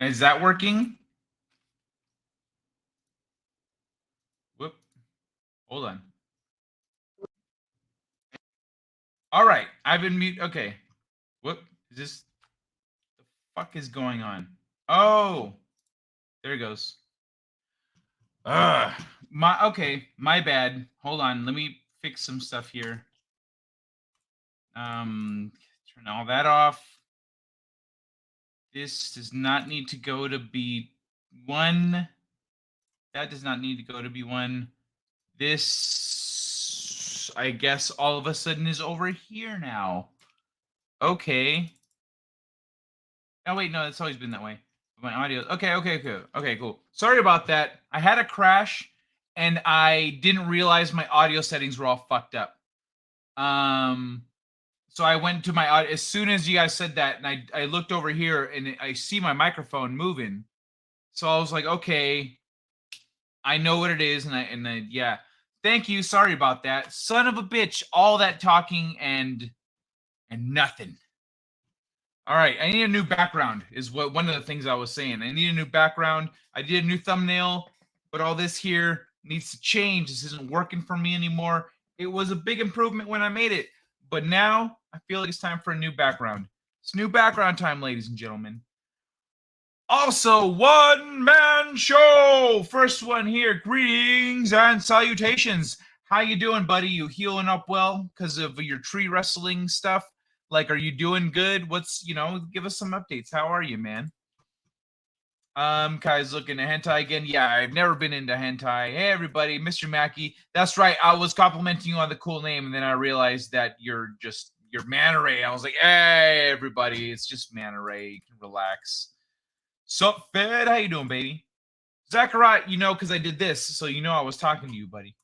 Is that working? Whoop. Hold on. All right. I've been mute. Okay. Whoop. Is this the fuck is going on? Oh, there it goes. My bad. Hold on. Let me fix some stuff here. Turn all that off. This does not need to go to B1. That does not need to go to B1. This, I guess, all of a sudden is over here now. Okay. Oh, wait, no, it's always been that way. My audio. Okay, cool. Sorry about that. I had a crash, and I didn't realize my audio settings were all fucked up. So I went to my audio as soon as you guys said that, and I looked over here, and I see my microphone moving. So I was like, okay, I know what it is, and I yeah. Thank you. Sorry about that. Son of a bitch. All that talking and nothing. All right, I need a new background is what one of the things I was saying. I need a new background. I did a new thumbnail, but all this here needs to change. This isn't working for me anymore. It was a big improvement when I made it, but now I feel like it's time for a new background. It's new background time, ladies and gentlemen. Also, one-man show. First one here. Greetings and salutations. How you doing, buddy? You healing up well because of your tree wrestling stuff? Like, are you doing good? What's, give us some updates. How are you, man? Kai's looking at hentai again. Yeah, I've never been into hentai. Hey, everybody, Mr. Mackey. That's right. I was complimenting you on the cool name, and then I realized that you're Manta Ray. I was like, hey, everybody, it's just Manta Ray. You can relax. Sup, Fed? How you doing, baby? Zachariah, because I did this, so I was talking to you, buddy.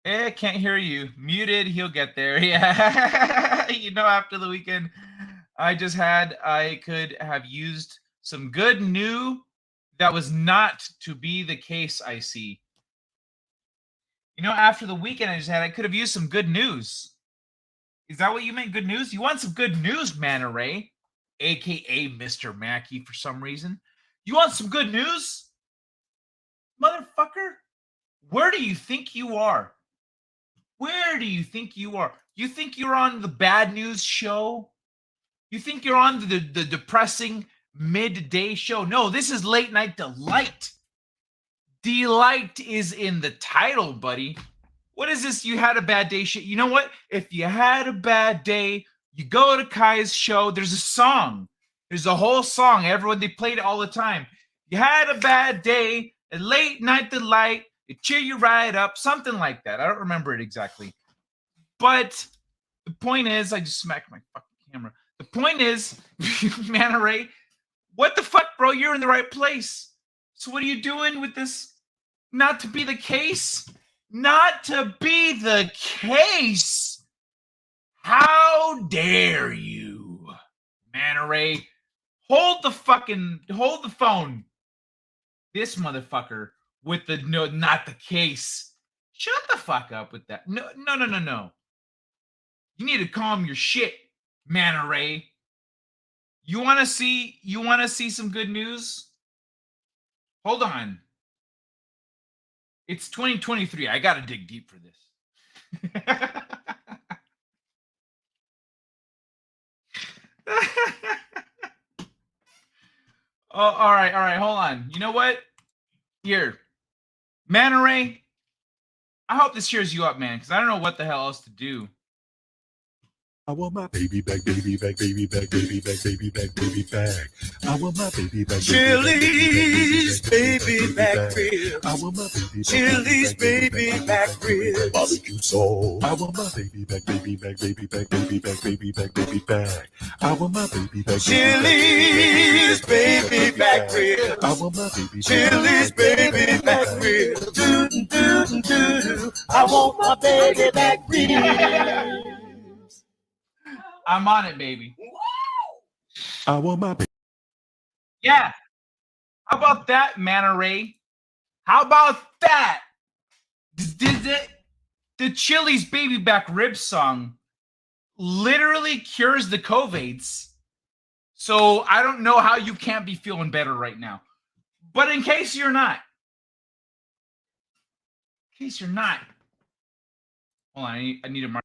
Can't hear you. Muted, he'll get there. Yeah. After the weekend I could have used some good news. That was not to be the case, I see. After the weekend I could have used some good news. Is that what you meant, good news? You want some good news, Manta Ray? AKA Mr. Mackey for some reason. You want some good news? Motherfucker? Where do you think you are? Where do you think you are? You think you're on the bad news show? You think you're on the depressing midday show? No, this is Late Night Delight. Delight is in the title, buddy. What is this? You had a bad day shit. You know what? If you had a bad day, you go to Kai's show. There's a song. There's a whole song. They played it all the time. You had a bad day, a late night delight. It cheer you right up. Something like that. I don't remember it exactly. But the point is, I just smacked my fucking camera. The point is, Manta Ray, what the fuck, bro? You're in the right place. So what are you doing with this? Not to be the case? Not to be the case. How dare you, Manta Ray? Hold the phone. This motherfucker with the no, not the case. Shut the fuck up with that. No. You need to calm your shit, Manta Ray. You want to see some good news? Hold on. It's 2023. I got to dig deep for this. Oh, all right. Hold on. You know what? Here, Manta Ray, I hope this cheers you up, man, because I don't know what the hell else to do. I want my baby back, baby back, baby back, baby back, baby back, baby back. I want my baby back. Chili's baby back rib. I want my baby back. Chili's baby back rib. Barbecue sauce. I want my baby back, baby back, baby back, baby back, baby back, baby back. I want my baby back. Chili's baby back rib. I want my baby. Chili's baby back rib. I want my baby back rib. I'm on it, baby. I want my baby. Yeah. How about that, Manta Ray? How about that? The Chili's Baby Back Rib song literally cures the COVIDs. So I don't know how you can't be feeling better right now. But in case you're not, hold on, I need to mark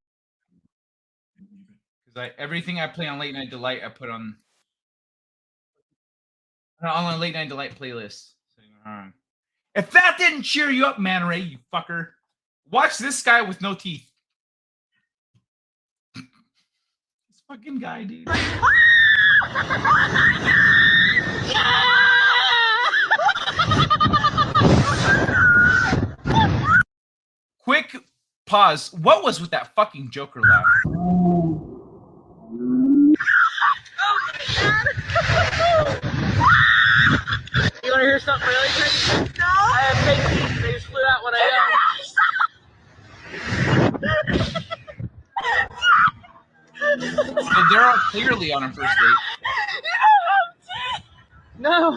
because everything I play on Late Night Delight I put on a Late Night Delight playlist. If that didn't cheer you up, Man Ray, you fucker, watch this guy with no teeth. This fucking guy, dude. Quick pause. What was with that fucking Joker laugh? You want to hear something really crazy? No. I have fake teeth. They just flew out when I So they're all clearly on a first date. No.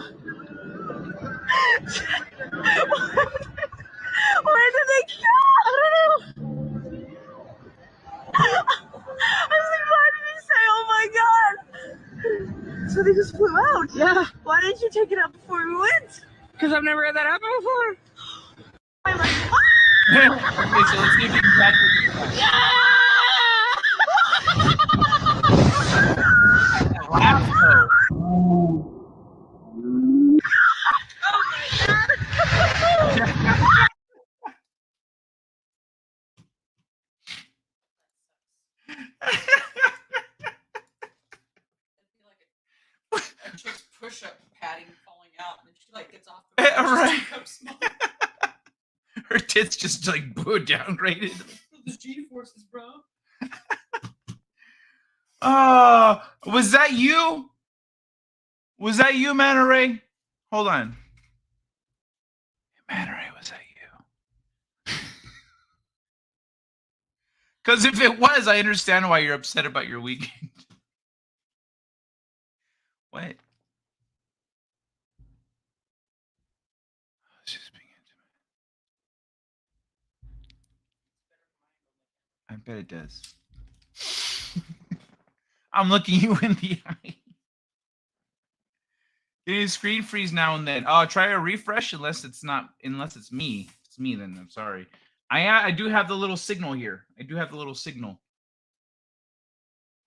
Where did they go? I don't know. I was like, why did he say, oh my god? So they just flew out? Yeah. Why didn't you take it out before we went? Because I've never had that happen before. I'm like, Okay, so let's see if we can catch it. That laugh, though. oh my god. A chick's push-up padding falling out, and she like gets off the Right. small. Her tits just like downgraded. The G-forces, bro. Was that you? Was that you, Manta Ray? Hold on. Manta Ray, was that you? Because if it was, I understand why you're upset about your weekend. What? It's just being intimate. I bet it does. I'm looking you in the eye. Getting screen freeze now and then. Oh, try a refresh unless it's me. If it's me, then I'm sorry. I do have the little signal here. I do have the little signal.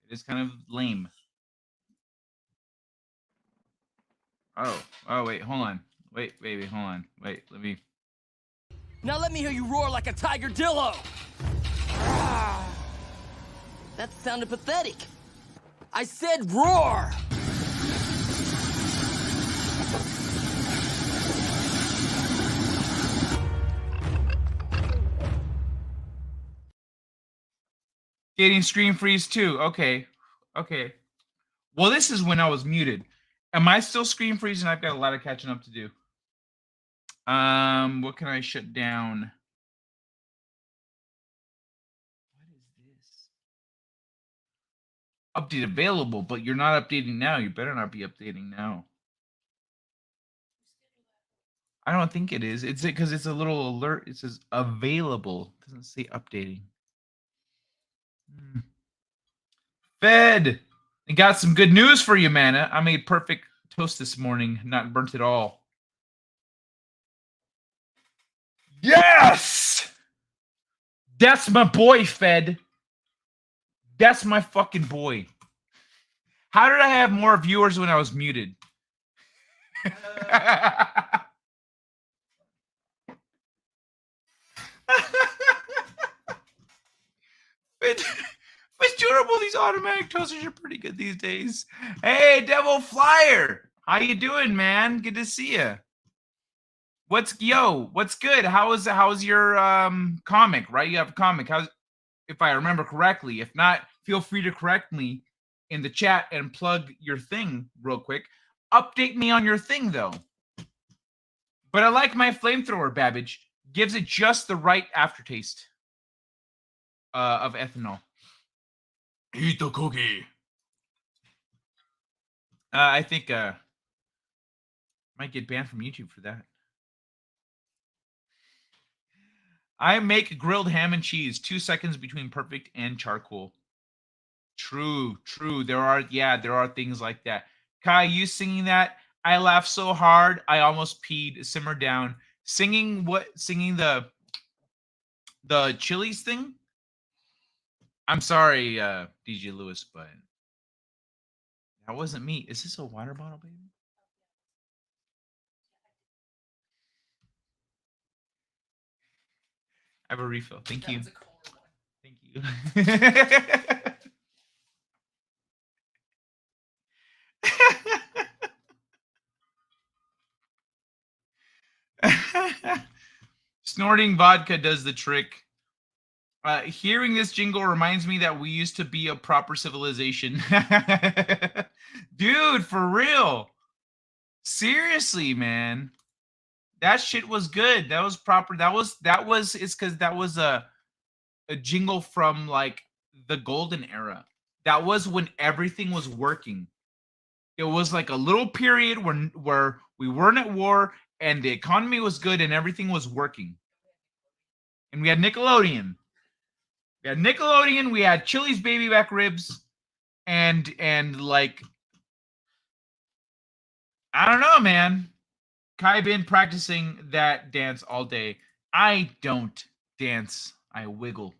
It is kind of lame. Oh, wait, hold on. Wait, baby, hold on. Wait, let me. Now let me hear you roar like a tiger dillo. That sounded pathetic. I said roar. Getting screen freeze too. Okay. Well, this is when I was muted. Am I still screen freezing? I've got a lot of catching up to do. What can I shut down? What is this? Update available, but you're not updating now. You better not be updating now. I don't think it is. It's because it's a little alert. It says available. It doesn't say updating. Fed. I got some good news for you, Mana. I made perfect toast this morning, not burnt at all. Yes! That's my boy, Fed. That's my fucking boy. How did I have more viewers when I was muted? It's durable. These automatic toasters are pretty good these days. Hey, Devil Flyer, how you doing, man? Good to see you. What's good? How's your comic? Right, you have a comic. How's, if I remember correctly? If not, feel free to correct me in the chat and plug your thing real quick. Update me on your thing though. But I like my flamethrower, Babbage. Gives it just the right aftertaste of ethanol. Eat the cookie. I think might get banned from YouTube for that. I make grilled ham and cheese 2 seconds between perfect and charcoal. True. There are things like that. Kai, you singing that? I laughed so hard I almost peed. Simmer down. Singing what? Singing the Chili's thing? I'm sorry, DJ Lewis, but that wasn't me. Is this a water bottle, baby? I have a refill. Thank That you. was a colder one. Thank you. Snorting vodka does the trick. Hearing this jingle reminds me that we used to be a proper civilization. Dude, for real. Seriously, man. That shit was good. That was proper. It's because that was a jingle from like the golden era. That was when everything was working. It was like a little period where we weren't at war and the economy was good and everything was working. And we had Nickelodeon. We had Chili's baby back ribs, and like I don't know, man. Kai been practicing that dance all day. I don't dance. I wiggle.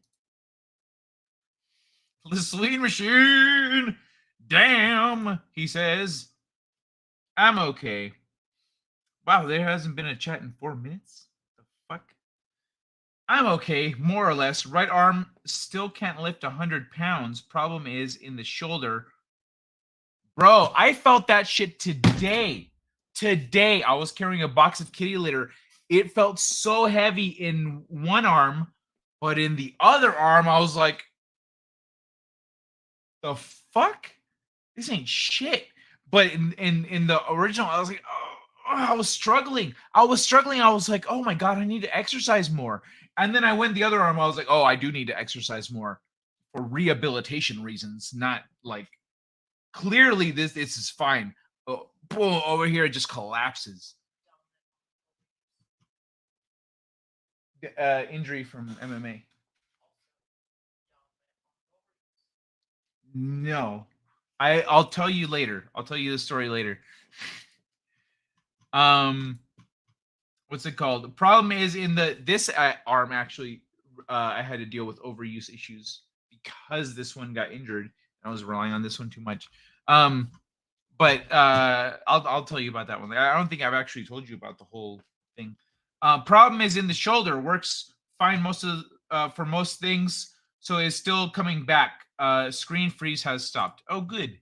The Celine machine. Damn, he says. I'm okay. Wow, there hasn't been a chat in 4 minutes. The fuck? I'm okay, more or less. Right arm still can't lift 100 pounds. Problem is in the shoulder. Bro, I felt that shit today. Today, I was carrying a box of kitty litter. It felt so heavy in one arm, but in the other arm, I was like, the fuck? This ain't shit. But in the original, I was like, oh, I was struggling. I was like, oh my God, I need to exercise more. And then I went the other arm. I was like, oh, I do need to exercise more for rehabilitation reasons, not like clearly this is fine. Oh, boom, over here it just collapses. Injury from MMA. No, I'll tell you later. I'll tell you the story later. What's it called? The problem is in this arm actually, I had to deal with overuse issues because this one got injured. I was relying on this one too much. But I'll tell you about that one. I don't think I've actually told you about the whole thing. Problem is in the shoulder. Works fine for most things, so it's still coming back. Screen freeze has stopped. Oh, good.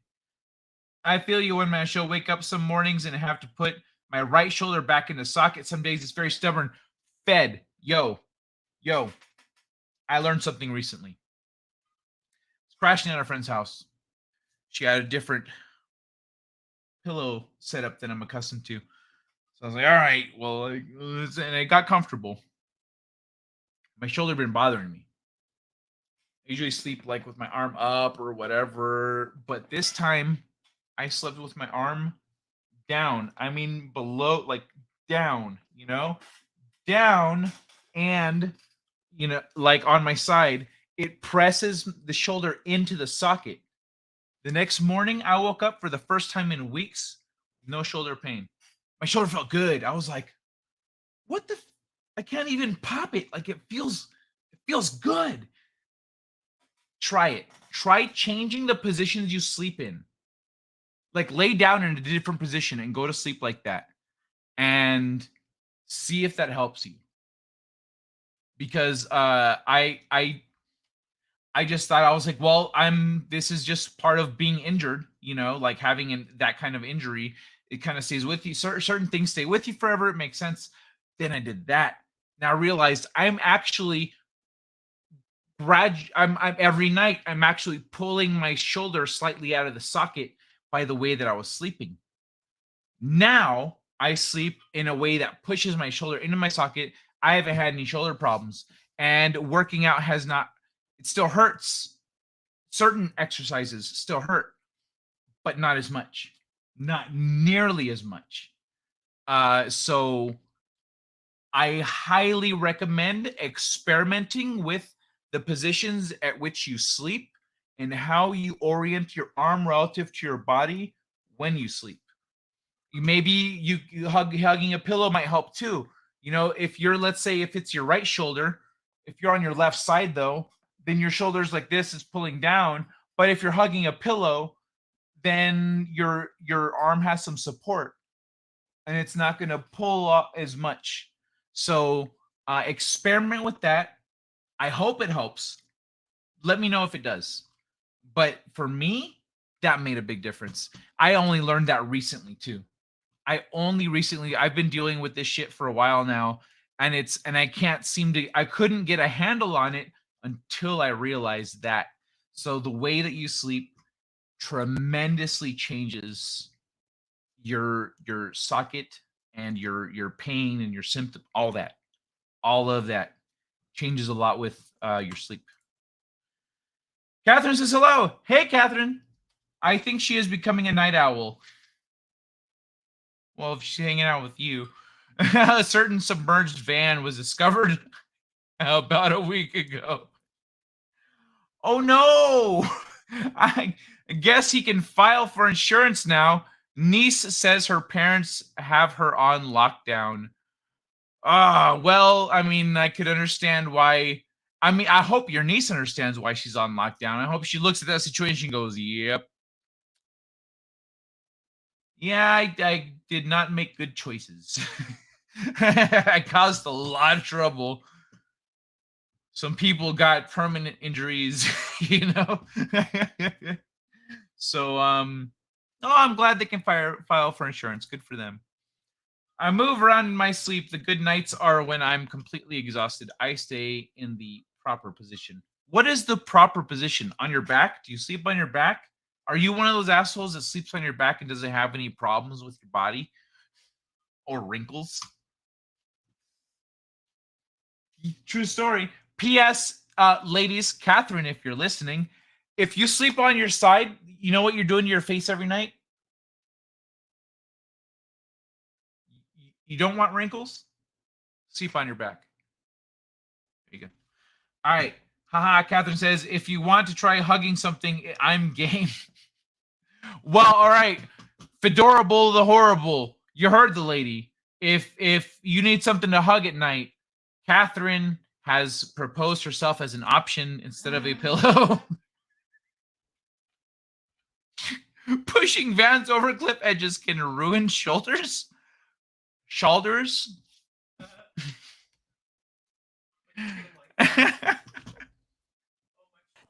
I feel you when I shall wake up some mornings and have to put my right shoulder back in the socket. Some days it's very stubborn. Fed. Yo. I learned something recently. I was crashing at a friend's house. She had a different pillow setup than I'm accustomed to. So I was like, all right, well, and it got comfortable. My shoulder had been bothering me. I usually sleep like with my arm up or whatever, but this time I slept with my arm down. I mean, below, like down, down, and, like on my side, it presses the shoulder into the socket. The next morning, I woke up for the first time in weeks, no shoulder pain. My shoulder felt good. I was like, what the? I can't even pop it. Like it feels good. Try it. Try changing the positions you sleep in. Like lay down in a different position and go to sleep like that. And see if that helps you. Because I just thought, I was like, well, this is just part of being injured, like having that kind of injury. It kind of stays with you. Certain things stay with you forever. It makes sense. Then I did that. Now I realized I'm actually I'm every night I'm actually pulling my shoulder slightly out of the socket by the way that I was sleeping. Now I sleep in a way that pushes my shoulder into my socket. I haven't had any shoulder problems, and working out has not. It still hurts. Certain exercises still hurt, but not as much. Not nearly as much. So I highly recommend experimenting with the positions at which you sleep and how you orient your arm relative to your body when you sleep. Hugging a pillow might help too. You know, if you're, let's say, if it's your right shoulder, if you're on your left side though, then your shoulders like this is pulling down. But if you're hugging a pillow, then your arm has some support, and it's not going to pull up as much. So experiment with that. I hope it helps. Let me know if it does. But for me, that made a big difference. I only learned that recently too. I've been dealing with this shit for a while now, and I couldn't get a handle on it until I realized that. So the way that you sleep tremendously changes your socket and your pain and your symptom, all of that changes a lot with your sleep. Catherine says hello. Hey, Catherine. I think she is becoming a night owl. Well, if she's hanging out with you. A certain submerged van was discovered about a week ago. Oh no! I guess he can file for insurance now. Niece says her parents have her on lockdown. Well, I mean, I could understand why. I mean, I hope your niece understands why she's on lockdown. I hope she looks at that situation and goes, yep. Yeah, I did not make good choices. I caused a lot of trouble. Some people got permanent injuries, you know. So, I'm glad they can file for insurance. Good for them. I move around in my sleep. The good nights are when I'm completely exhausted. I stay in the proper position. What is the proper position? On your back? Do you sleep on your back? Are you one of those assholes that sleeps on your back and doesn't have any problems with your body or wrinkles? True story. P.S. Ladies, Catherine, if you're listening, if you sleep on your side, you know what you're doing to your face every night? You don't want wrinkles? Sleep on your back. There you go. All right. Haha, Catherine says, if you want to try hugging something, I'm game. Well, all right. Fedorable the horrible. You heard the lady. If you need something to hug at night, Catherine has proposed herself as an option instead of a pillow. Pushing vans over cliff edges can ruin shoulders.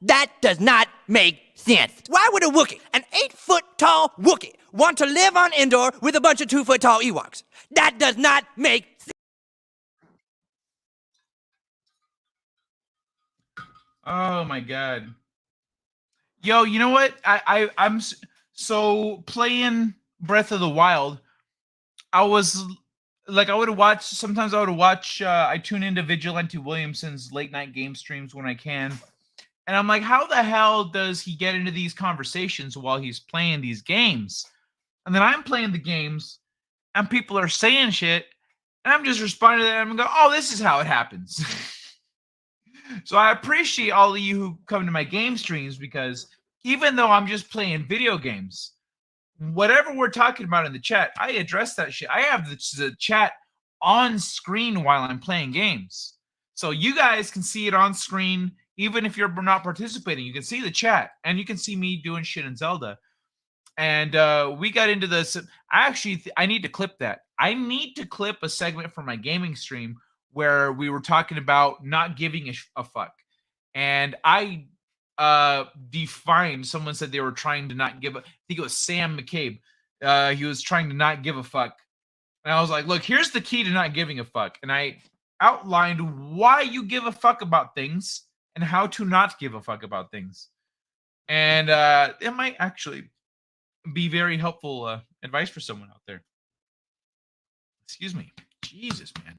That does not make sense. Why would a Wookiee, an 8-foot-tall Wookiee, want to live on Endor with a bunch of 2-foot-tall Ewoks? That does not make sense. Oh my god. Yo, you know what? I'm so playing Breath of the Wild. I was like, sometimes I would watch, I tune into Vigilante Williamson's late night game streams when I can. And I'm like, how the hell does he get into these conversations while he's playing these games? And then I'm playing the games and people are saying shit and I'm just responding to them and go, oh, this is how it happens. So I appreciate all of you who come to my game streams, because even though I'm just playing video games, whatever we're talking about in the chat, I address that shit. I have the chat on screen while I'm playing games. So you guys can see it on screen. Even if you're not participating, you can see the chat and you can see me doing shit in Zelda. And we got into this. I need to clip that. I need to clip a segment from my gaming stream where we were talking about not giving a fuck. And I defined, someone said they were trying to not give a, I think it was Sam McCabe. He was trying to not give a fuck. And I was like, look, here's the key to not giving a fuck. And I outlined why you give a fuck about things and how to not give a fuck about things. And it might actually be very helpful advice for someone out there. Excuse me. Jesus, man.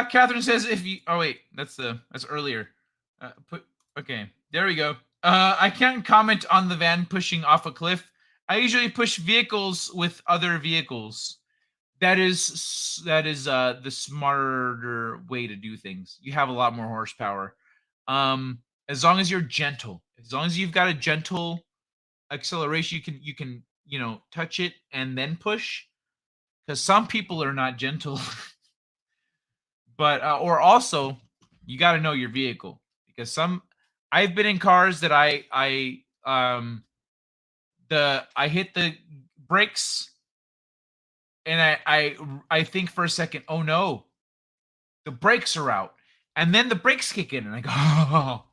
Catherine says if you, oh wait, that's earlier. Okay, there we go. I can't comment on the van pushing off a cliff. I usually push vehicles with other vehicles. That is the smarter way to do things. You have a lot more horsepower. As long as you're gentle. As long as you've got a gentle acceleration, you can touch it and then push. Because some people are not gentle. But or also you got to know your vehicle, because I've been in cars that I hit the brakes and I think for a second, oh no, the brakes are out, and then the brakes kick in and I go, oh,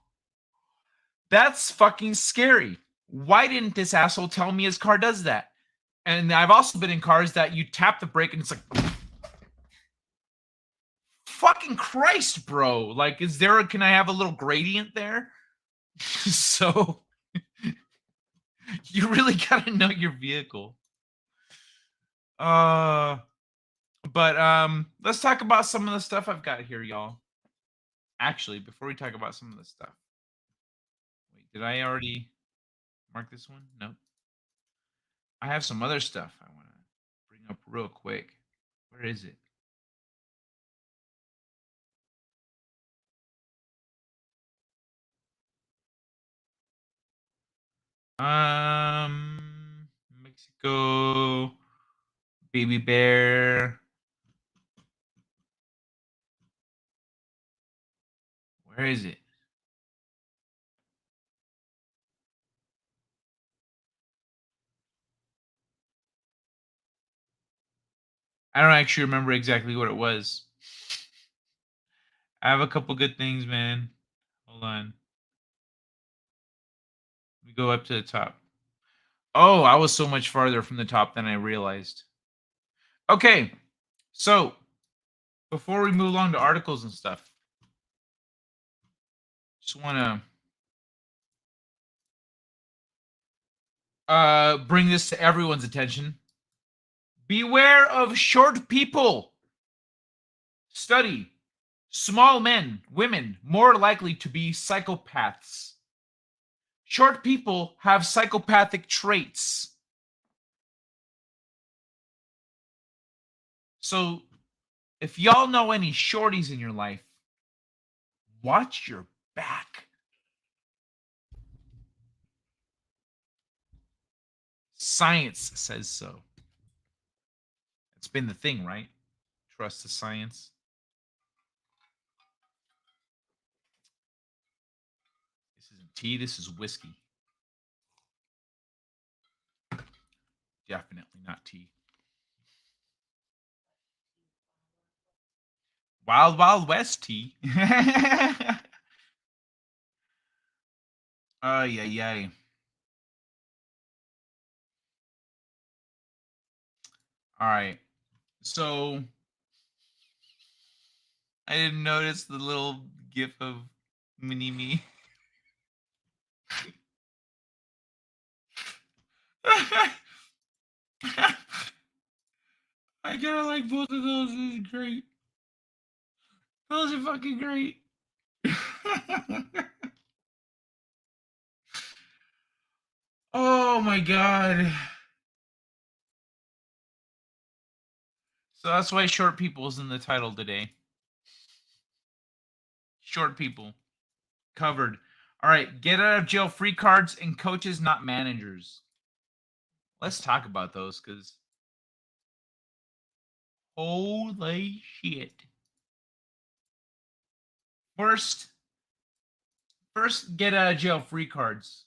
that's fucking scary. Why didn't this asshole tell me his car does that? And I've also been in cars that you tap the brake and it's like, fucking Christ, bro. Like, can I have a little gradient there? So you really gotta know your vehicle. But let's talk about some of the stuff I've got here, y'all. Actually, before we talk about some of the stuff. Wait, did I already mark this one? No. I have some other stuff I want to bring up real quick. Where is it? Mexico, baby bear. Where is it? I don't actually remember exactly what it was. I have a couple good things, man. Hold on. We go up to the top. Oh, I was so much farther from the top than I realized. Okay, so before we move along to articles and stuff, just want to bring this to everyone's attention. Beware of short people. Study. Small men, women, more likely to be psychopaths. Short people have psychopathic traits. So, if y'all know any shorties in your life, watch your back. Science says so. It's been the thing, right? Trust the science. This isn't tea, this is whiskey. Definitely not tea. Wild Wild West tea. Yay. All right. So I didn't notice the little gif of mini me. I kinda like both of those. This is great. Those are fucking great. Oh my god. So that's why short people is in the title today. Short people. Covered. All right, get out of jail free cards and coaches, not managers. Let's talk about those, because holy shit. First, get out of jail free cards.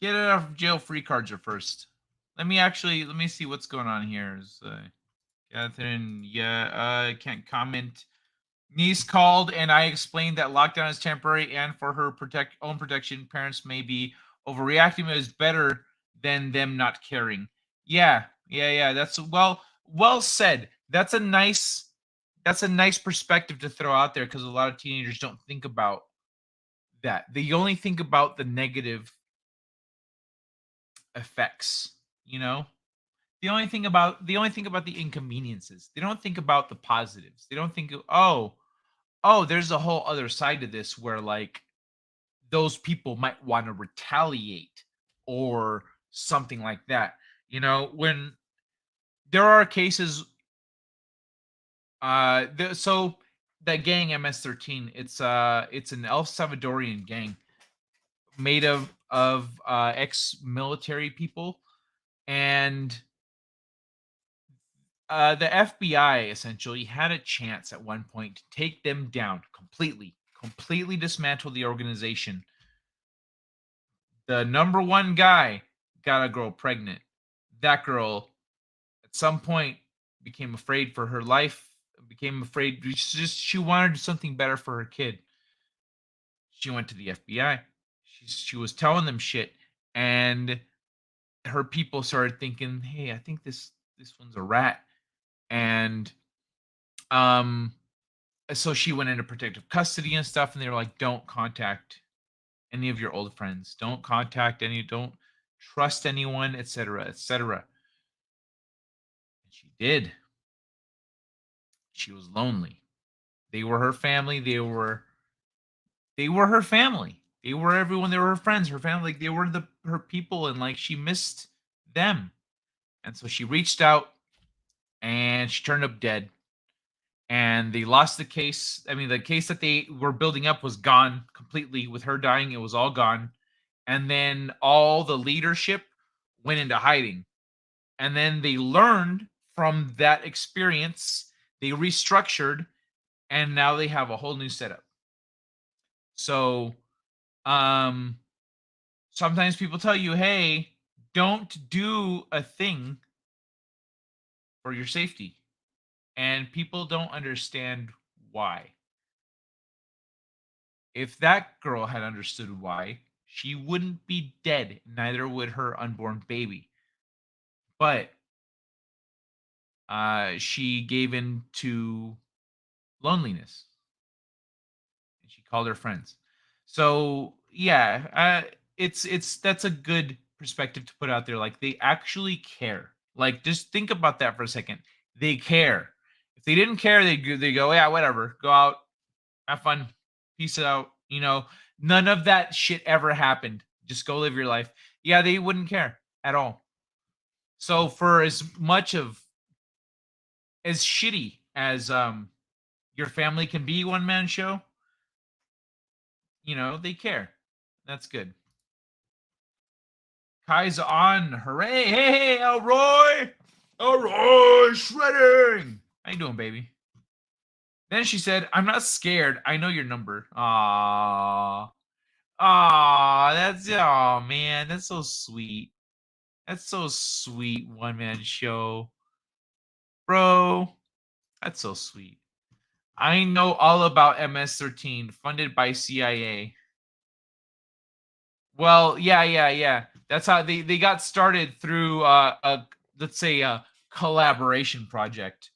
Get out of jail free cards are first. Let me see what's going on here. Catherine, I can't comment. Niece called and I explained that lockdown is temporary and for her own protection, parents may be overreacting. It is better than them not caring. Yeah. That's well said. That's a nice perspective to throw out there, because a lot of teenagers don't think about that. They only think about the negative effects, They only think about the inconveniences. They don't think about the positives. They don't think of, oh, there's a whole other side to this where, like, those people might want to retaliate or something like that. When there are cases, so that gang MS-13. It's an El Salvadorian gang made of ex-military people, and the FBI essentially had a chance at one point to take them down completely dismantle the organization. The number one guy got a girl pregnant. That girl, at some point, became afraid for her life. Became afraid. She wanted something better for her kid. She went to the FBI. She was telling them shit, and her people started thinking, "Hey, I think this one's a rat," and so she went into protective custody and stuff, and they were like, "Don't contact any of your old friends. Don't contact any. Don't trust anyone, etc., etc." And she did. She was lonely. They were her family. They were her family. They were everyone. They were her friends, her family. Like, they were her people, and like she missed them. And so she reached out, and she turned up dead. And they lost the case. I mean, the case that they were building up was gone completely. With her dying, it was all gone. And then all the leadership went into hiding. And then they learned from that experience. They restructured, and now they have a whole new setup. So, sometimes people tell you, "Hey, don't do a thing for your safety." And people don't understand why. If that girl had understood why, she wouldn't be dead, neither would her unborn baby. But she gave in to loneliness, and she called her friends. So yeah, it's that's a good perspective to put out there. Like, they actually care. Like, just think about that for a second. They care. If they didn't care, they go, "Yeah, whatever. Go out, have fun, peace out." None of that shit ever happened. Just go live your life. Yeah, they wouldn't care at all. So for as much of as shitty as your family can be, one man show, they care. That's good. Kai's on. Hooray. Hey, Elroy. Elroy, shredding. How you doing, baby? Then she said, "I'm not scared. I know your number." Aww. Oh man, that's so sweet. That's so sweet, one man show. Bro, that's so sweet. I know all about MS-13, funded by CIA. Well, yeah. That's how they got started, through let's say a collaboration project.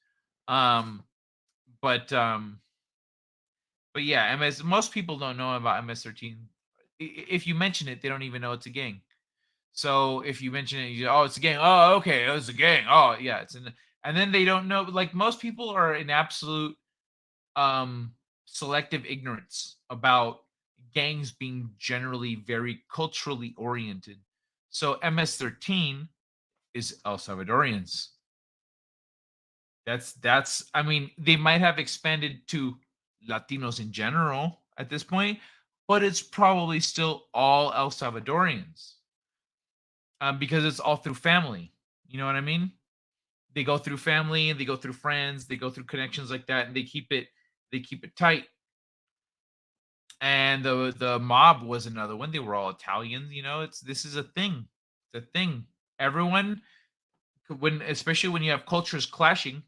But yeah, most people don't know about MS-13. If you mention it, they don't even know it's a gang. So if you mention it, "Oh, it's a gang." "Oh, okay, it's a gang." "Oh, yeah, and then they don't know. Like, most people are in absolute selective ignorance about gangs being generally very culturally oriented. So MS-13 is El Salvadorians. That's I mean, they might have expanded to Latinos in general at this point, but it's probably still all El Salvadorians, because it's all through family. You know what I mean? They go through family, they go through friends, they go through connections like that, and they keep it tight. And the mob was another one. They were all Italians. This is a thing. It's a thing. Everyone, especially when you have cultures clashing,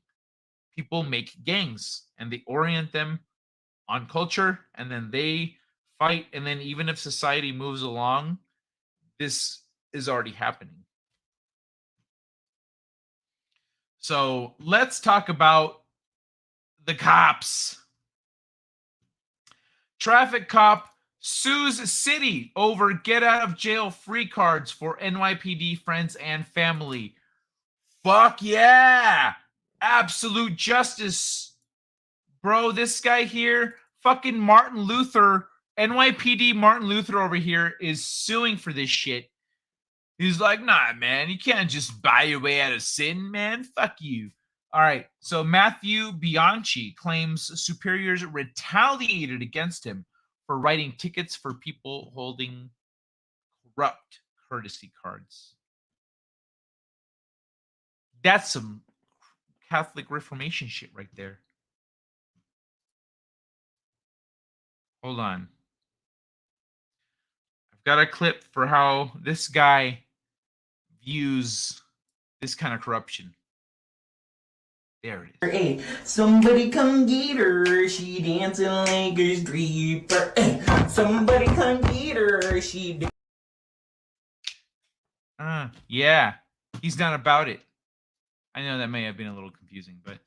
people make gangs, and they orient them on culture, and then they fight. And then, even if society moves along, this is already happening. So let's talk about the cops. Traffic cop sues city over get out of jail free cards for NYPD friends and family. Fuck yeah! Absolute justice. Bro, this guy here, fucking Martin Luther, NYPD Martin Luther over here, is suing for this shit. He's like, "Nah, man, you can't just buy your way out of sin, man. Fuck you." All right. So Matthew Bianchi claims superiors retaliated against him for writing tickets for people holding corrupt courtesy cards. That's some Catholic Reformation shit right there. Hold on. I've got a clip for how this guy views this kind of corruption. There it is. Hey, somebody come get her, she dancing like a stripper. Hey, somebody come get her, she. Yeah, he's not about it. I know that may have been a little confusing, but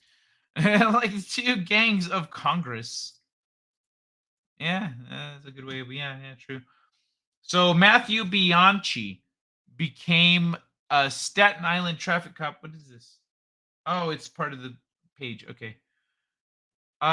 like the two gangs of Congress. Yeah, that's a good way of, yeah, true. So Matthew Bianchi became a Staten Island traffic cop. What is this? Oh, it's part of the page. Okay.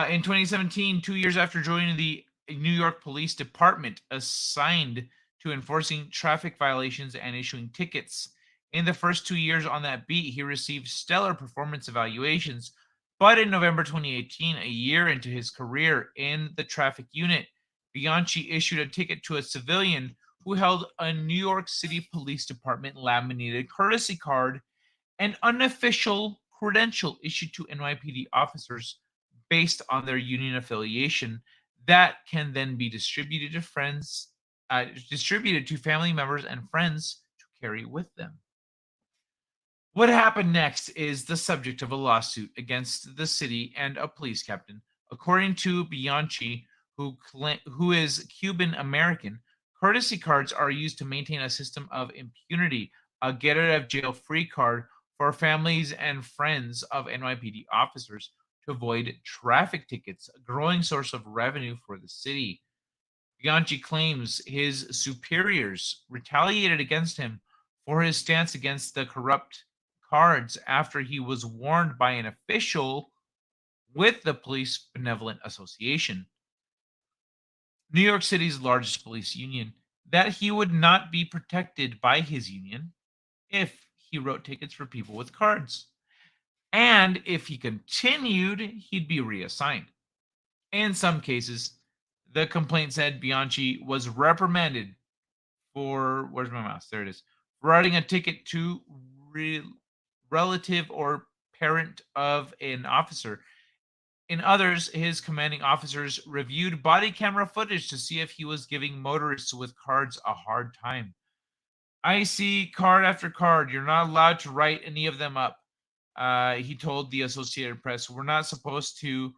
In 2017, 2 years after joining the New York Police Department assigned to enforcing traffic violations and issuing tickets. In the first 2 years on that beat, he received stellar performance evaluations. But in November 2018, a year into his career in the traffic unit, Bianchi issued a ticket to a civilian who held a New York City Police Department laminated courtesy card, an unofficial credential issued to NYPD officers based on their union affiliation that can then be distributed to distributed to family members and friends to carry with them. What happened next is the subject of a lawsuit against the city and a police captain. According to Bianchi, who is Cuban American, courtesy cards are used to maintain a system of impunity, a get out of jail free card for families and friends of NYPD officers to avoid traffic tickets, a growing source of revenue for the city. Bianchi claims his superiors retaliated against him for his stance against the corrupt cards after he was warned by an official with the Police Benevolent Association, New York City's largest police union, that he would not be protected by his union if he wrote tickets for people with cards. And if he continued, he'd be reassigned. In some cases, the complaint said Bianchi was reprimanded for, where's my mouse? There it is. Writing a ticket to relative or parent of an officer. In others, his commanding officers reviewed body camera footage to see if he was giving motorists with cards a hard time. I see card after card. You're not allowed to write any of them up. He told the Associated Press, we're not supposed to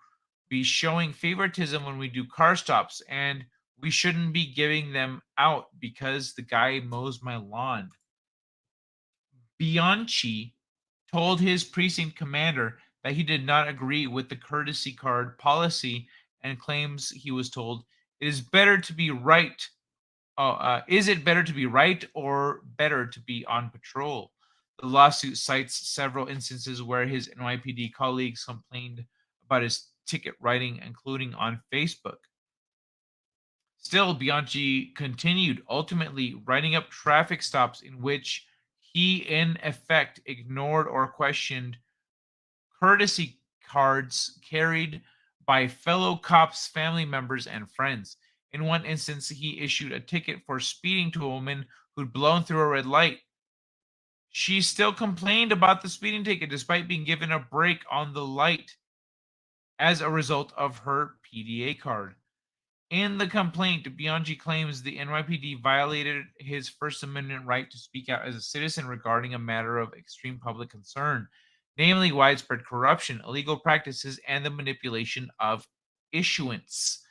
be showing favoritism when we do car stops, and we shouldn't be giving them out because the guy mows my lawn. Bianchi told his precinct commander that he did not agree with the courtesy card policy and claims he was told, it is better to be right. Is it better to be right or better to be on patrol? The lawsuit cites several instances where his NYPD colleagues complained about his ticket writing, including on Facebook. Still, Bianchi continued, ultimately writing up traffic stops in which he, in effect, ignored or questioned courtesy cards carried by fellow cops, family members, and friends. In one instance, he issued a ticket for speeding to a woman who'd blown through a red light. She still complained about the speeding ticket despite being given a break on the light as a result of her PDA card. In the complaint, Bianchi claims the NYPD violated his First Amendment right to speak out as a citizen regarding a matter of extreme public concern, namely widespread corruption, illegal practices, and the manipulation of issuance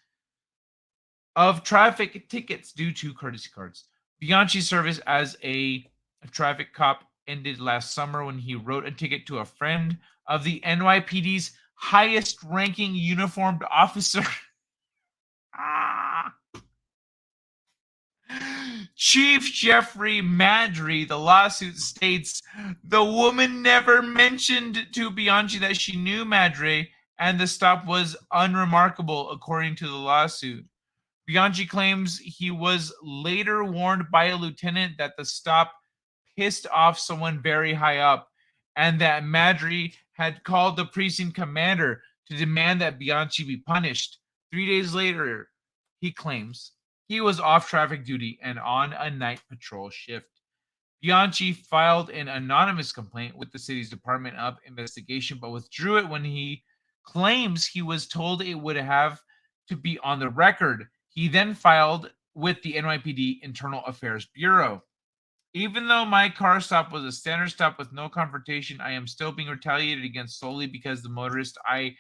of traffic tickets due to courtesy cards. Bianchi's service as a traffic cop ended last summer when he wrote a ticket to a friend of the NYPD's highest-ranking uniformed officer, Chief Jeffrey Madry. The lawsuit states the woman never mentioned to Bianchi that she knew Madry, and the stop was unremarkable, according to the lawsuit. Bianchi claims he was later warned by a lieutenant that the stop pissed off someone very high up, and that Madry had called the precinct commander to demand that Bianchi be punished. 3 days later, he claims he was off traffic duty and on a night patrol shift. Bianchi filed an anonymous complaint with the city's Department of Investigation, but withdrew it when he claims he was told it would have to be on the record. He then filed with the NYPD Internal Affairs Bureau. Even though my car stop was a standard stop with no confrontation, I am still being retaliated against solely because the motorist I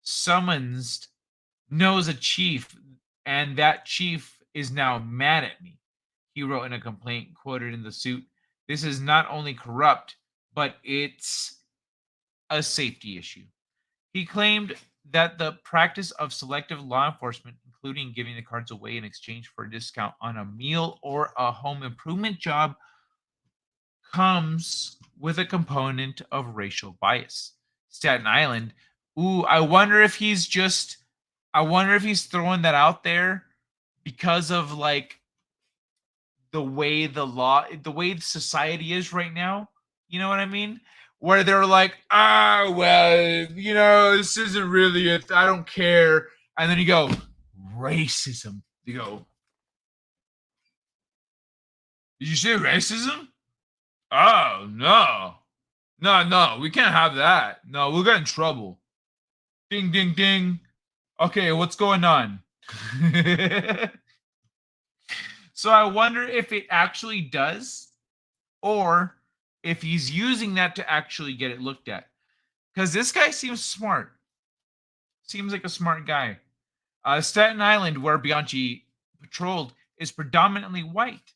summoned knows a chief, and that chief is now mad at me. He wrote in a complaint quoted in the suit. This is not only corrupt, but it's a safety issue. He claimed that the practice of selective law enforcement, including giving the cards away in exchange for a discount on a meal or a home improvement job, comes with a component of racial bias. Staten Island. Ooh, I wonder if he's throwing that out there because of like the way society is right now. You know what I mean? Where they're like, well, this isn't really it. I don't care. And then you go, racism. You go, did you say racism? Oh, no. No, we can't have that. No, we'll get in trouble. Ding, ding, ding. Okay, what's going on? So I wonder if it actually does, or if he's using that to actually get it looked at. Because this guy seems smart. Seems like a smart guy. Staten Island, where Bianchi patrolled, is predominantly white.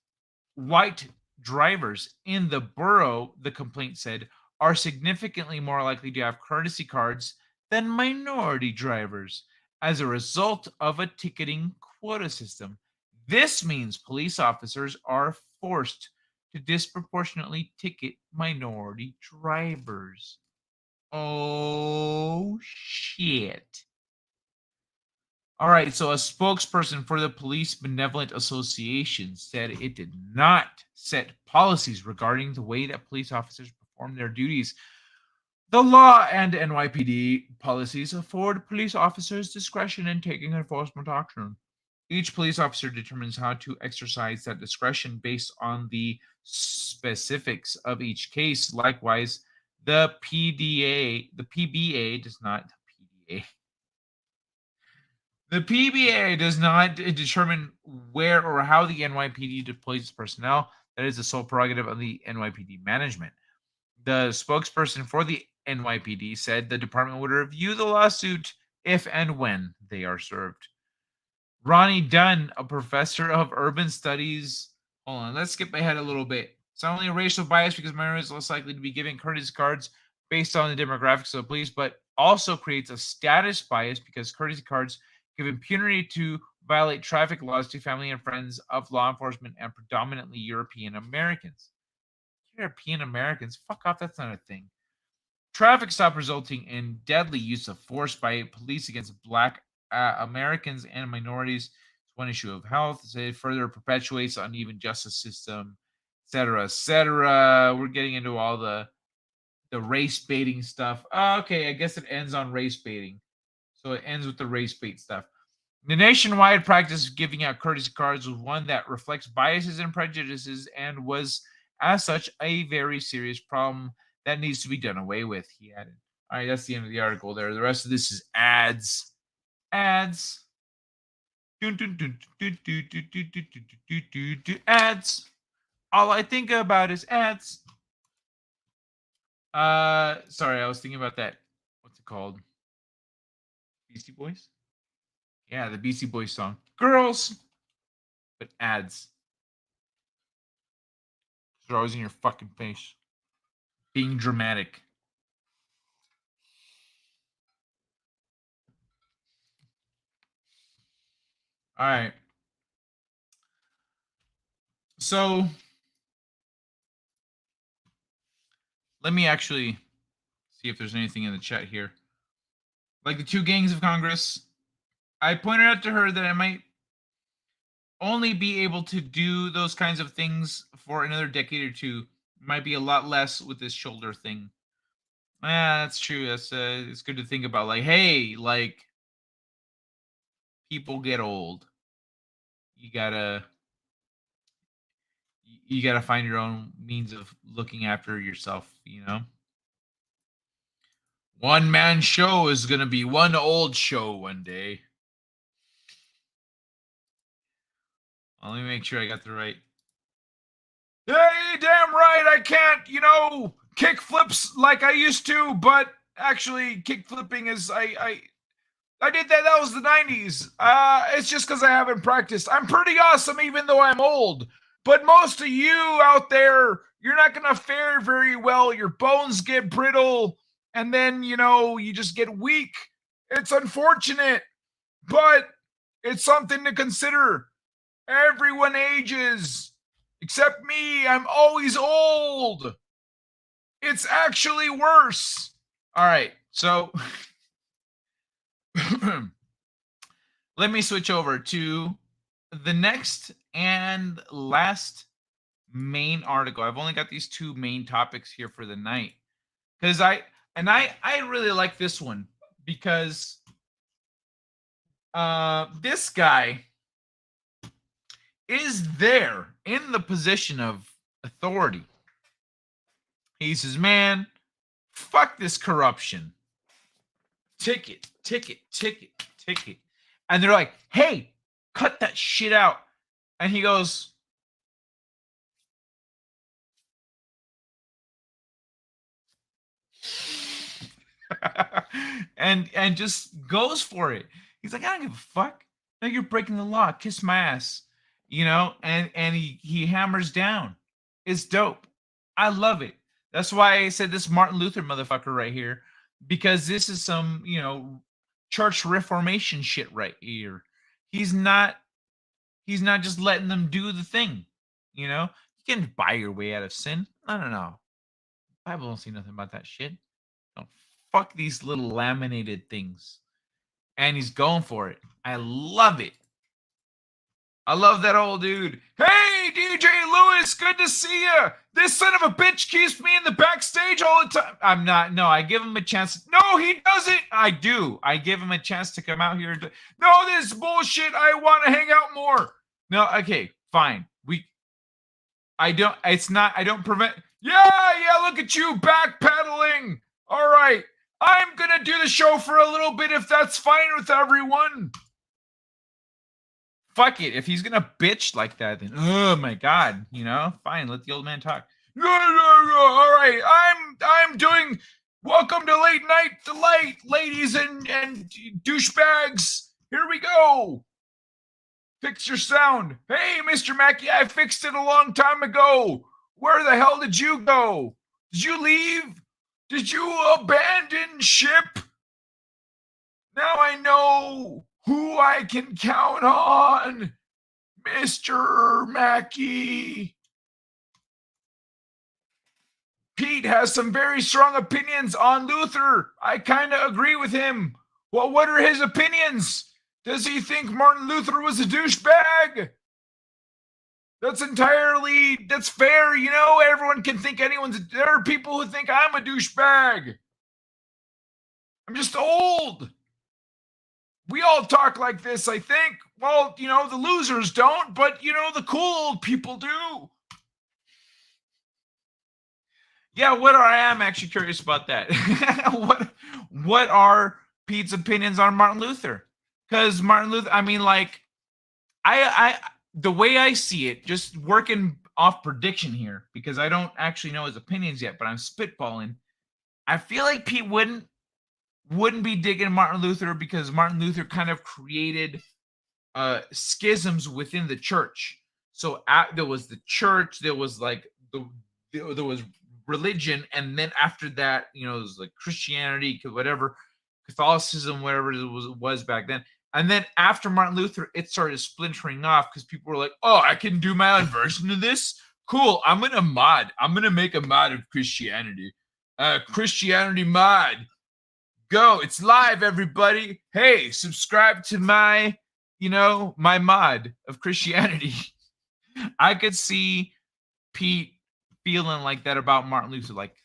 White drivers in the borough, the complaint said, are significantly more likely to have courtesy cards than minority drivers as a result of a ticketing quota system. This means police officers are forced to disproportionately ticket minority drivers. Oh, shit. All right, so a spokesperson for the Police Benevolent Association said it did not set policies regarding the way that police officers perform their duties. The law and NYPD policies afford police officers discretion in taking enforcement action. Each police officer determines how to exercise that discretion based on the specifics of each case. Likewise, the PBA does not determine where or how the NYPD deploys its personnel. That is the sole prerogative of the NYPD management. The spokesperson for the NYPD said the department would review the lawsuit if and when they are served. Ronnie Dunn, a professor of urban studies. Hold on, let's skip ahead a little bit. It's not only a racial bias because minorities are less likely to be given courtesy cards based on the demographics of the police, but also creates a status bias because courtesy cards give impunity to violate traffic laws to family and friends of law enforcement and predominantly European Americans. European Americans? Fuck off, that's not a thing. Traffic stop resulting in deadly use of force by police against Black Americans and minorities is one issue of health. It further perpetuates the uneven justice system, etc., etc. We're getting into all the race baiting stuff. Okay, I guess it ends on race baiting. So it ends with the race bait stuff. The nationwide practice of giving out courtesy cards was one that reflects biases and prejudices and was, as such, a very serious problem that needs to be done away with, he added. All right, that's the end of the article there. The rest of this is ads. Ads. Ads. All I think about is ads. Sorry, I was thinking about that. What's it called? Beastie Boys? Yeah, the Beastie Boys song. Girls. But ads. They're always in your fucking face. Being dramatic. All right. So let me actually see if there's anything in the chat here. Like the two gangs of Congress, I pointed out to her that I might only be able to do those kinds of things for another decade or two. Might be a lot less with this shoulder thing. Yeah, that's true. That's it's good to think about. Like, hey, like people get old. You gotta you gotta find your own means of looking after yourself. You know, one man show is gonna be one old show one day. Well, let me make sure I got the right. Hey, damn right, I can't, kick flips like I used to, but actually, kick flipping is I did that. That was the 90s. It's just because I haven't practiced. I'm pretty awesome, even though I'm old. But most of you out there, you're not gonna fare very well. Your bones get brittle, and then you just get weak. It's unfortunate, but it's something to consider. Everyone ages, except me. I'm always old. It's actually worse. All right, so let me switch over to the next and last main article. I've only got these two main topics here for the night because I really like this one because this guy is there in the position of authority. He says, man, fuck this corruption. Ticket. And they're like, hey, cut that shit out. And he goes, and just goes for it. He's like, I don't give a fuck. No, you're breaking the law. Kiss my ass. And he hammers down. It's dope. I love it. That's why I said this Martin Luther motherfucker right here, because this is some, church reformation shit right here. He's not just letting them do the thing. You can buy your way out of sin. I don't know. Bible don't say nothing about that shit. No, fuck these little laminated things. And he's going for it. I love it. I love that old dude. Hey, DJ Lewis, good to see you. This son of a bitch keeps me in the backstage all the time. I'm not. No, I give him a chance. No, he doesn't. I do. I give him a chance to come out here. No, this is bullshit. I want to hang out more. No, okay, fine. I don't prevent. Yeah, look at you backpedaling. All right. I'm going to do the show for a little bit if that's fine with everyone. Fuck it. If he's going to bitch like that, then, oh my God, fine. Let the old man talk. No. All right. I'm doing welcome to Late Night Delight, ladies and douchebags. Here we go. Fix your sound. Hey, Mr. Mackey, I fixed it a long time ago. Where the hell did you go? Did you leave? Did you abandon ship? Now I know who I can count on, Mr. Mackey. Pete has some very strong opinions on Luther. I kind of agree with him. Well, what are his opinions? Does he think Martin Luther was a douchebag? That's fair, everyone can think there are people who think I'm a douchebag. I'm just old. We all talk like this, I think. Well, the losers don't, but, the cool old people do. Yeah, I am actually curious about that. What are Pete's opinions on Martin Luther? Because Martin Luther, I mean, like, the way I see it, just working off prediction here, because I don't actually know his opinions yet, but I'm spitballing. I feel like Pete wouldn't be digging Martin Luther because Martin Luther kind of created schisms within the church. So there was the church, there was like there was religion, and then after that, it was like Christianity, whatever, Catholicism, whatever it was back then. And then after Martin Luther, it started splintering off because people were like, oh, I can do my own version of this? Cool, I'm going to make a mod of Christianity. Christianity mod. Go, it's live, everybody. Hey, subscribe to my mod of Christianity. I could see Pete feeling like that about Martin Luther. Like,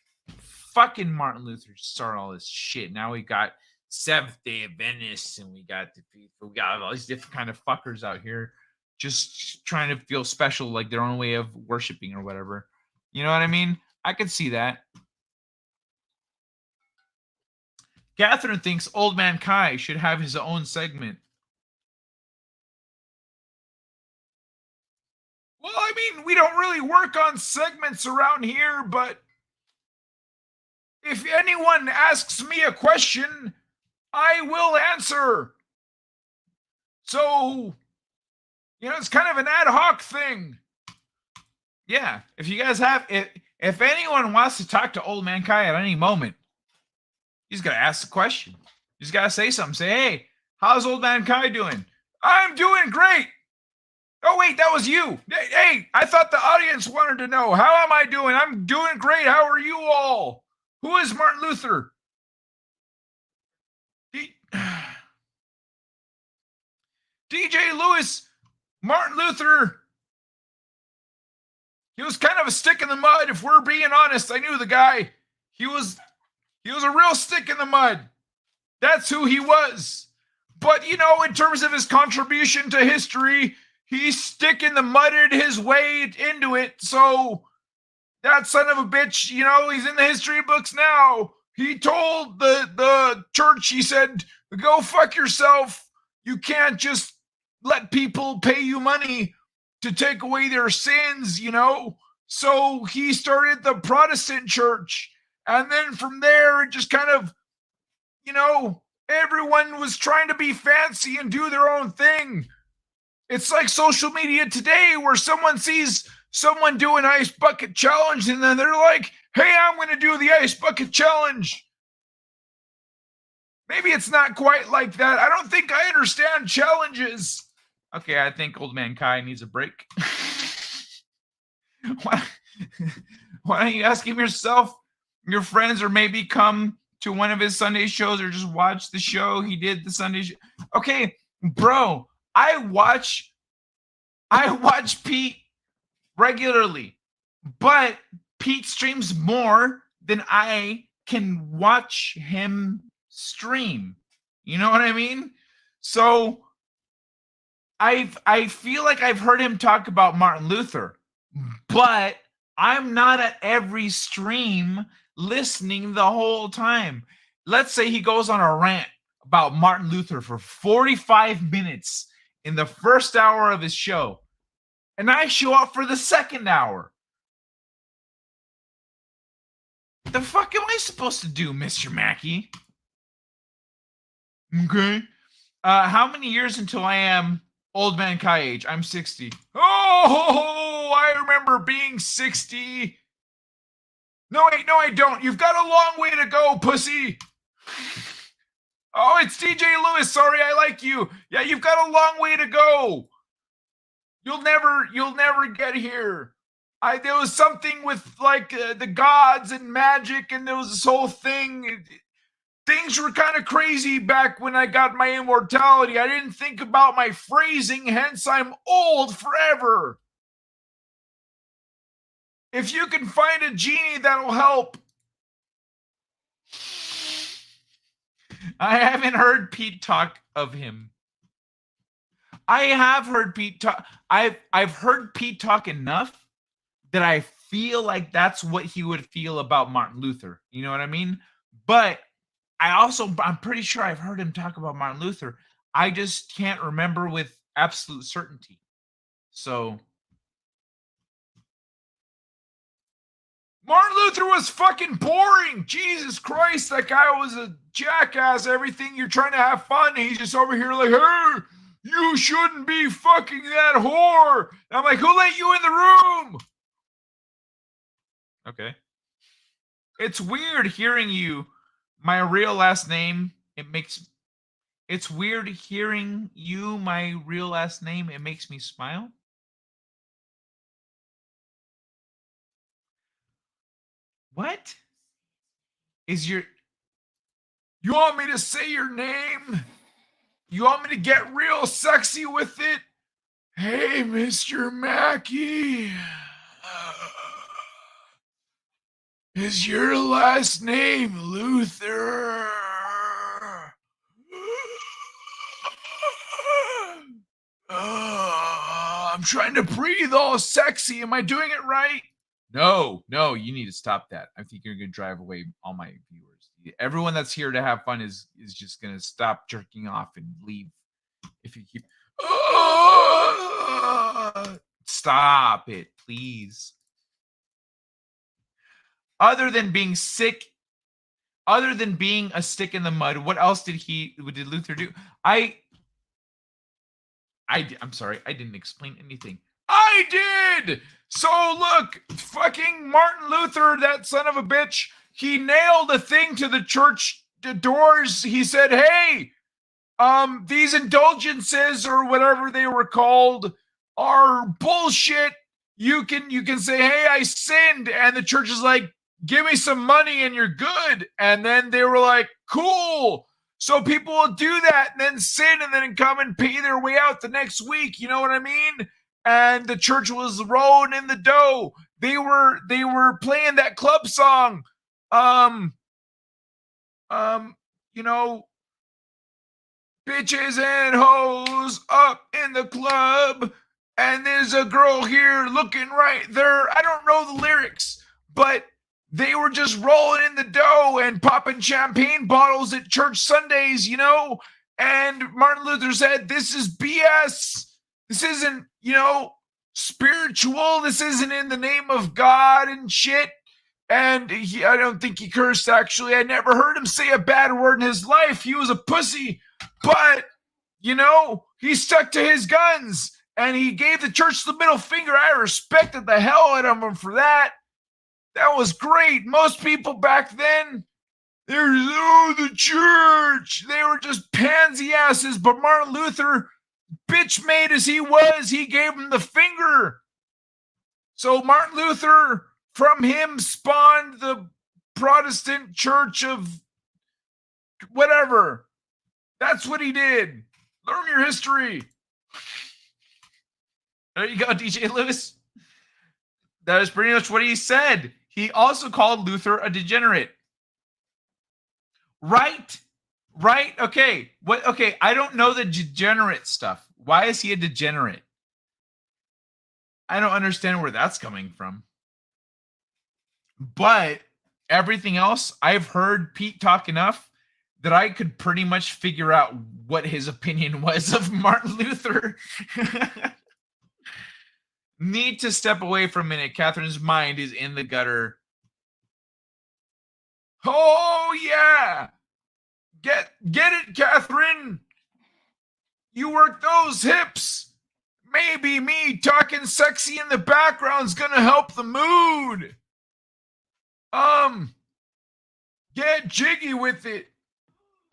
fucking Martin Luther started all this shit. Now we got Seventh Day Adventists, and we got all these different kind of fuckers out here just trying to feel special, like their own way of worshiping or whatever. You know what I mean? I could see that. Catherine thinks Old Man Kai should have his own segment. Well, I mean, we don't really work on segments around here, but if anyone asks me a question, I will answer. So, it's kind of an ad hoc thing. Yeah, if you guys have, if anyone wants to talk to Old Man Kai at any moment, you just gotta ask the question. You just gotta say something. Say, hey, how's Old Man Kai doing? I'm doing great. Oh, wait, that was you. Hey, I thought the audience wanted to know. How am I doing? I'm doing great. How are you all? Who is Martin Luther? DJ Lewis, Martin Luther, he was kind of a stick in the mud. If we're being honest, I knew the guy. He was a real stick in the mud. That's who he was. But, in terms of his contribution to history, he's sticking the mudded his way into it. So that son of a bitch, he's in the history books now. He told the church, he said, go fuck yourself. You can't just let people pay you money to take away their sins, So he started the Protestant church. And then from there, it just kind of, everyone was trying to be fancy and do their own thing. It's like social media today where someone sees someone do an ice bucket challenge and then they're like, hey, I'm going to do the ice bucket challenge. Maybe it's not quite like that. I don't think I understand challenges. Okay, I think Old Man Kai needs a break. Why don't you ask him yourself, your friends, or maybe come to one of his Sunday shows or just watch the show he did the Sunday show. Okay, bro, I watch Pete regularly, but Pete streams more than I can watch him stream. You know what I mean? So I feel like I've heard him talk about Martin Luther, but I'm not at every stream listening the whole time. Let's say he goes on a rant about Martin Luther for 45 minutes in the first hour of his show, and I show up for the second hour. The fuck am I supposed to do, Mr. Mackey? Okay. How many years until I am Old Man Kai age? I'm 60. Oh, I remember being 60. No, wait, no, I don't. You've got a long way to go, pussy. Oh, it's DJ Lewis. Sorry, I like you. Yeah, you've got a long way to go. You'll never get here. There was something with like the gods and magic, and there was this whole thing. Things were kind of crazy back when I got my immortality. I didn't think about my phrasing, hence I'm old forever. If you can find a genie, that'll help. I haven't heard Pete talk of him. I have heard Pete talk. I've heard Pete talk enough that I feel like that's what he would feel about Martin Luther. You know what I mean? But I'm pretty sure I've heard him talk about Martin Luther. I just can't remember with absolute certainty. So Martin Luther was fucking boring. Jesus Christ, that guy was a jackass. Everything, you're trying to have fun, and he's just over here like, hey, you shouldn't be fucking that whore. And I'm like, who let you in the room? Okay. It's weird hearing you. My real last name, it's weird hearing you, my real last name. It makes me smile. What? You want me to say your name? You want me to get real sexy with it? Hey, Mr. Mackey. Is your last name Luther? I'm trying to breathe all sexy. Am I doing it right? No, you need to stop that. I think you're going to drive away all my viewers. Everyone that's here to have fun is just going to stop jerking off and leave if you keep. Stop it, please. Other than being sick, other than being a stick in the mud, what else did Luther do? I'm sorry, I didn't explain anything. I did! So look, fucking Martin Luther, that son of a bitch, he nailed a thing to the church doors. He said, hey, these indulgences or whatever they were called are bullshit. You can say, hey, I sinned, and the church is like, give me some money and you're good. And then they were like, cool. So people will do that and then sin and then come and pay their way out the next week. You know what I mean? And the church was rolling in the dough. They were playing that club song. You know, bitches and hoes up in the club. And there's a girl here looking right there. I don't know the lyrics, but they were just rolling in the dough and popping champagne bottles at church Sundays, you know? And Martin Luther said, this is BS. This isn't, spiritual. This isn't in the name of God and shit. And I don't think he cursed, actually. I never heard him say a bad word in his life. He was a pussy. But, he stuck to his guns. And he gave the church the middle finger. I respected the hell out of him for that. That was great. Most people back then, the church. They were just pansy asses. But Martin Luther, bitch made as he was, he gave him the finger. So Martin Luther, from him spawned the Protestant church of whatever. That's what he did. Learn your history. There you go, DJ Lewis. That is pretty much what he said. He also called Luther a degenerate. Right? Okay. What? Okay, I don't know the degenerate stuff. Why is he a degenerate? I don't understand where that's coming from. But everything else, I've heard Pete talk enough that I could pretty much figure out what his opinion was of Martin Luther. Need to step away for a minute. Catherine's mind is in the gutter. Oh, yeah. Get it, Catherine. You work those hips. Maybe me talking sexy in the background's gonna help the mood. Get jiggy with it.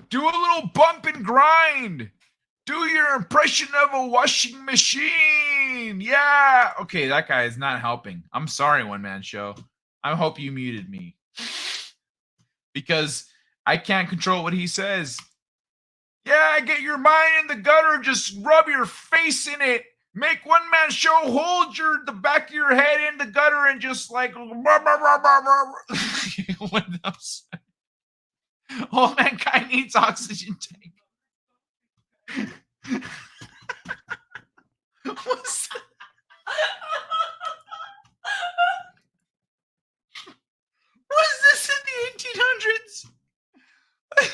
Do a little bump and grind. Do your impression of a washing machine. Yeah. Okay, that guy is not helping. I'm sorry, One Man Show. I hope you muted me. Because I can't control what he says. Yeah, get your mind in the gutter. Just rub your face in it. Make One Man Show hold the back of your head in the gutter and just like... All mankind needs oxygen tank. What's that? Was this in the 1800s?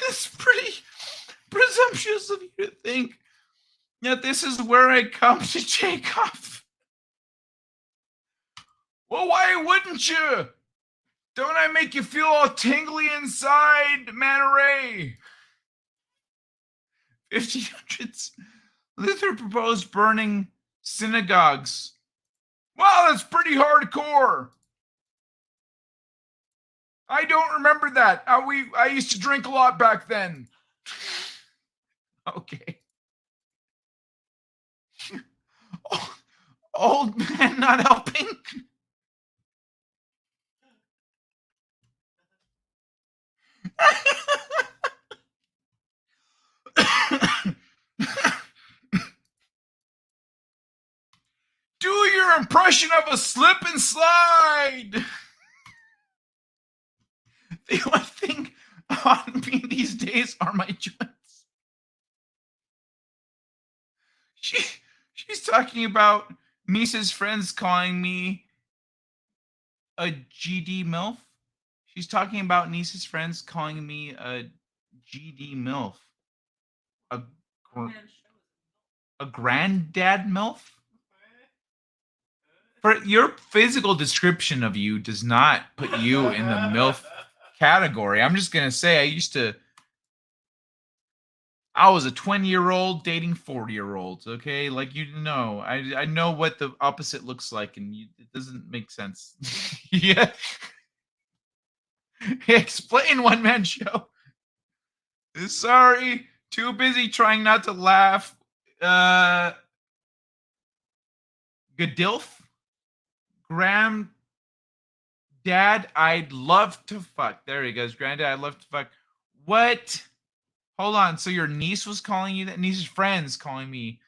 It's pretty presumptuous of you to think that this is where I come to take off. Well, why wouldn't you? Don't I make you feel all tingly inside, Manta Ray? 1500s. Luther proposed burning synagogues. Wow, that's pretty hardcore. I don't remember that. I used to drink a lot back then. Okay. Oh, old man not helping. Do your impression of a slip and slide. The only thing on me these days are my joints. She's talking about niece's friends calling me a GD MILF. She's talking about niece's friends calling me a GD MILF. A, a granddad MILF? For your physical description of you does not put you in the MILF category. I'm just gonna say I was a 20-year-old dating 40-year-olds, okay? Like, you know, I know what the opposite looks like, and it doesn't make sense. Yeah. Explain, one man show. Sorry, too busy trying not to laugh. Gadilf? Graham Dad, I'd love to fuck. There he goes. Granddad, I'd love to fuck. What? Hold on. So your niece was calling you that? Niece's friends calling me.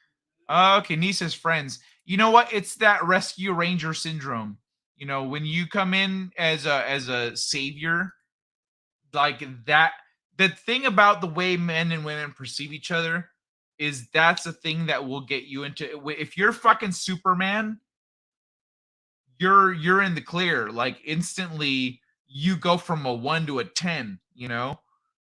Okay, niece's friends. You know what? It's that rescue ranger syndrome. You know, when you come in as a savior, like that. The thing about the way men and women perceive each other is that's a thing that will get you into. If you're fucking Superman, you're in the clear. Like, instantly you go from a 1 to a 10, you know,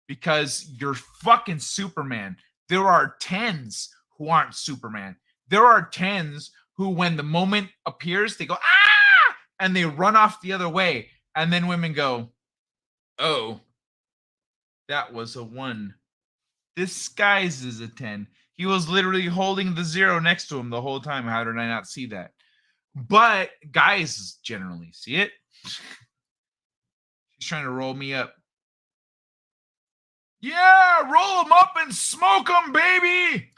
because you're fucking Superman. There are 10s who aren't Superman. There are 10s who, when the moment appears, they go, ah, and they run off the other way. And then women go, oh, that was a 1. This guy's is a 10. He was literally holding the 0 next to him the whole time. How did I not see that? But guys generally see it. She's trying to roll me up. Yeah, roll them up and smoke them, baby.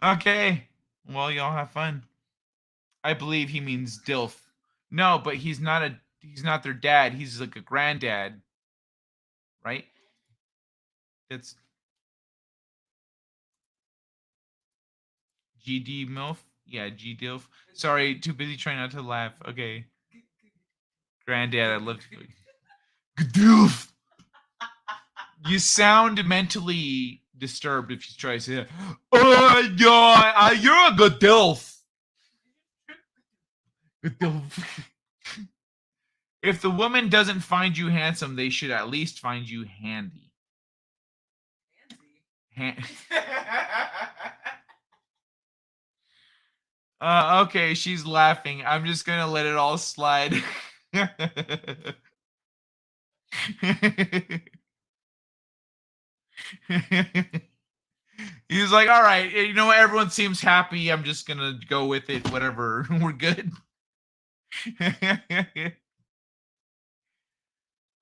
Okay. Well, y'all have fun. I believe he means DILF. No, but he's not their dad. He's like a granddad. Right? It's GD MILF? Yeah, GDILF. Sorry, too busy trying not to laugh. Okay. Granddad, I love you. GDILF! You sound mentally disturbed if you try to say that. Oh, yeah, you're a GDILF. GDILF. If the woman doesn't find you handsome, they should at least find you handy. Okay, she's laughing. I'm just gonna let it all slide. He's like, all right, you know, everyone seems happy. I'm just gonna go with it. Whatever, we're good.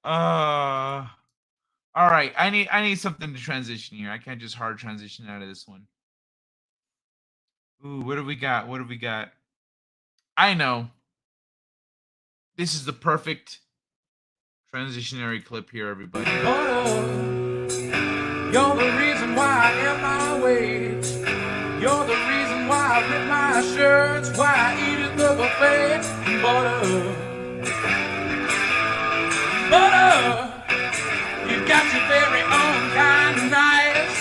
All right. I need something to transition here. I can't just hard transition out of this one. Ooh, what do we got? What do we got? I know. This is the perfect transitionary clip here, everybody. You're the reason why I am my way. You're the reason why I rip my shirts, why I eat at the buffet. Butter, you got your very own kind of nice.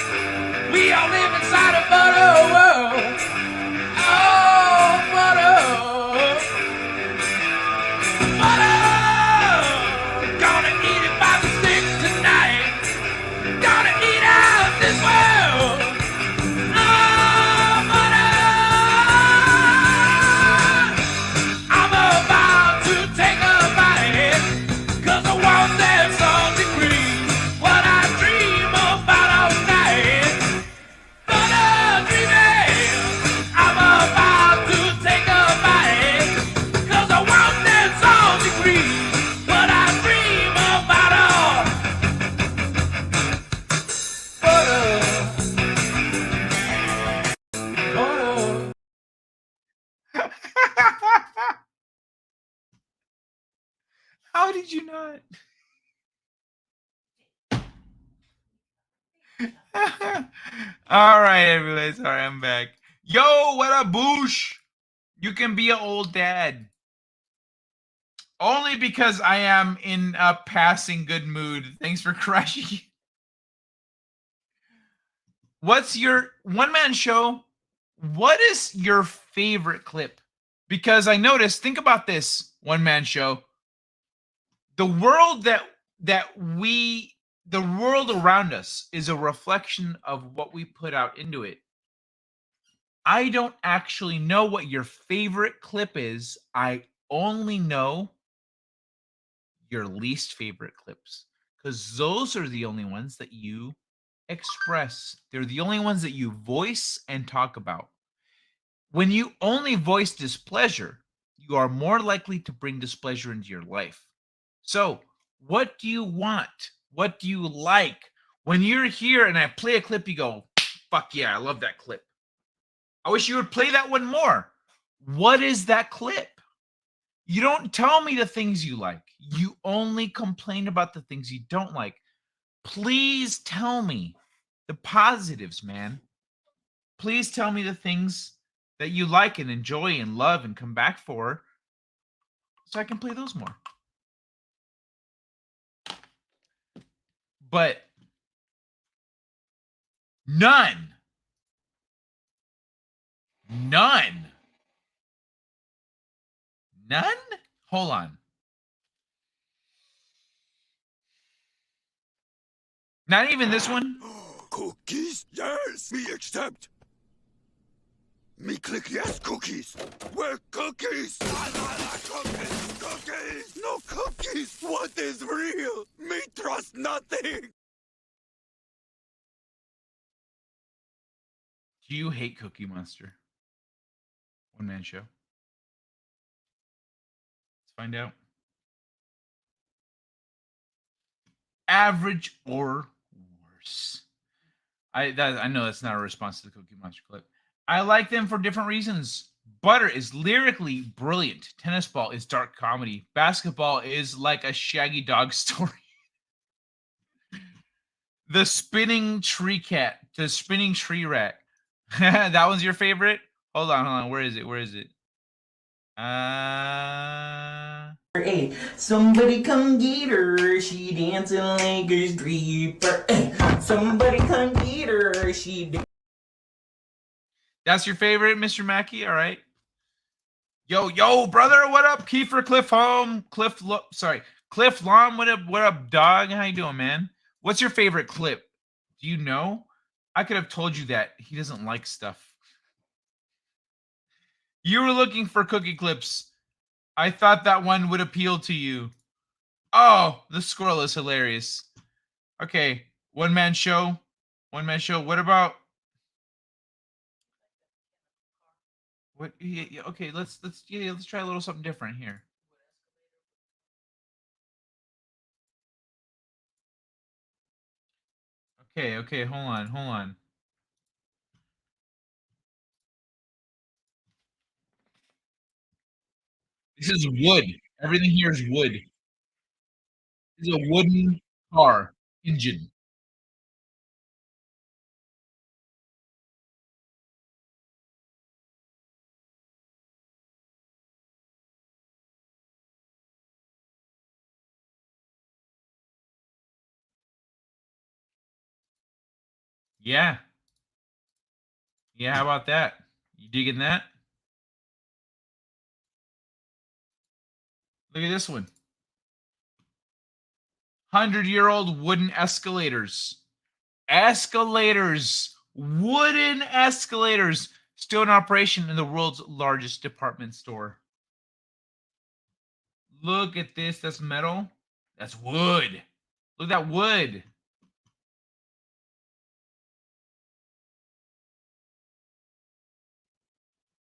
We all live inside a butter world. Oh, butter. Gonna eat it by the sticks tonight. Gonna eat out this world. Oh, butter. I'm about to take a bite, 'cause I want that salty cream. What I dream about all night. Butter dreaming. I'm about to take a bite, 'cause I want that salty cream. What I dream about all. Butter. How did you not? All right, everybody. Sorry, I'm back. Yo, what up, Boosh? You can be an old dad. Only because I am in a passing good mood. Thanks for crashing. What's your one-man show? What is your favorite clip? Because I noticed, think about this one-man show. The world the world around us is a reflection of what we put out into it. I don't actually know what your favorite clip is. I only know your least favorite clips because those are the only ones that you express. They're the only ones that you voice and talk about. When you only voice displeasure, you are more likely to bring displeasure into your life. So, what do you want? What do you like? When you're here and I play a clip, you go, fuck yeah, I love that clip. I wish you would play that one more. What is that clip? You don't tell me the things you like. You only complain about the things you don't like. Please tell me the positives, man. Please tell me the things that you like and enjoy and love and come back for so I can play those more. But none. None. None? Hold on. Not even this one? Cookies? Yes, me accept. Me click yes, cookies. Where cookies? Cookies, cookies, no cookies. What is real? Me trust nothing. Do you hate Cookie Monster? One man show. Let's find out. Average or worse? I know that's not a response to the Cookie Monster clip. I like them for different reasons. Butter is lyrically brilliant. Tennis ball is dark comedy. Basketball is like a Shaggy Dog story. The spinning tree cat, the spinning tree rat. That one's your favorite? Hold on. Where is it? Hey, somebody come get her, she dancing like a stripper. Hey, somebody come get her, she. That's your favorite, Mr. Mackey? All right. Yo, brother, what up? Kiefer, Cliff Home, Cliff Lom, what up, dog? How you doing, man? What's your favorite clip? Do you know? I could have told you that. He doesn't like stuff. You were looking for cookie clips. I thought that one would appeal to you. Oh, the squirrel is hilarious. Okay, one man show. What about what? Yeah, okay, let's try a little something different here. Okay, hold on. This is wood. Everything here is wood. This is a wooden car engine. Yeah. Yeah, how about that? You digging that? Look at this one. 100-year-old wooden escalators. Wooden escalators, still in operation in the world's largest department store. Look at this. That's metal. That's wood. Look at that wood.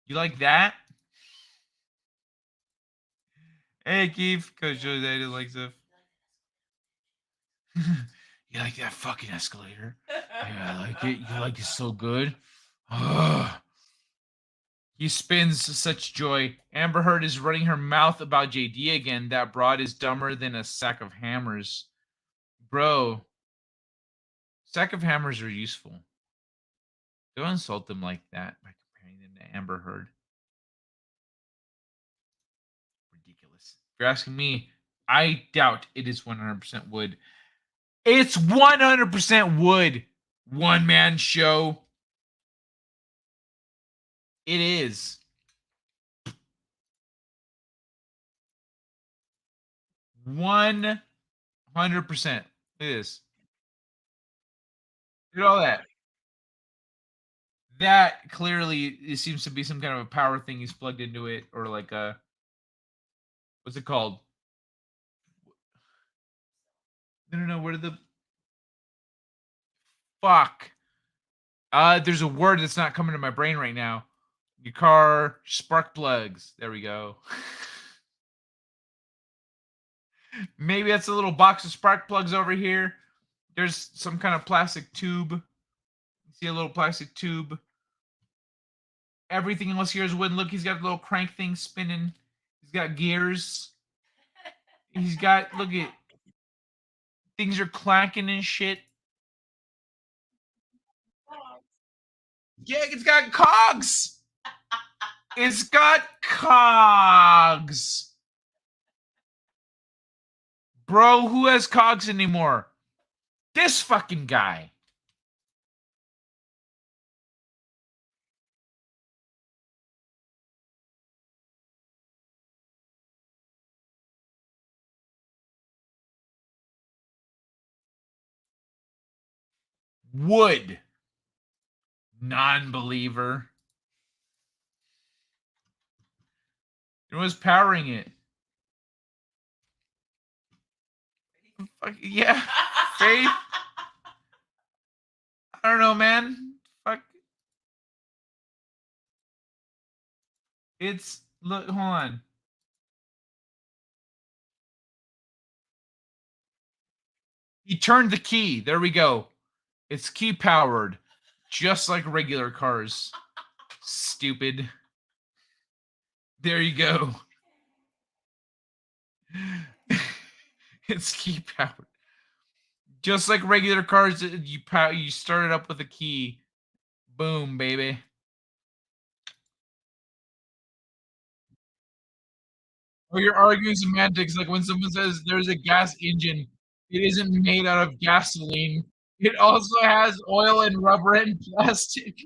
You like that? Hey, Keith. Coach Joe Daddy likes stuff. You like that fucking escalator? Yeah, I like it. You like it so good. Ugh. He spins such joy. Amber Heard is running her mouth about JD again. That broad is dumber than a sack of hammers. Bro, sack of hammers are useful. Don't insult them like that by comparing them to Amber Heard. Ridiculous. you're asking me, I doubt it is 100% wood. It's 100% wood. One man show. It is. $100%. It is. Look at all that. That clearly it seems to be some kind of a power thing he's plugged into it, or like a what's it called? No. Where did the fuck? There's a word that's not coming to my brain right now. Your car spark plugs. There we go. Maybe that's a little box of spark plugs over here. There's some kind of plastic tube. See a little plastic tube. Everything else here is wooden. Look, he's got a little crank thing spinning. He's got gears. He's got, look at, things are clanking and shit. Yeah, it's got cogs. It's got cogs. Bro, who has cogs anymore? This fucking guy. Wood. Non-believer. It was powering it. Fuck, yeah. Faith. I don't know, man. Fuck. It's, look, hold on. He turned the key. There we go. It's key powered. Just like regular cars. Stupid. There you go. It's key powered. Just like regular cars, you start it up with a key. Boom, baby. Or you're arguing semantics, like when someone says there's a gas engine, it isn't made out of gasoline. It also has oil and rubber and plastic.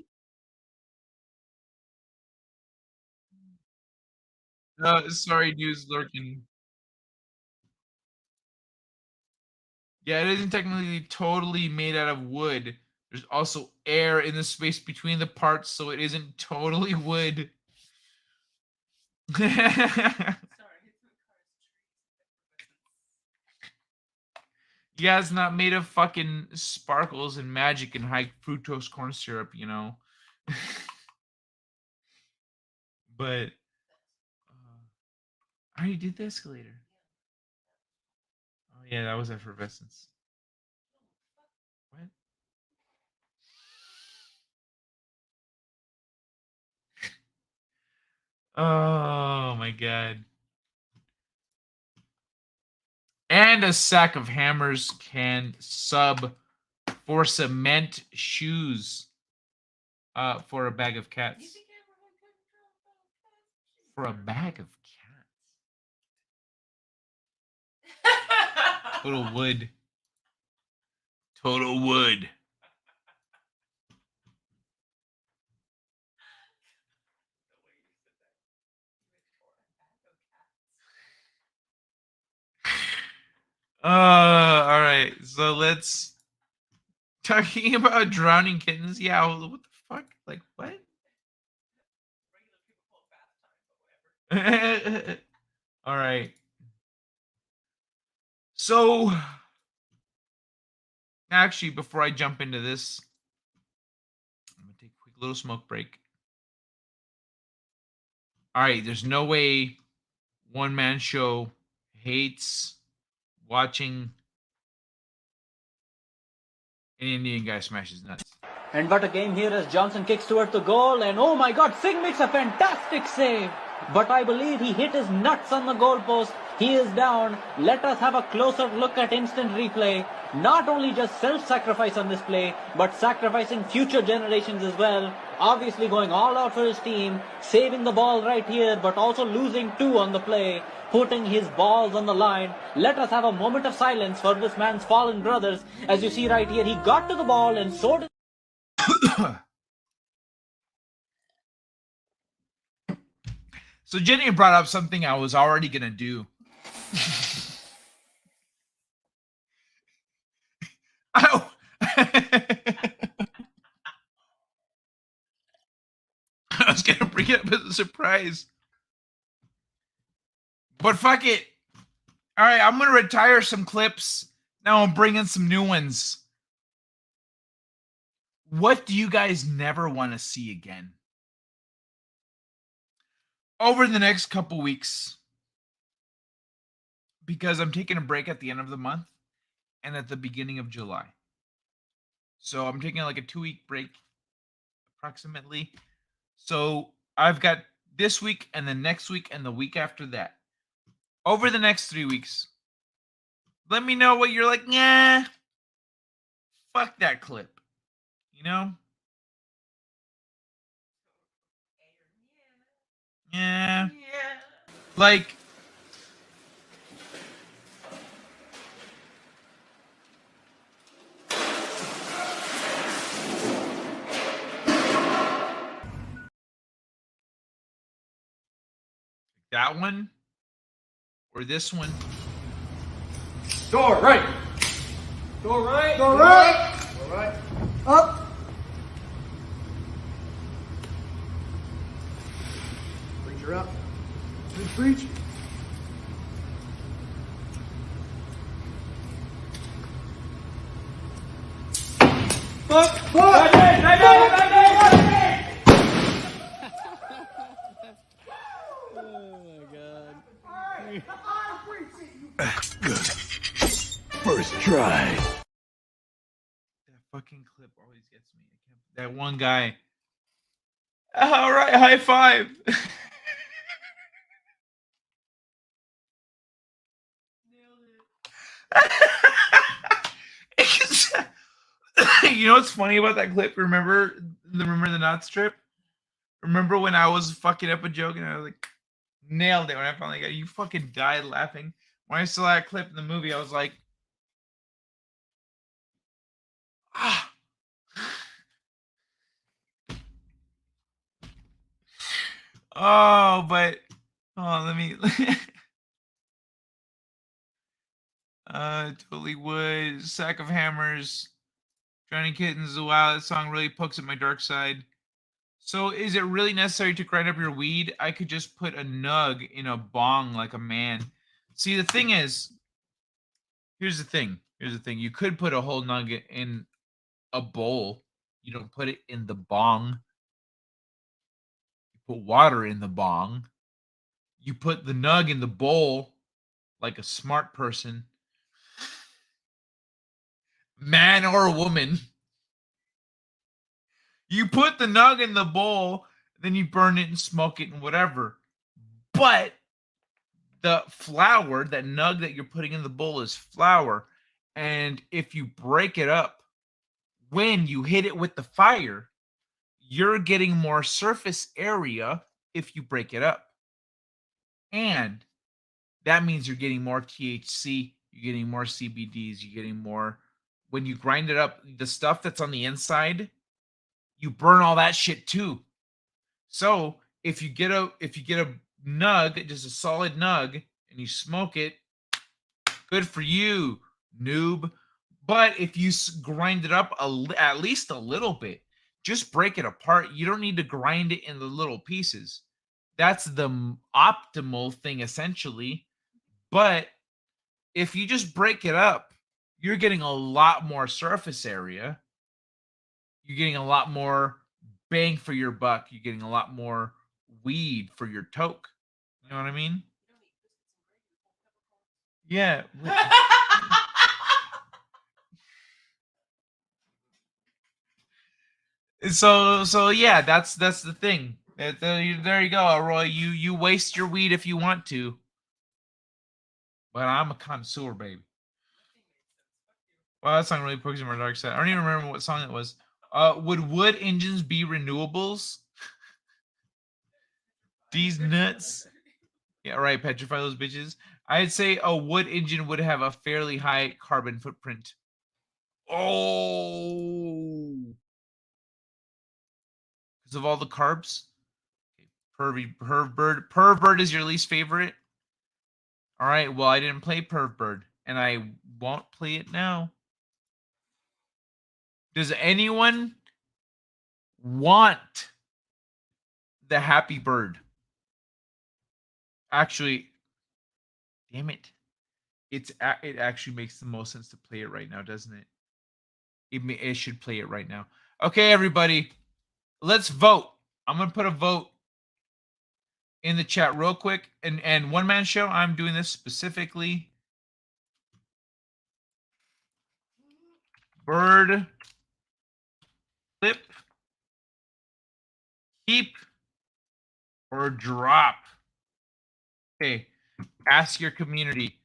Sorry, dude's lurking. Yeah, it isn't technically totally made out of wood. There's also air in the space between the parts, so it isn't totally wood. Yeah, it's not made of fucking sparkles and magic and high fructose corn syrup, you know. But I already did the escalator. Oh yeah, that was effervescence. What? Oh my god. And a sack of hammers can sub for cement shoes. For a bag of cats. For a bag of cats. Total wood. Total wood. All right. So let's talking about drowning kittens. Yeah, what the fuck? Like what? All right. So actually, before I jump into this, I'm gonna take a quick little smoke break. All right, there's no way one man show hates watching an Indian guy smash his nuts. And what a game here as Johnson kicks toward the goal, and oh my god, Singh makes a fantastic save. But I believe he hit his nuts on the goalpost, He is down. Let us have a closer look at instant replay. Not only just self-sacrifice on this play, but sacrificing future generations as well. Obviously going all out for his team, saving the ball right here, but also losing 2 on the play, putting his balls on the line. Let us have a moment of silence for this man's fallen brothers. As you see right here, he got to the ball and so did... So Jenny brought up something I was already going to do. Oh. I was going to bring it up as a surprise. But fuck it. All right, I'm going to retire some clips. Now I'm bringing some new ones. What do you guys never want to see again? Over the next couple weeks, because I'm taking a break at the end of the month and at the beginning of July. So I'm taking like a 2-week break approximately. So I've got this week and the next week and the week after that. Over the next 3 weeks, let me know what you're like, nah, fuck that clip. You know? Yeah. Like, that one or this one. Door right. Door right. Door right. Door right. Up. Preacher up. Preach. Fuck. Fuck. First try. That fucking clip always gets me. That one guy. All right, high five. You know what's funny about that clip? Remember the nuts trip? Remember when I was fucking up a joke and I was like, nailed it when I finally got it. You fucking died laughing. When I saw that clip in the movie, I was like, ah. Oh, but let me totally would. Sack of Hammers. Drowning Kittens. Wow, that song really pokes at my dark side. So is it really necessary to grind up your weed? I could just put a nug in a bong like a man. See, the thing is, here's the thing. You could put a whole nug in a bowl. You don't put it in the bong. You put water in the bong. You put the nug in the bowl like a smart person. Man or woman. You put the nug in the bowl, then you burn it and smoke it and whatever. But the flour, that nug that you're putting in the bowl is flour. And if you break it up, when you hit it with the fire, you're getting more surface area if you break it up. And that means you're getting more THC, you're getting more CBDs, you're getting more. When you grind it up, the stuff that's on the inside, you burn all that shit too. So if you get a nug, just a solid nug, and you smoke it, good for you, noob. But if you grind it up at least a little bit, just break it apart. You don't need to grind it in the little pieces. That's the optimal thing essentially. But if you just break it up, you're getting a lot more surface area. You're getting a lot more bang for your buck. You're getting a lot more weed for your toke. You know what I mean? Yeah. So yeah, that's the thing. There you go, Roy. You waste your weed if you want to. But I'm a connoisseur, baby. Well, that song really pokes in my dark side. I don't even remember what song it was. Would wood engines be renewables? These nuts. Yeah, right. Petrify those bitches. I'd say a wood engine would have a fairly high carbon footprint. Oh, because of all the carbs. Pervbird is your least favorite. All right. Well, I didn't play Pervbird, and I won't play it now. Does anyone want the Happy Bird? Actually, damn it. It actually makes the most sense to play it right now, doesn't it? It should play it right now. Okay, everybody, let's vote. I'm gonna put a vote in the chat real quick. And one man show, I'm doing this specifically. Bird clip, keep, or drop. Okay, ask your community.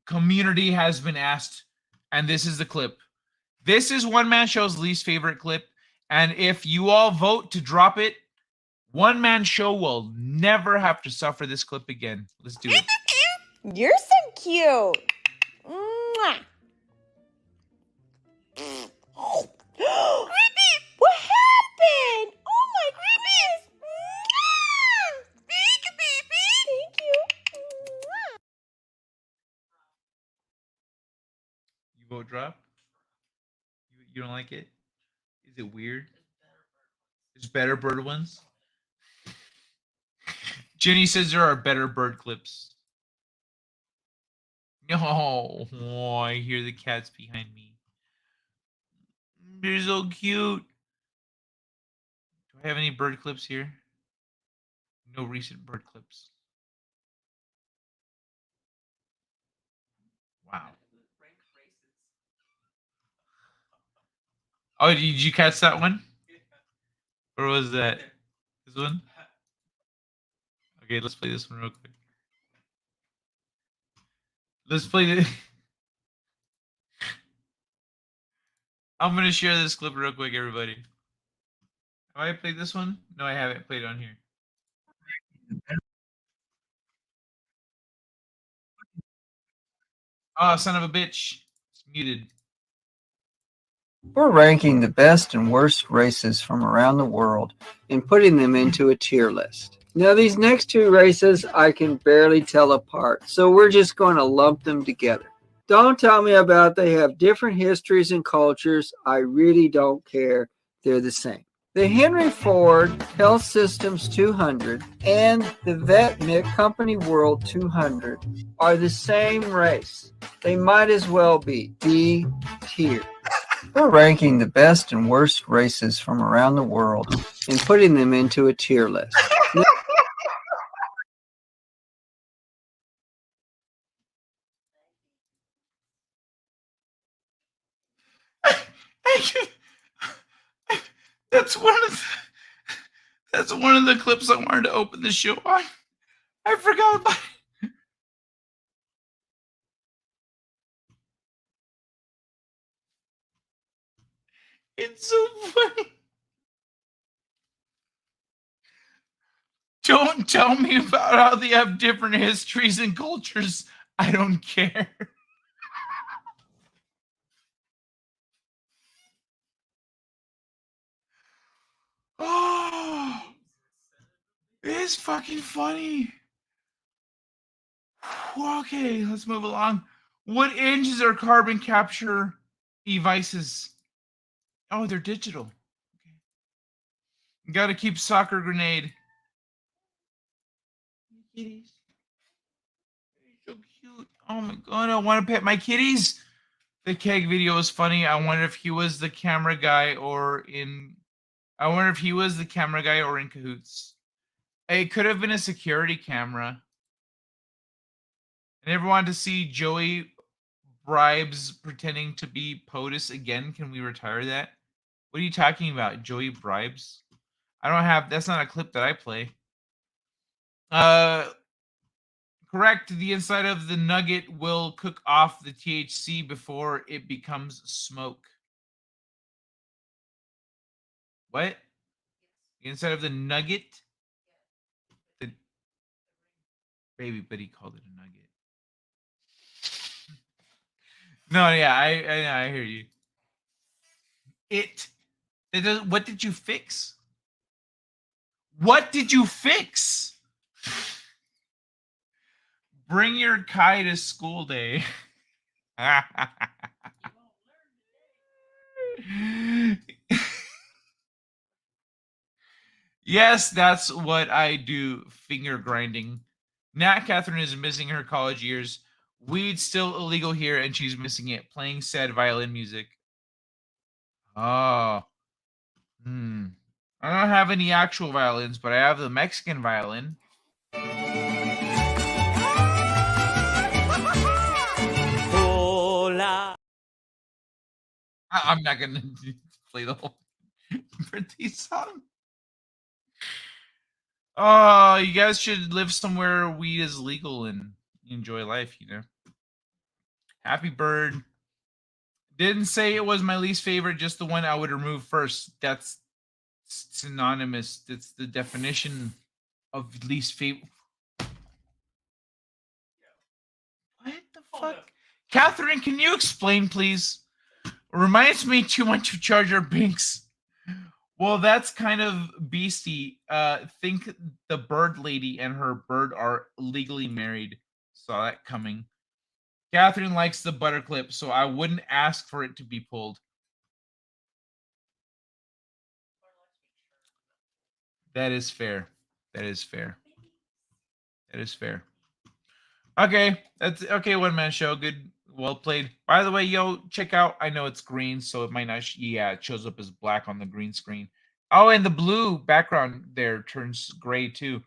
Community has been asked, and this is the clip. This is one man show's least favorite clip, and if you all vote to drop it, one man show will never have to suffer this clip again. Let's do it. You're so cute. Mwah. What happened? Oh my goodness. Thank you. You vote drop? You don't like it? Is it weird? There's better bird ones? Jenny says there are better bird clips. No, oh, I hear the cats behind me. They're so cute. Do I have any bird clips here? No recent bird clips. Wow. Oh, did you catch that one? Or was that this one? Okay, let's play this one real quick. Let's play it. I'm gonna share this clip real quick, everybody. Have I played this one? No, I haven't played it on here. Oh, son of a bitch. It's muted. We're ranking the best and worst races from around the world and putting them into a tier list. Now, these next two races I can barely tell apart, so we're just going to lump them together. Don't tell me about they have different histories and cultures. I really don't care. They're the same. The Henry Ford Health Systems 200 and the Vetmec Company World 200 are the same race. They might as well be D tier. We're ranking the best and worst races from around the world and putting them into a tier list. That's one of the clips I wanted to open the show on. I forgot about it. It's so funny. Don't tell me about how they have different histories and cultures. I don't care. Oh, it is fucking funny. Okay, let's move along. What engines are carbon capture devices? Oh, they're digital. Okay. Got to keep soccer grenade. Kitties. They're so cute. Oh my god, I want to pet my kitties. The keg video was funny. I wonder if he was the camera guy or in. I wonder if he was the camera guy or in cahoots. It could have been a security camera. I never wanted to see Joey bribes pretending to be POTUS again. Can we retire that? What are you talking about? Joey bribes? I don't have. That's not a clip that I play. Correct. The inside of the nugget will cook off the THC before it becomes smoke. What? The inside of the nugget? The baby, but he called it a nugget. No, yeah, I hear you. It does, what did you fix? What did you fix? Bring your Kai to school day. Yes, that's what I do. Finger grinding. Nat Catherine is missing her college years. Weed's still illegal here, and she's missing it. Playing sad violin music. Oh. I don't have any actual violins, but I have the Mexican violin. Hola. I'm not gonna play the whole birthday song. Oh, you guys should live somewhere weed is legal and enjoy life, you know. Happy Bird. Didn't say it was my least favorite, just the one I would remove first. That's synonymous. That's the definition of least favorite. What the fuck? Catherine, can you explain, please? Reminds me too much of Jar Jar Binks. Well, that's kind of beastie. Think the bird lady and her bird are legally married. Saw that coming. Catherine likes the butter clip, so I wouldn't ask for it to be pulled. That is fair. That is fair. That is fair. Okay, that's okay. One man show. Good, well played. By the way, yo, check out. I know it's green, so it might not. Yeah, it shows up as black on the green screen. Oh, and the blue background there turns gray too.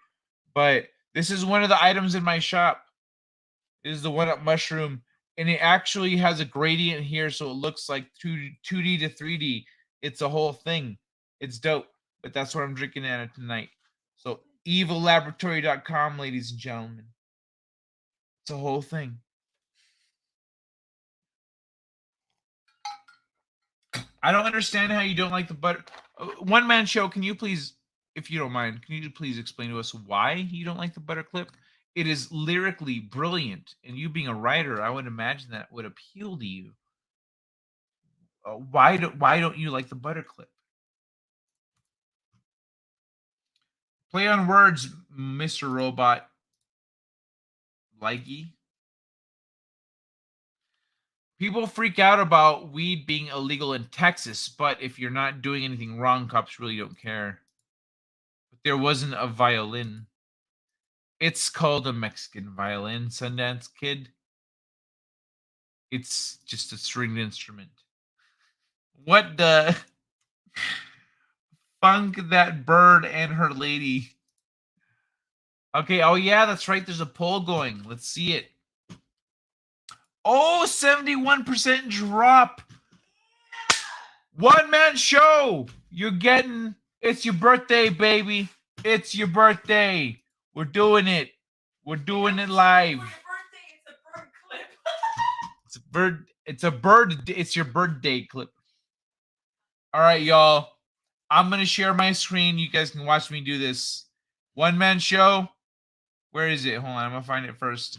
But this is one of the items in my shop. This is the one up mushroom, and it actually has a gradient here, so it looks like 2D to 3D. It's a whole thing. It's dope. But that's what I'm drinking at it tonight. So evillaboratory.com, ladies and gentlemen. It's a whole thing. I don't understand how you don't like the butter. One man show. Can you please, if you don't mind, can you please explain to us why you don't like the butter clip? It is lyrically brilliant, and you being a writer, I would imagine that would appeal to you. Why don't you like the butter clip? Play on words, Mr. Robot. Likey. People freak out about weed being illegal in Texas, but if you're not doing anything wrong, cops really don't care. But there wasn't a violin. It's called a Mexican violin, Sundance Kid. It's just a stringed instrument. What the? Funk that bird and her lady. Okay, oh yeah, that's right. There's a poll going. Let's see it. Oh, 71% drop. One man show. You're getting, it's your birthday, baby. It's your birthday. We're doing it. We're doing it live. It's a bird. It's a bird. It's your birthday clip. All right, y'all. I'm going to share my screen. You guys can watch me do this. One man show. Where is it? Hold on. I'm going to find it first.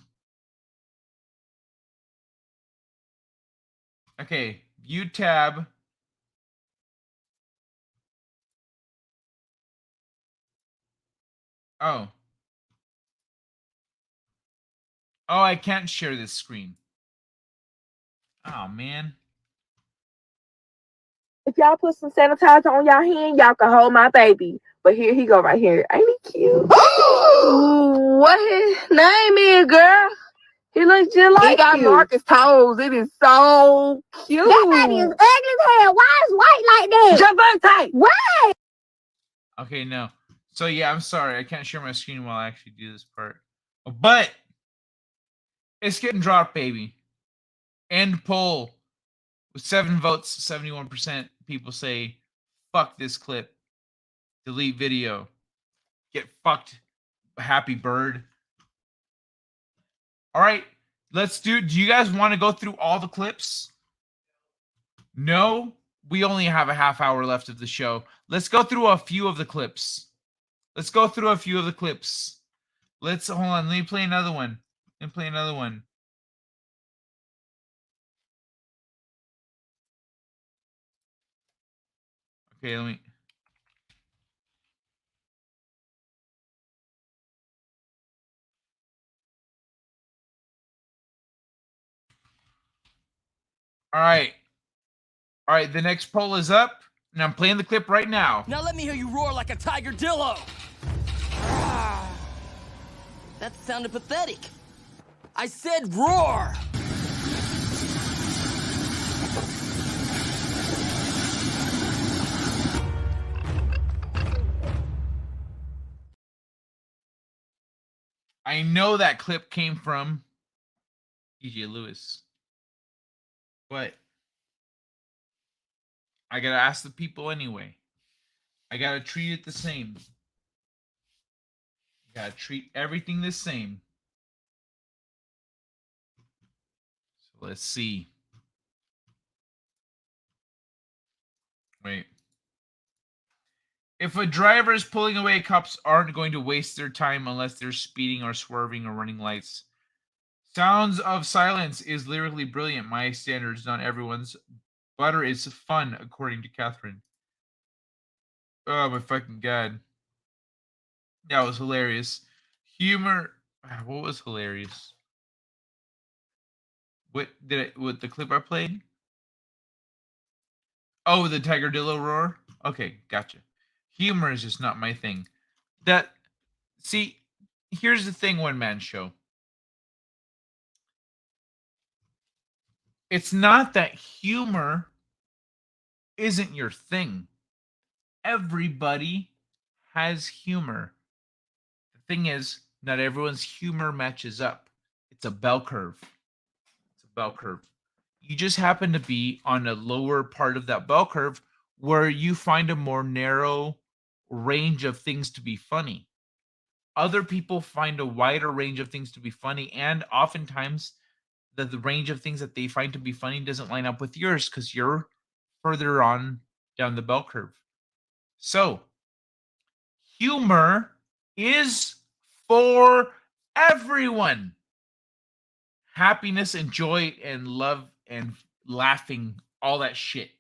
Okay. View tab. Oh. Oh, I can't share this screen. Oh, man. If y'all put some sanitizer on y'all hand, y'all can hold my baby. But here he go right here. Ain't he cute? Ooh, what his name is, girl? He looks just like he got Marcus toes. It is so cute. That baby is ugly as hell. Why is white like that? Javante. Why? Okay, no. So, yeah, I'm sorry. I can't share my screen while I actually do this part. But it's getting dropped, baby. End poll. With 7 votes, 71% people say, fuck this clip. Delete video. Get fucked, Happy Bird. All right, let's do you guys want to go through all the clips? No, we only have a half hour left of the show. Let's go through a few of the clips. Let's hold on, let me play another one. Okay, let me. All right. The next poll is up, and I'm playing the clip right now. Now let me hear you roar like a tiger dillo. That sounded pathetic. I said roar. I know that clip came from DJ Lewis, but I gotta ask the people anyway. I gotta treat it the same. Gotta treat everything the same. So let's see. Wait. If a driver is pulling away, cops aren't going to waste their time unless they're speeding or swerving or running lights. Sounds of Silence is lyrically brilliant. My standards, not everyone's. Butter is fun, according to Catherine. Oh my fucking god. That was hilarious. Humor. What was hilarious? What the clip I played? Oh, the Tiger Dillo roar? Okay, gotcha. Humor is just not my thing. See, here's the thing, one man show. It's not that humor isn't your thing. Everybody has humor. The thing is, not everyone's humor matches up. It's a bell curve. You just happen to be on a lower part of that bell curve where you find a more narrow range of things to be funny. Other people find a wider range of things to be funny, and oftentimes the range of things that they find to be funny doesn't line up with yours because you're further on down the bell curve. So, humor is for everyone. Happiness and joy and love and laughing, all that shit.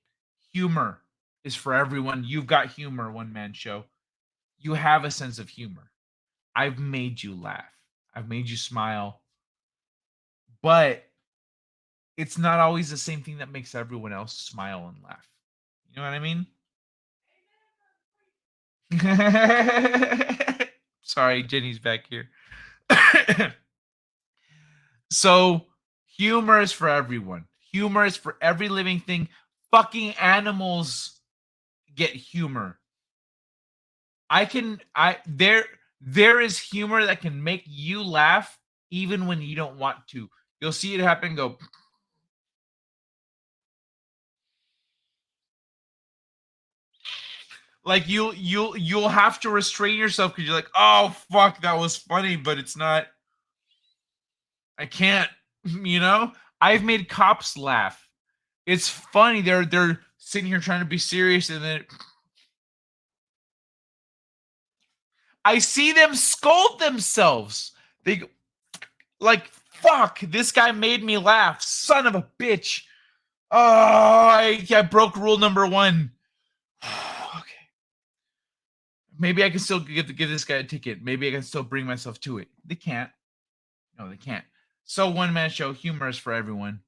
Humor is for everyone. You've got humor, one man show. You have a sense of humor. I've made you laugh. I've made you smile. But it's not always the same thing that makes everyone else smile and laugh. You know what I mean? Sorry, Jenny's back here. So, humor is for everyone. Humor is for every living thing. Fucking animals get humor. There is humor that can make you laugh even when you don't want to. You'll see it happen and go. Like you'll have to restrain yourself because you're like, oh fuck, that was funny, but it's not. I can't, you know? I've made cops laugh. It's funny. They're sitting here trying to be serious, and then I see them scold themselves. They go, like, fuck, this guy made me laugh. Son of a bitch. Oh, I broke rule number 1. Okay. Maybe I can still give this guy a ticket. Maybe I can still bring myself to it. They can't. No, they can't. So one man show, humor is for everyone.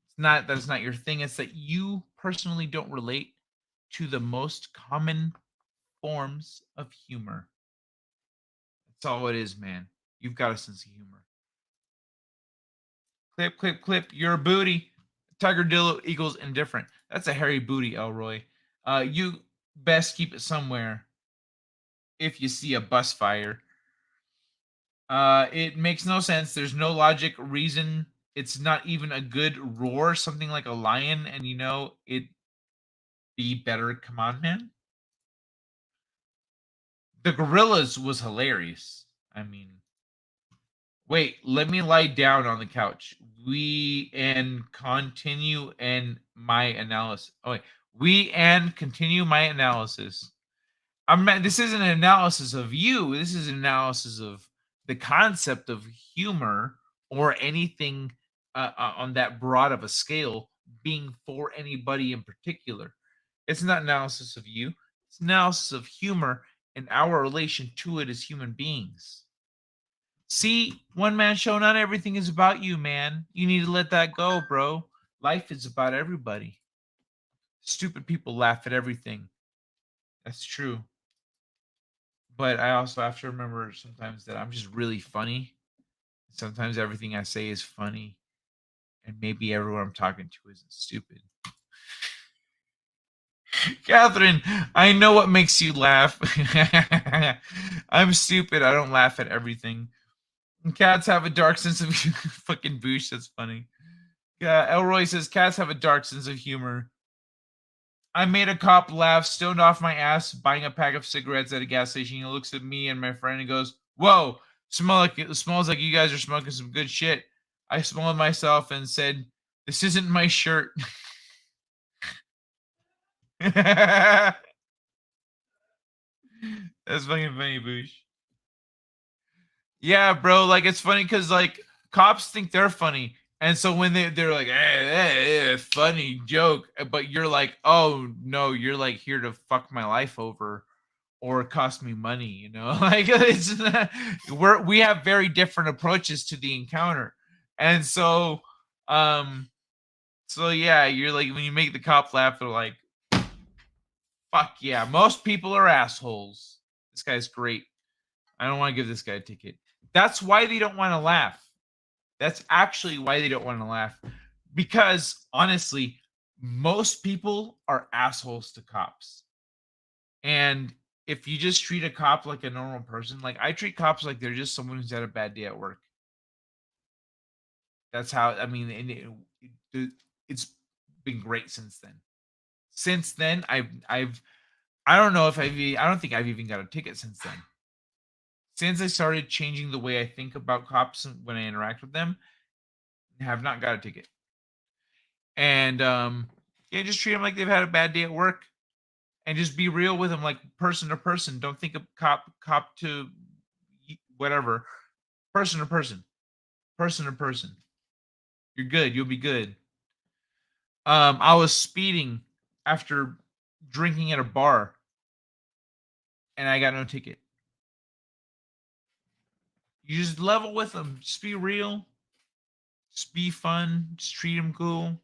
It's not that it's not your thing. It's that you personally don't relate to the most common forms of humor. That's all it is, man. You've got a sense of humor. Clip, clip, clip. You're a booty. Tiger Dillo equals indifferent. That's a hairy booty, Elroy. You best keep it somewhere if you see a bus fire. It makes no sense. There's no logic, reason. It's not even a good roar, something like a lion, and you know it be better. Come on, man. The gorillas was hilarious. I mean, Wait, let me lie down on the couch. Continue and my analysis. Oh wait, continue my analysis. This isn't an analysis of you. This is an analysis of the concept of humor or anything on that broad of a scale being for anybody in particular. It's not analysis of you. It's analysis of humor and our relation to it as human beings. See, one man show, not everything is about you, man. You need to let that go, bro. Life is about everybody. Stupid people laugh at everything. That's true. But I also have to remember sometimes that I'm just really funny. Sometimes everything I say is funny. And maybe everyone I'm talking to isn't stupid. Catherine, I know what makes you laugh. I'm stupid. I don't laugh at everything. Cats have a dark sense of fucking boosh. That's funny. Yeah, Elroy says cats have a dark sense of humor. I made a cop laugh, stoned off my ass, buying a pack of cigarettes at a gas station. He looks at me and my friend and goes, "Whoa, it smells like you guys are smoking some good shit." I smelled myself and said, "This isn't my shirt." That's fucking funny, Boosh. Yeah, bro. Like it's funny because like cops think they're funny, and so when they're like, funny joke, but you're like, oh no, you're like here to fuck my life over, or cost me money. You know, like it's not, we have very different approaches to the encounter, and so yeah, you're like when you make the cop laugh, they're like, fuck yeah. Most people are assholes. This guy's great. I don't want to give this guy a ticket. That's why they don't want to laugh. That's actually why they don't want to laugh. Because honestly, most people are assholes to cops. And if you just treat a cop like a normal person, like I treat cops like they're just someone who's had a bad day at work. That's how, I mean, it's been great since then. Since then, I don't know if I don't think I've even got a ticket since then. Since I started changing the way I think about cops when I interact with them, I have not got a ticket. And yeah, just treat them like they've had a bad day at work, and just be real with them, like person to person. Don't think of cop to whatever, person to person, person to person. You're good. You'll be good. I was speeding after drinking at a bar, and I got no ticket. You just level with them. Just be real. Just be fun. Just treat them cool.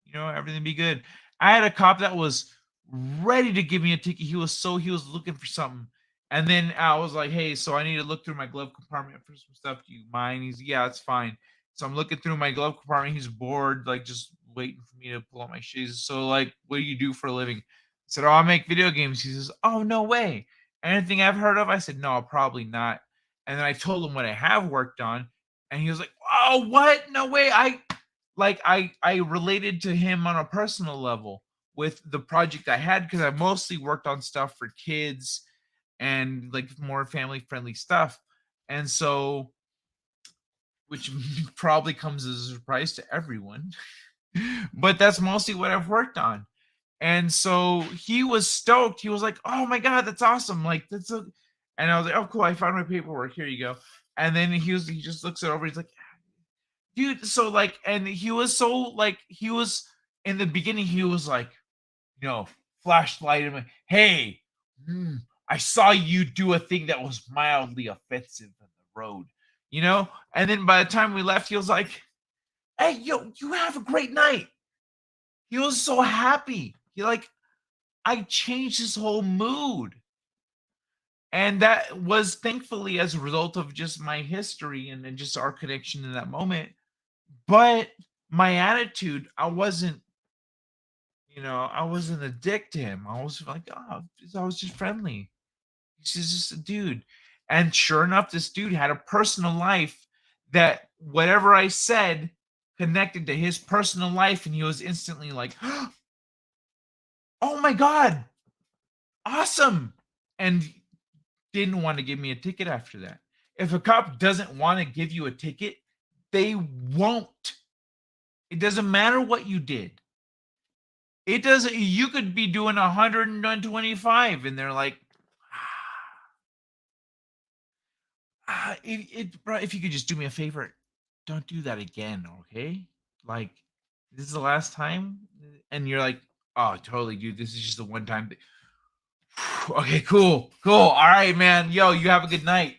You know, everything be good. I had a cop that was ready to give me a ticket. He was looking for something. And then I was like, hey, so I need to look through my glove compartment for some stuff. Do you mind? He's, yeah, it's fine. So I'm looking through my glove compartment. He's bored, like just waiting for me to pull out my shoes. So like, what do you do for a living? I said, oh, I make video games. He says, oh, no way. Anything I've heard of? I said, no, probably not. And then I told him what I have worked on. And he was like, oh, what? No way. I related to him on a personal level with the project I had, because I mostly worked on stuff for kids and like more family friendly stuff. And so, which probably comes as a surprise to everyone, but that's mostly what I've worked on. And so he was stoked. He was like, oh my God, that's awesome. Like and I was like, oh, cool. I found my paperwork. Here you go. And then he just looks it over. He's like, dude, so like, and he was so like, he was in the beginning, he was like, you know, flashlight him, hey, I saw you do a thing that was mildly offensive on the road, you know? And then by the time we left, he was like, hey, yo, you have a great night. He was so happy. I changed his whole mood. And that was thankfully as a result of just my history and just our connection in that moment. But my attitude, I wasn't a dick to him. I was like, oh, I was just friendly. He's just a dude. And sure enough, this dude had a personal life that whatever I said connected to his personal life. And he was instantly like, oh my God, awesome. And didn't want to give me a ticket after that. If a cop doesn't want to give you a ticket, they won't. It doesn't matter what you did. It doesn't. You could be doing 125, and they're like, bro, if you could just do me a favor, don't do that again, okay? Like, this is the last time, and you're like, oh, totally, dude. This is just the one time. Okay, cool. All right, man. Yo, you have a good night.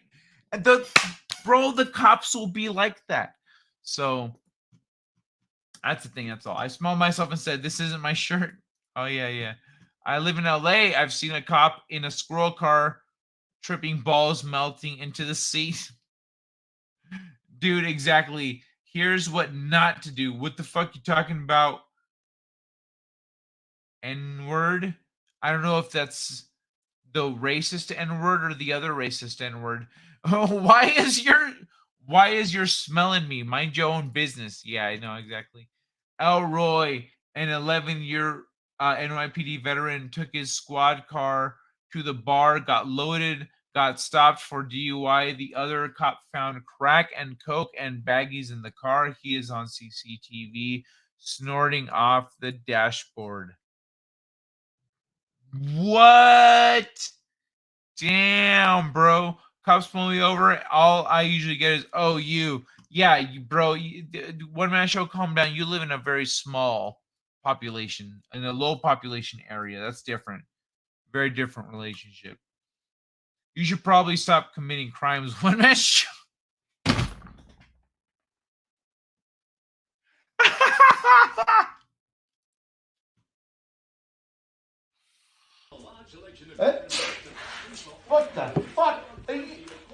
And the cops will be like that. So that's the thing. That's all. I smelled myself and said, "This isn't my shirt." Oh yeah. I live in LA. I've seen a cop in a squirrel car tripping balls melting into the seat. Dude, exactly. Here's what not to do. What the fuck you talking about? N-word? I don't know if that's the racist N-word or the other racist N-word. Oh, why is your smelling me? Mind your own business. Yeah, I know exactly. Elroy, an 11-year NYPD veteran, took his squad car to the bar, got loaded, got stopped for DUI. The other cop found crack and coke and baggies in the car. He is on CCTV snorting off the dashboard. What? Damn, bro. Cops pull me over. All I usually get is, "Oh, you." Yeah, bro. One man show, calm down. You live in a very small population, in a low population area. That's different. Very different relationship. You should probably stop committing crimes. One man show. What the fuck?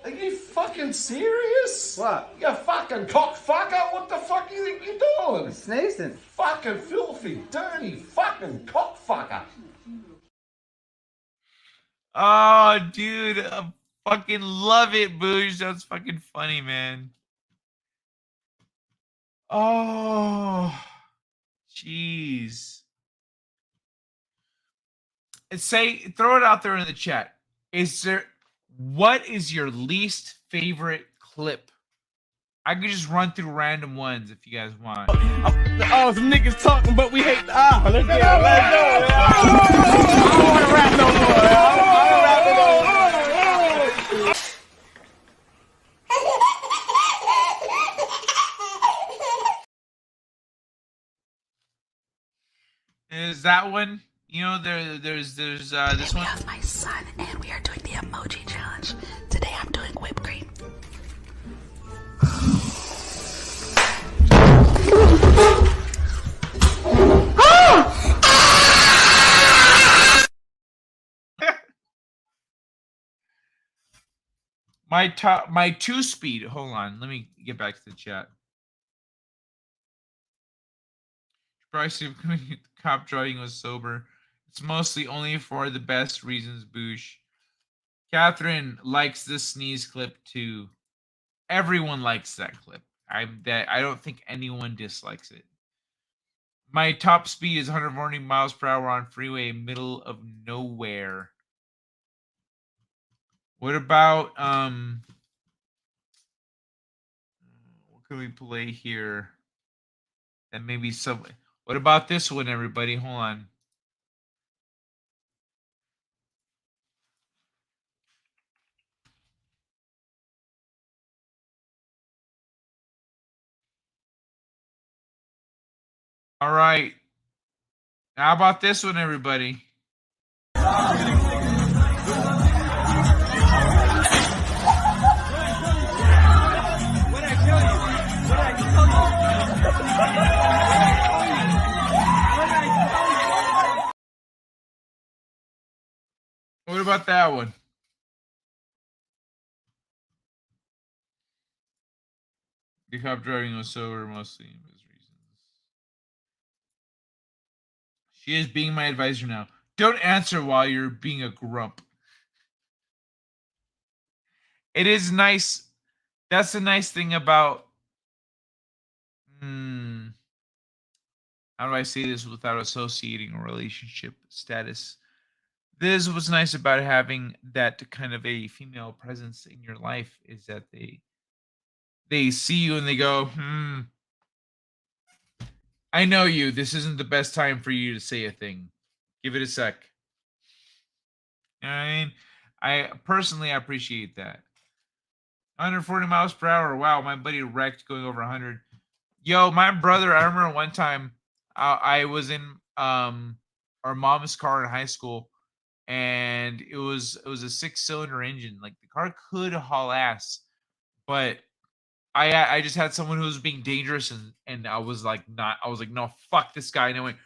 Are you fucking serious? What? You fucking cockfucker? What the fuck you think you're doing? Sneezing. Fucking filthy, dirty, fucking cockfucker. Oh, dude. I fucking love it, Boosh. That's fucking funny, man. Oh, jeez. Throw it out there in the chat. What is your least favorite clip? I could just run through random ones if you guys want. Oh, some niggas talking, but we hate the let's go. I don't want to rap no more. I don't rap no more. Is that one? You know, there's this one. That's my son, and we are doing the emoji challenge. Today I'm doing whipped cream. My 2-speed. Hold on, let me get back to the chat. Probably see the cop driving was sober. It's mostly only for the best reasons, Boosh. Catherine likes the sneeze clip too. Everyone likes that clip. I don't think anyone dislikes it. My top speed is 140 miles per hour on freeway, middle of nowhere. What about what can we play here? And maybe some. What about this one, everybody? Hold on. All right. How about this one, everybody? What about that one? The cop driving was sober mostly of his reasons. She is being my advisor now. Don't answer while you're being a grump. It is nice. That's the nice thing about. How do I say this without associating a relationship status? This is what's nice about having that kind of a female presence in your life is that they see you and they go, I know you. This isn't the best time for you to say a thing. Give it a sec. You know what I mean? I personally appreciate that. 140 miles per hour. Wow, my buddy wrecked going over 100. Yo, my brother, I remember one time I was in our mom's car in high school, and it was a 6-cylinder engine. Like the car could haul ass, but I just had someone who was being dangerous, and I was like no, fuck this guy, and I went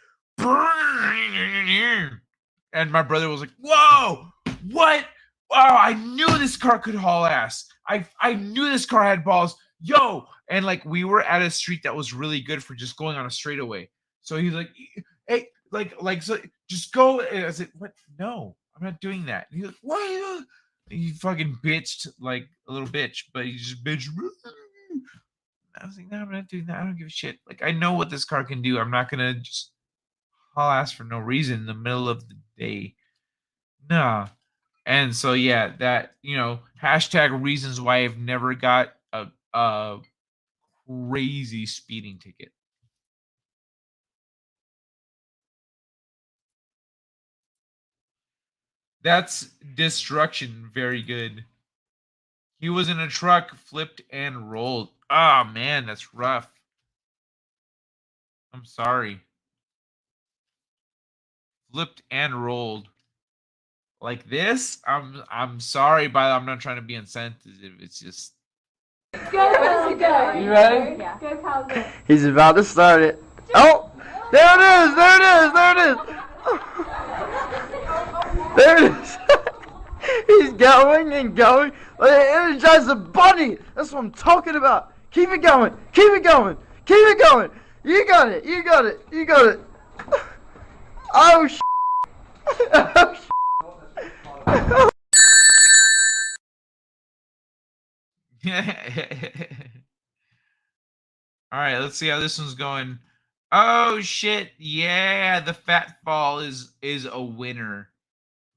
and my brother was like, whoa, what? Oh, I knew this car could haul ass. I knew this car had balls. Yo, and like we were at a street that was really good for just going on a straightaway. So he's like, hey, like so just go. And I said, what? No, I'm not doing that. And he's like, what? He fucking bitched like a little bitch, but he just bitched. I was like, no, I'm not doing that. I don't give a shit. Like I know what this car can do. I'm not gonna just haul ass for no reason in the middle of the day. Nah. And so yeah, that hashtag reasons why I've never got a crazy speeding ticket. That's destruction. Very good. He was in a truck, flipped and rolled. Ah, man, that's rough. I'm sorry. Flipped and rolled. Like this? I'm sorry, but I'm not trying to be insensitive. It's just Good, how's it going? You ready? Yeah. Good, how's it? He's about to start it. Oh! There it is! There it is! There it is! There it is! He's going and going. Energize the body! That's what I'm talking about. Keep it going! Keep it going! Keep it going! You got it! You got it! You got it! Oh, sh**! Oh, sh**! All right, let's see how this one's going. Oh shit. Yeah, the fat fall is a winner.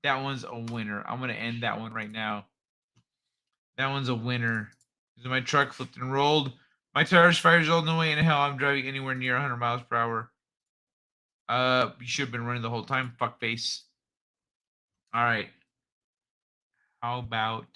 That one's a winner. I'm going to end that one right now. That one's a winner. My truck flipped and rolled. My tires fired all no way in hell I'm driving anywhere near 100 miles per hour. You should have been running the whole time, fuckface. All right. How about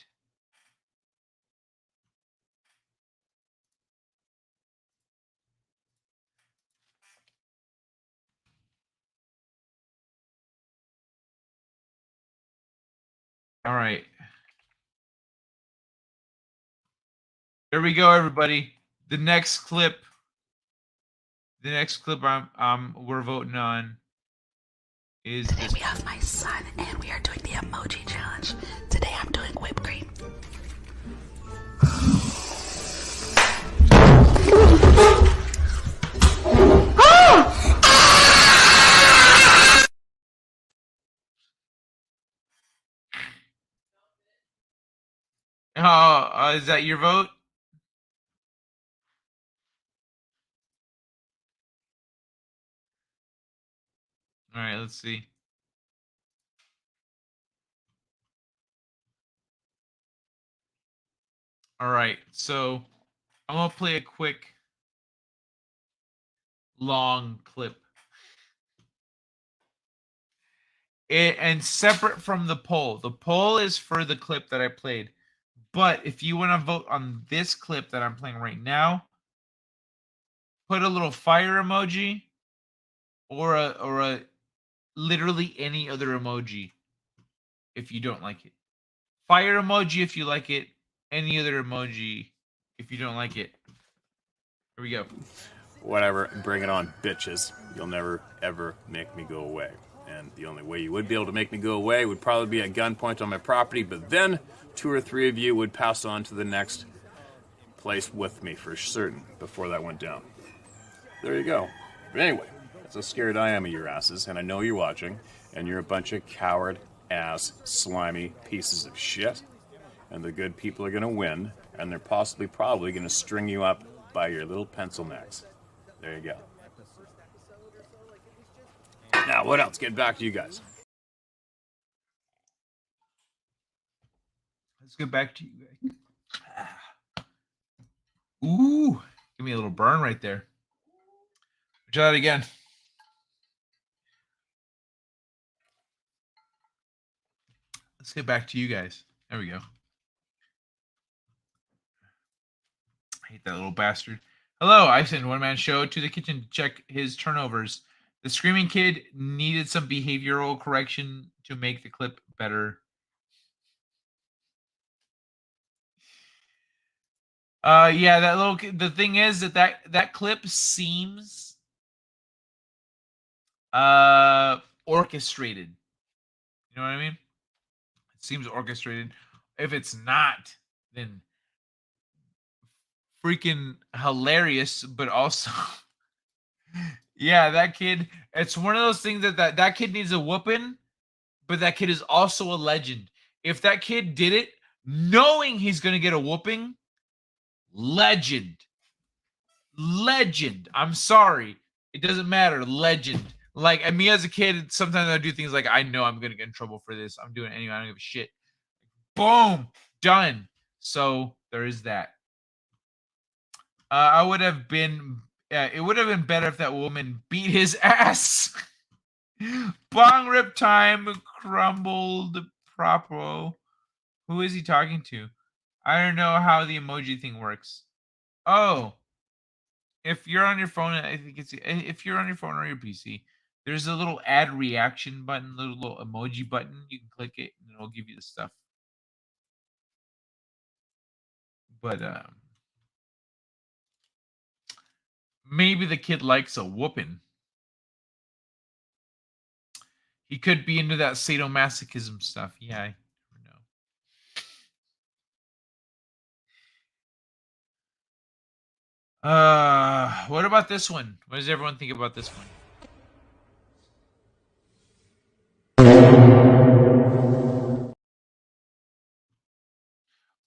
all right. There we go, everybody. The next clip we're voting on is this. We have my son, and we are doing the emoji challenge. Today I'm doing whipped cream. Oh, is that your vote? All right, let's see. All right, so I'm gonna play a quick, long clip. And separate from the poll. The poll is for the clip that I played. But if you want to vote on this clip that I'm playing right now, put a little fire emoji or a literally any other emoji if you don't like it. Fire emoji if you like it, any other emoji if you don't like it. Here we go. Whatever, bring it on, bitches. You'll never, ever make me go away. And the only way you would be able to make me go away would probably be at gunpoint on my property, but then 2 or 3 of you would pass on to the next place with me for certain before that went down. There you go. But anyway, that's how scared I am of your asses, and I know you're watching, and you're a bunch of coward-ass, slimy pieces of shit, and the good people are going to win, and they're probably going to string you up by your little pencil necks. There you go. Now, what else? Get back to you guys. Let's get back to you guys. Ooh, give me a little burn right there. Try that again. Let's get back to you guys. There we go. I hate that little bastard. Hello, I sent one man show to the kitchen to check his turnovers. The screaming kid needed some behavioral correction to make the clip better. Yeah, that little. The thing is that clip seems orchestrated. You know what I mean? It seems orchestrated. If it's not, then freaking hilarious, but also yeah, that kid, it's one of those things that kid needs a whooping, but that kid is also a legend. If that kid did it knowing he's going to get a whooping, legend. I'm sorry. It doesn't matter. Legend. Like, and me as a kid, sometimes I do things like, I know I'm going to get in trouble for this. I'm doing it anyway. I don't give a shit. Boom. Done. So there is that. I would have been. It would have been better if that woman beat his ass. Bong rip time crumbled propo. Who is he talking to? I don't know how the emoji thing works. Oh, if you're on your phone, I think it's if you're on your phone or your PC, there's a little add reaction button, little emoji button. You can click it and it'll give you the stuff. But maybe the kid likes a whooping. He could be into that sadomasochism stuff. Yeah, I never know. What about this one? What does everyone think about this one?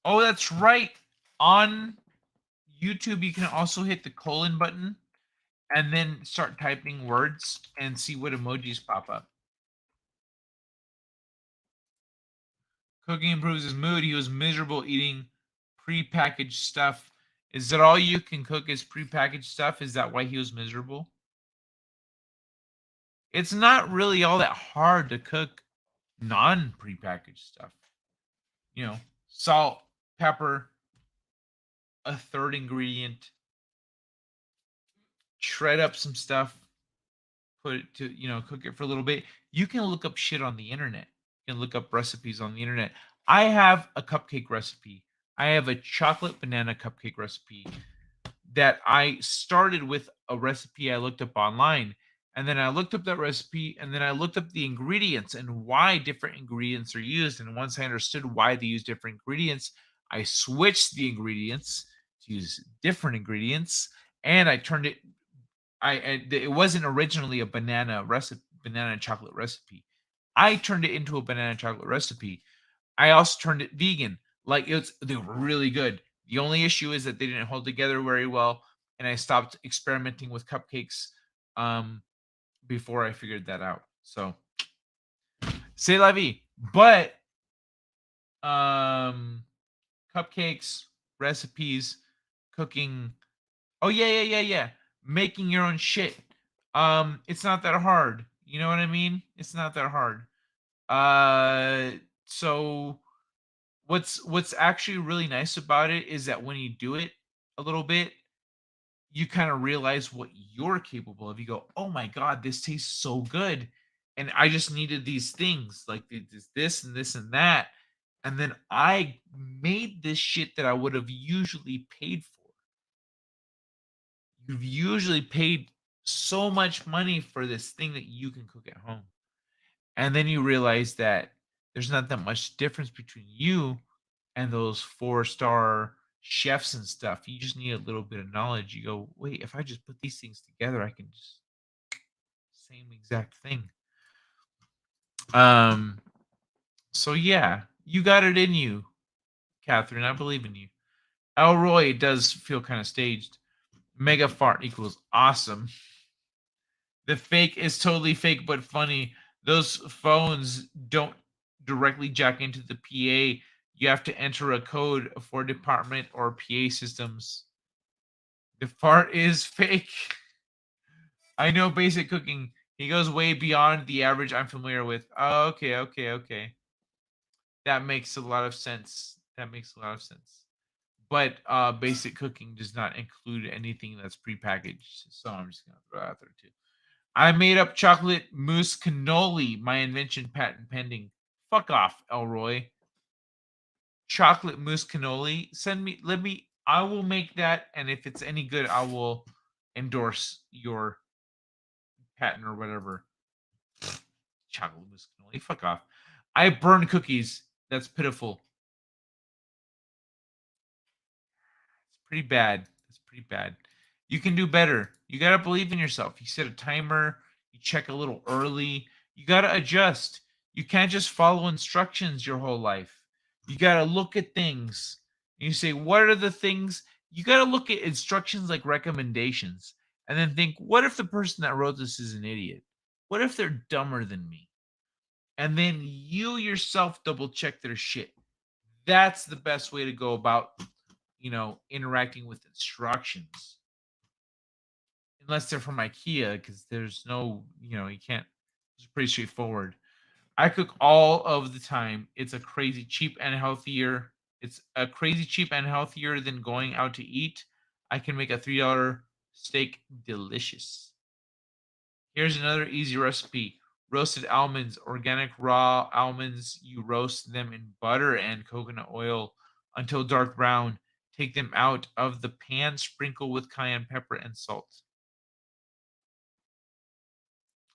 Oh, that's right. On YouTube, you can also hit the colon button and then start typing words and see what emojis pop up. Cooking improves his mood. He was miserable eating prepackaged stuff. Is that all you can cook is prepackaged stuff? Is that why he was miserable? It's not really all that hard to cook non-prepackaged stuff. You know, salt, pepper, a third ingredient, shred up some stuff, put it to, cook it for a little bit. You can look up shit on the internet. You can look up recipes on the internet. I have a cupcake recipe. I have a chocolate banana cupcake recipe that I started with a recipe I looked up online. And then I looked up that recipe and then I looked up the ingredients and why different ingredients are used. And once I understood why they use different ingredients, I switched the ingredients to use different ingredients. And I turned it, it wasn't originally a banana chocolate recipe. I turned it into a banana chocolate recipe. I also turned it vegan. Like they were really good. The only issue is that they didn't hold together very well. And I stopped experimenting with cupcakes before I figured that out. So c'est la vie. But cupcakes, recipes, cooking. Oh yeah. Making your own shit. It's not that hard. You know what I mean? It's not that hard. So what's actually really nice about it is that when you do it a little bit, you kind of realize what you're capable of. You go, oh my God, this tastes so good. And I just needed these things like this and this and that. And then I made this shit that I would have usually paid for. You've usually paid so much money for this thing that you can cook at home. And then you realize that there's not that much difference between you and those 4-star chefs and stuff. You just need a little bit of knowledge. You go, wait, if I just put these things together, I can just same exact thing. So yeah, you got it in you, Catherine. I believe in you. Elroy does feel kind of staged. Mega fart equals awesome. The fake is totally fake but funny. Those phones don't directly jack into the PA. You have to enter a code for department or PA systems. The fart is fake. I know basic cooking. He goes way beyond the average I'm familiar with. Oh, okay. That makes a lot of sense. But basic cooking does not include anything that's prepackaged. So I'm just gonna throw that out there too. I made up chocolate mousse cannoli. My invention patent pending. Fuck off, Elroy. Chocolate mousse cannoli. I will make that, and if it's any good, I will endorse your patent or whatever. Chocolate mousse cannoli. Fuck off. I burn cookies. That's pitiful. It's pretty bad. You can do better. You got to believe in yourself. You set a timer. You check a little early. You got to adjust. You can't just follow instructions your whole life. You got to look at things. And you say, what are the things? You got to look at instructions like recommendations and then think, what if the person that wrote this is an idiot? What if they're dumber than me? And then you yourself double check their shit. That's the best way to go about, interacting with instructions. Unless they're from IKEA, because there's no, you can't. It's pretty straightforward. I cook all of the time. It's a crazy cheap and healthier. It's a crazy cheap and healthier than going out to eat. I can make a $3 steak delicious. Here's another easy recipe. Roasted almonds, organic raw almonds. You roast them in butter and coconut oil until dark brown. Take them out of the pan, sprinkle with cayenne pepper and salt.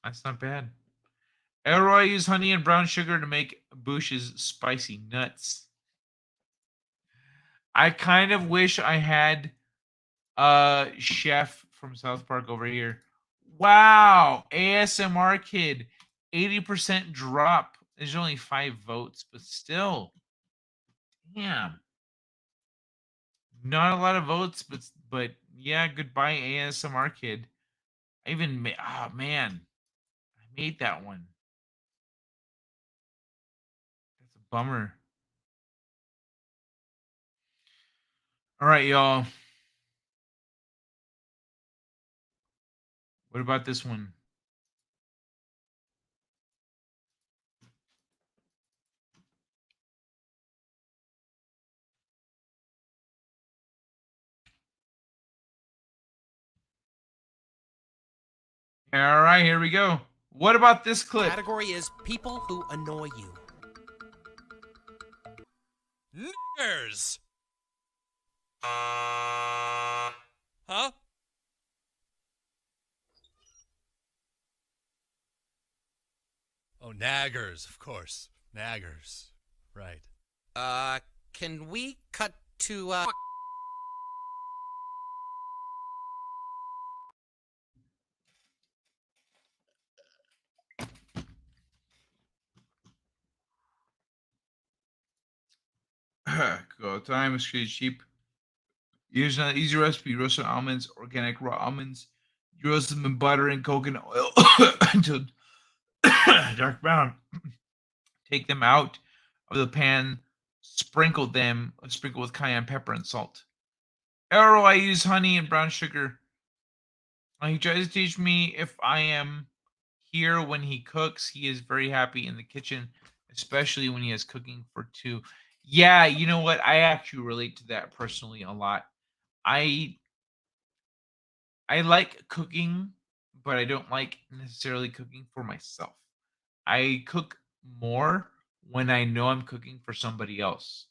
That's not bad. Elroy used honey and brown sugar to make Bush's spicy nuts. I kind of wish I had a chef from South Park over here. Wow, ASMR kid, 80% drop. There's only 5 votes, but still, damn, not a lot of votes, but yeah, goodbye ASMR kid. I even made, oh man, I made that one. That's a bummer. All right, y'all. What about this one? All right, here we go. What about this clip? Category is people who annoy you. Niggers! Huh? Oh, naggers, of course. Naggers. Right. Can we cut to, Go time is pretty cheap. Here's an easy recipe: roasted almonds, organic raw almonds. You roast them in butter and coconut oil until dark brown. Take them out of the pan. Sprinkle with cayenne pepper and salt. Arrow, I use honey and brown sugar. He tries to teach me if I am here when he cooks. He is very happy in the kitchen, especially when he is cooking for 2. Yeah, you know what? I actually relate to that personally a lot. I like cooking, but I don't like necessarily cooking for myself. I cook more when I know I'm cooking for somebody else.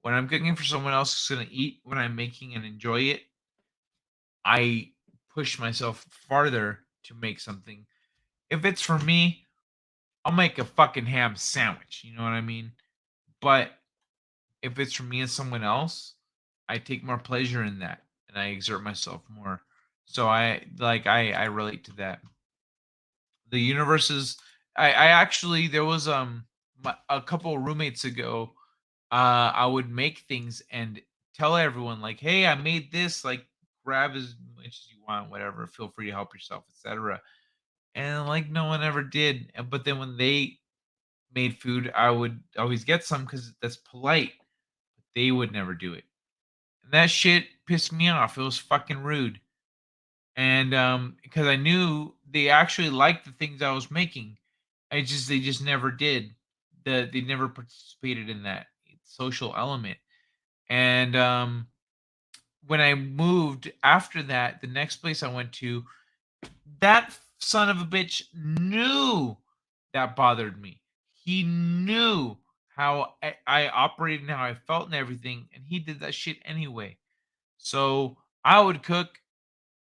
When I'm cooking for someone else who's going to eat when I'm making and enjoy it, I push myself farther to make something. If it's for me, I'll make a fucking ham sandwich. You know what I mean? But if it's for me and someone else, I take more pleasure in that and I exert myself more. So I relate to that. The universe is I actually there was a couple of roommates ago, I would make things and tell everyone like, "Hey, I made this, like grab as much as you want, whatever, feel free to help yourself, etc." And like no one ever did. But then when they made food, I would always get some cuz that's polite. they would never do it. And that shit pissed me off. It was fucking rude. And because I knew they actually liked the things I was making. They just never did. They never participated in that social element. And when I moved after that, the next place I went to, that son of a bitch knew that bothered me. He knew how I operated and how I felt and everything, and he did that shit anyway. So I would cook,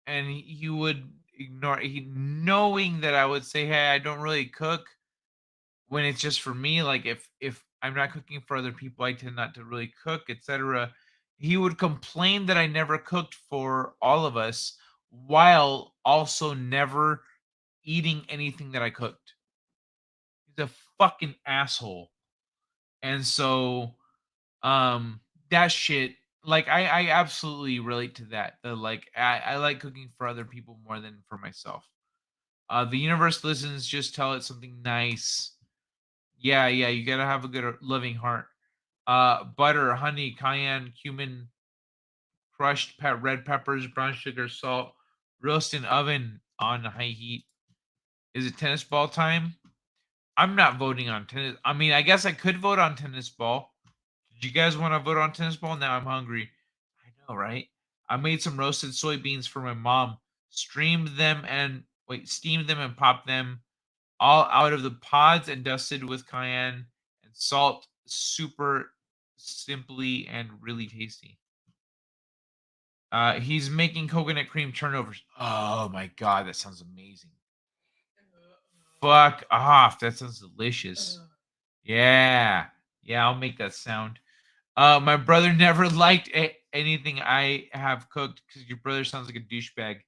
and he would ignore. He knowing that I would say, "Hey, I don't really cook," when it's just for me. Like if I'm not cooking for other people, I tend not to really cook, etc. He would complain that I never cooked for all of us, while also never eating anything that I cooked. He's a fucking asshole. And so that shit, like I absolutely relate to that. The like I like cooking for other people more than for myself. The universe listens, just tell it something nice. Yeah, you gotta have a good loving heart. Butter, honey, cayenne, cumin, crushed red peppers, brown sugar, salt, roast in oven on high heat. Is it tennis ball time? I'm not voting on tennis. I mean, I guess I could vote on tennis ball. Did you guys want to vote on tennis ball? Now I'm hungry. I know, right? I made some roasted soybeans for my mom. Steamed them and popped them all out of the pods and dusted with cayenne and salt. Super simply and really tasty. He's making coconut cream turnovers. Oh my god, that sounds amazing. Fuck off. That sounds delicious. Yeah. Yeah, I'll make that sound. My brother never liked anything I have cooked because your brother sounds like a douchebag.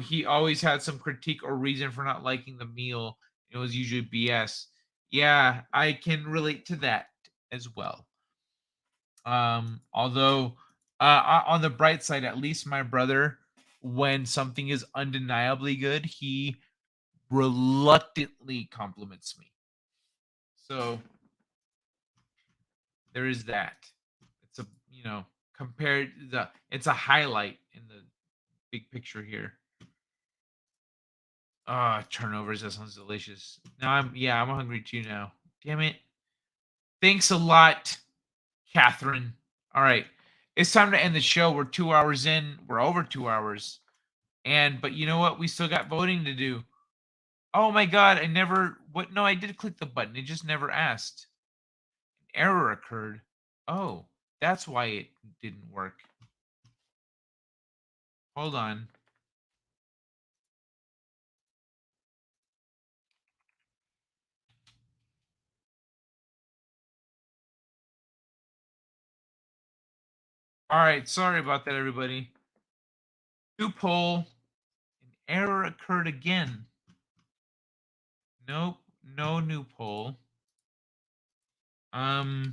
He always had some critique or reason for not liking the meal. It was usually BS. Yeah, I can relate to that as well. Although on the bright side, at least my brother, when something is undeniably good, he reluctantly compliments me. So there is that. It's a compared it's a highlight in the big picture here. Turnovers, that sounds delicious. Now I'm hungry too now. Damn it. Thanks a lot, Catherine. All right. It's time to end the show. We're 2 hours in. We're over 2 hours. But you know what? We still got voting to do. Oh my god, I did click the button. It just never asked. An error occurred. Oh, that's why it didn't work. Hold on. All right, sorry about that, everybody. New poll. An error occurred again. Nope, no new poll. Oh,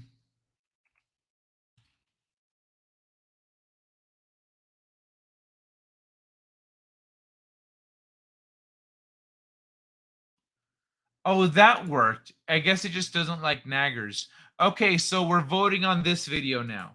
that worked. I guess it just doesn't like naggers. Okay, so we're voting on this video now.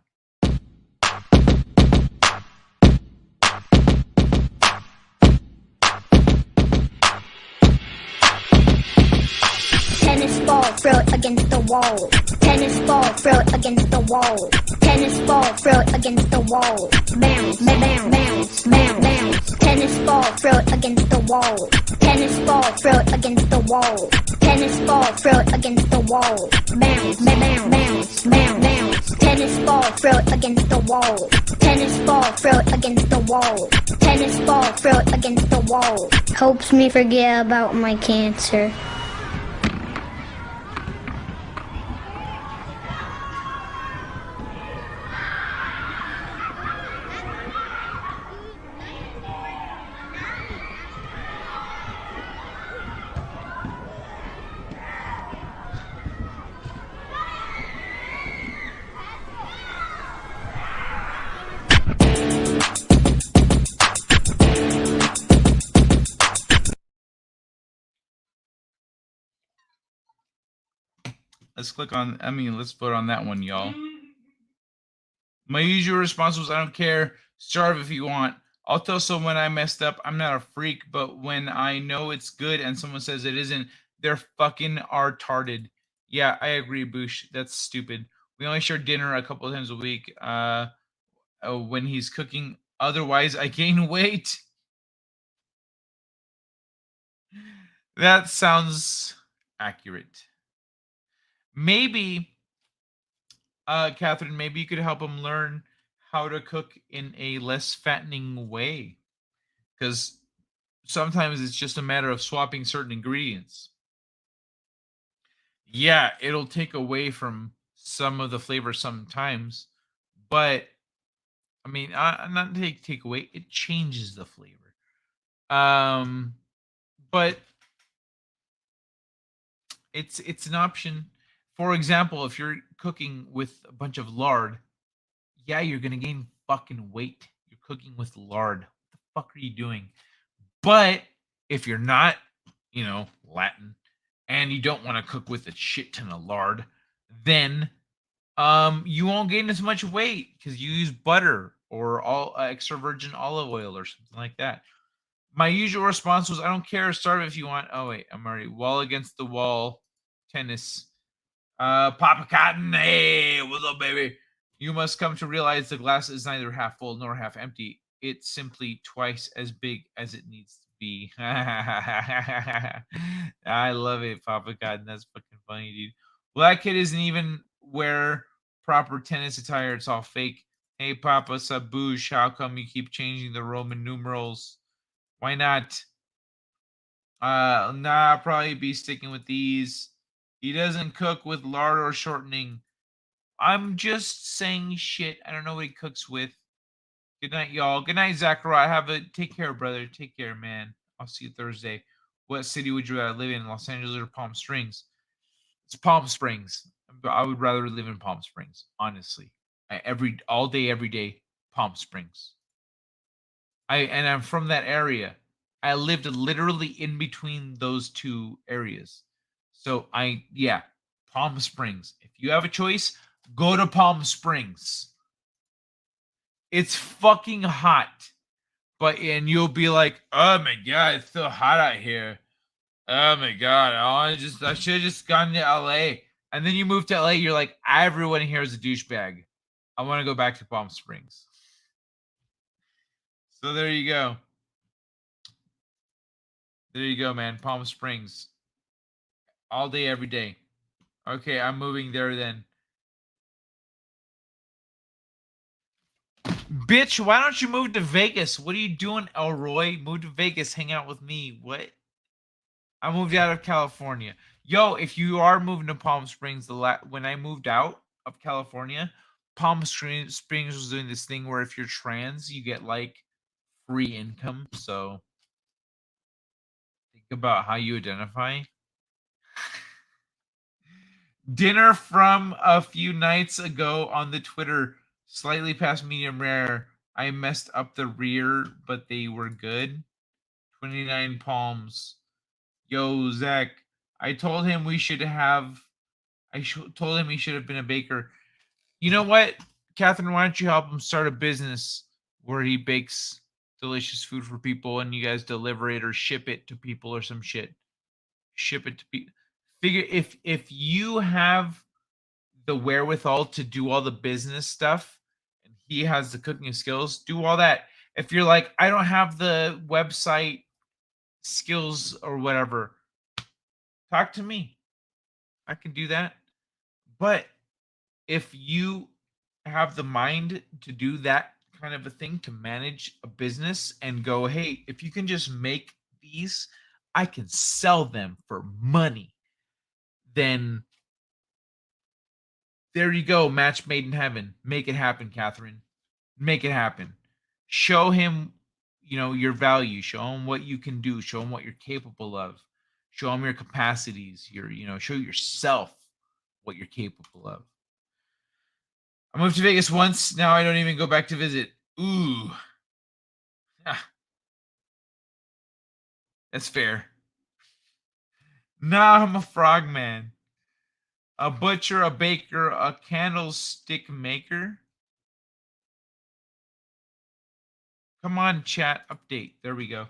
Tennis ball, throw it against the wall. Tennis ball, throw it against the wall. Tennis ball, throw it against the wall. Bounce, bounce, bounce, bounce, bounce. Tennis ball, throw it against the wall. Tennis ball, throw it against the wall. Tennis ball, throw it against the wall. Bounce, bounce, bounce, bounce, bounce. Tennis ball, throw it against the wall. Tennis ball, throw it against the wall. Tennis ball, throw it against the wall. Helps me forget about my cancer. Let's click on, let's vote on that one, y'all. My usual response was, I don't care. Starve if you want. I'll tell someone I messed up. I'm not a freak, but when I know it's good and someone says it isn't, they're fucking retarded. Yeah, I agree, Boosh. That's stupid. We only share dinner a couple of times a week when he's cooking. Otherwise, I gain weight. That sounds accurate. Maybe, Catherine, maybe you could help him learn how to cook in a less fattening way. Because sometimes it's just a matter of swapping certain ingredients. Yeah, it'll take away from some of the flavor sometimes, but I mean, not take away. It changes the flavor. But it's an option. For example, if you're cooking with a bunch of lard, yeah, you're gonna gain fucking weight. You're cooking with lard. What the fuck are you doing? But if you're not, Latin, and you don't want to cook with a shit ton of lard, then you won't gain as much weight because you use butter or all extra virgin olive oil or something like that. My usual response was, I don't care, starve if you want. Oh wait, I'm already wall against the wall tennis. Papa Cotton, hey, what's up, baby? You must come to realize the glass is neither half full nor half empty. It's simply twice as big as it needs to be. I love it, Papa Cotton. That's fucking funny, dude. Well, that kid isn't even wear proper tennis attire. It's all fake. Hey, Papa Sabush, how come you keep changing the Roman numerals? Why not? Nah, I'll probably be sticking with these. He doesn't cook with lard or shortening. I'm just saying shit. I don't know what he cooks with. Good night, y'all. Good night, Zachariah. Take care, brother. Take care, man. I'll see you Thursday. What city would you rather live in, Los Angeles or Palm Springs? It's Palm Springs. I would rather live in Palm Springs, honestly. All day, every day, Palm Springs. I'm from that area. I lived literally in between those two areas. So Palm Springs. If you have a choice, go to Palm Springs. It's fucking hot. And you'll be like, oh my god, it's so hot out here. Oh my god, I should have just gone to LA. And then you move to LA, you're like, everyone here is a douchebag. I want to go back to Palm Springs. So there you go. There you go, man. Palm Springs. All day, every day. Okay, I'm moving there then. Bitch, why don't you move to Vegas? What are you doing, Elroy? Move to Vegas, hang out with me. What? I moved out of California. Yo, if you are moving to Palm Springs, when I moved out of California, Palm Springs was doing this thing where if you're trans, you get like free income. So think about how you identify. Dinner from a few nights ago on the Twitter, slightly past medium rare. I messed up the rear, but they were good. 29 palms. Yo, Zach, I told him he should have been a baker. You know what, Catherine? Why don't you help him start a business where he bakes delicious food for people and you guys deliver it or ship it to people or some shit? Ship it to people. Figure if you have the wherewithal to do all the business stuff and he has the cooking skills, do all that. If you're like, I don't have the website skills or whatever, talk to me. I can do that. But if you have the mind to do that kind of a thing, to manage a business and go, hey, if you can just make these, I can sell them for money, then there you go. Match made in heaven. Make it happen, Catherine. Make it happen. Show him, your value. Show him what you can do. Show him what you're capable of. Show him your capacities. Show yourself what you're capable of. I moved to Vegas once. Now I don't even go back to visit. Ooh. Ah. That's fair. Nah, I'm a frogman. A butcher, a baker, a candlestick maker. Come on, chat update. There we go.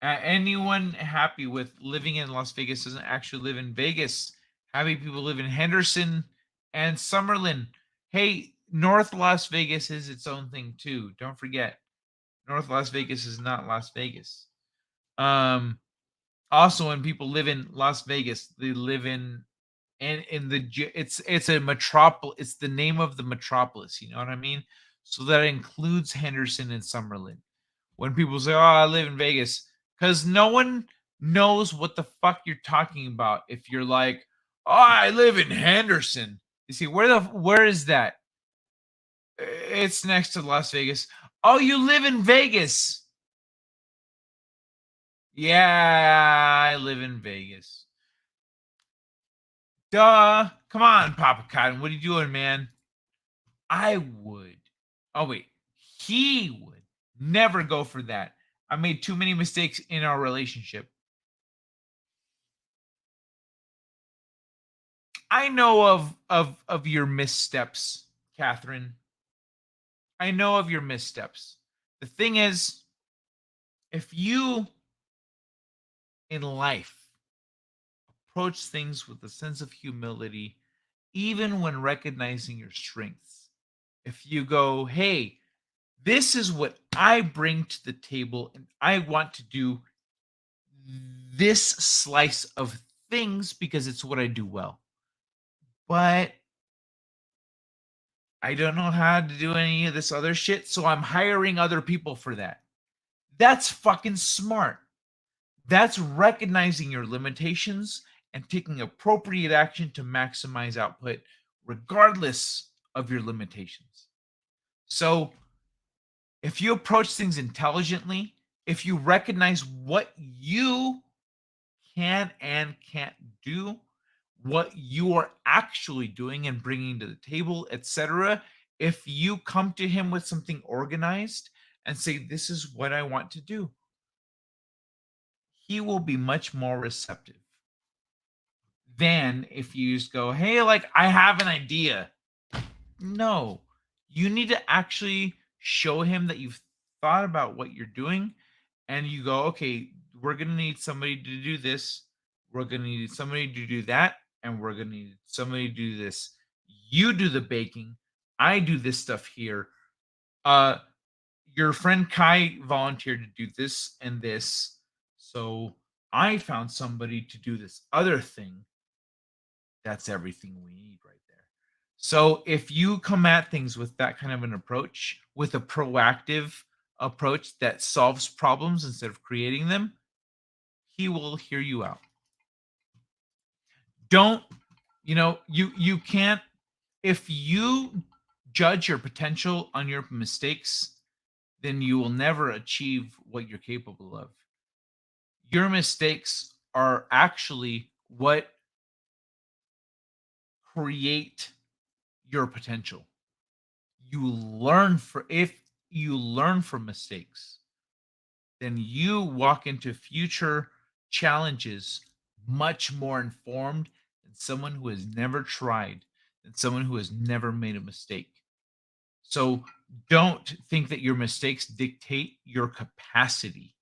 Anyone happy with living in Las Vegas doesn't actually live in Vegas. Happy people live in Henderson and Summerlin. Hey, North Las Vegas is its own thing too. Don't forget, North Las Vegas is not Las Vegas. Also, when people live in Las Vegas, they live in it's a metropolis. It's the name of the metropolis. You know what I mean? So that includes Henderson and Summerlin. When people say, "Oh, I live in Vegas," because no one knows what the fuck you're talking about. If you're like, "Oh, I live in Henderson," you see where is that? It's next to Las Vegas. Oh, you live in Vegas? Yeah, I live in Vegas. Duh. Come on, Papa Cotton. What are you doing, man? I would. Oh, wait. He would never go for that. I made too many mistakes in our relationship. I know of your missteps, Catherine. I know of your missteps. The thing is, if you in life approach things with a sense of humility, even when recognizing your strengths, if you go, hey, this is what I bring to the table, and I want to do this slice of things because it's what I do well. But I don't know how to do any of this other shit, so I'm hiring other people for that. That's fucking smart. That's recognizing your limitations and taking appropriate action to maximize output regardless of your limitations. So, if you approach things intelligently, if you recognize what you can and can't do, what you are actually doing and bringing to the table, etc., if you come to him with something organized and say, this is what I want to do, he will be much more receptive than if you just go, hey, like, I have an idea. No, you need to actually show him that you've thought about what you're doing, and you go, okay, we're going to need somebody to do this, we're going to need somebody to do that, and we're going to need somebody to do this. You do the baking, I do this stuff here. Your friend Kai volunteered to do this and this, so I found somebody to do this other thing. That's everything we need right there. So if you come at things with that kind of an approach, with a proactive approach that solves problems instead of creating them, he will hear you out. Don't, you can't, if you judge your potential on your mistakes, then you will never achieve what you're capable of. Your mistakes are actually what create your potential. If you learn from mistakes, then you walk into future challenges much more informed than someone who has never tried, than someone who has never made a mistake. So don't think that your mistakes dictate your capacity.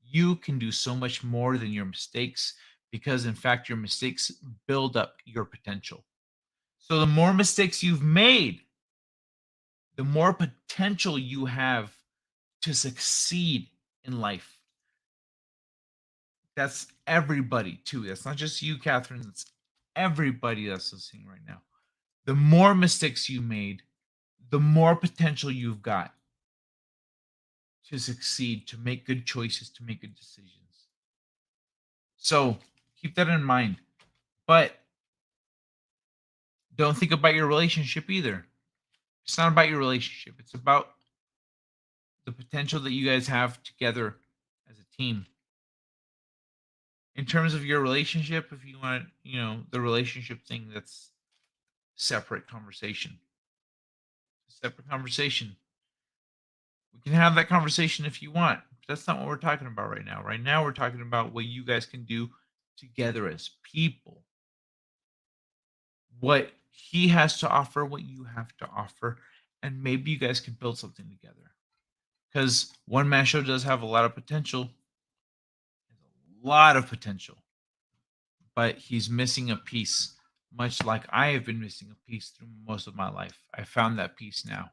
You can do so much more than your mistakes because, in fact, your mistakes build up your potential. So the more mistakes you've made, the more potential you have to succeed in life. That's everybody, too. That's not just you, Catherine. That's everybody that's listening right now. The more mistakes you made, the more potential you've got to succeed, to make good choices, to make good decisions. So keep that in mind. But don't think about your relationship either. It's not about your relationship. It's about the potential that you guys have together as a team. In terms of your relationship, if you want, the relationship thing, that's separate conversation. Separate conversation. We can have that conversation if you want. But that's not what we're talking about right now. Right now, we're talking about what you guys can do together as people. What he has to offer, what you have to offer, and maybe you guys can build something together. because one man show does have a lot of potential. A lot of potential. But he's missing a piece, much like I have been missing a piece through most of my life. I found that piece now.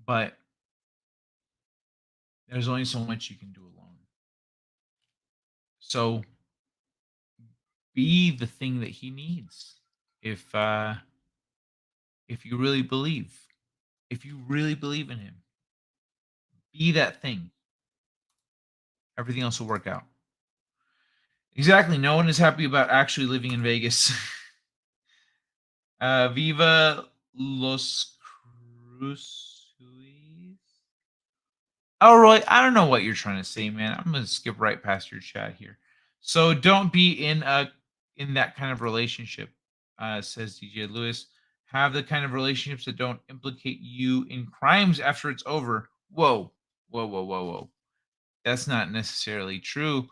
But there's only so much you can do alone. So be the thing that he needs. If you really believe, if you really believe in him, be that thing. Everything else will work out. Exactly. No one is happy about actually living in Vegas. Viva Los Cruces. Oh, Roy, I don't know what you're trying to say, man. I'm gonna skip right past your chat here. So don't be in that kind of relationship, says DJ Lewis. Have the kind of relationships that don't implicate you in crimes after it's over. Whoa, whoa, whoa, whoa, whoa. That's not necessarily true,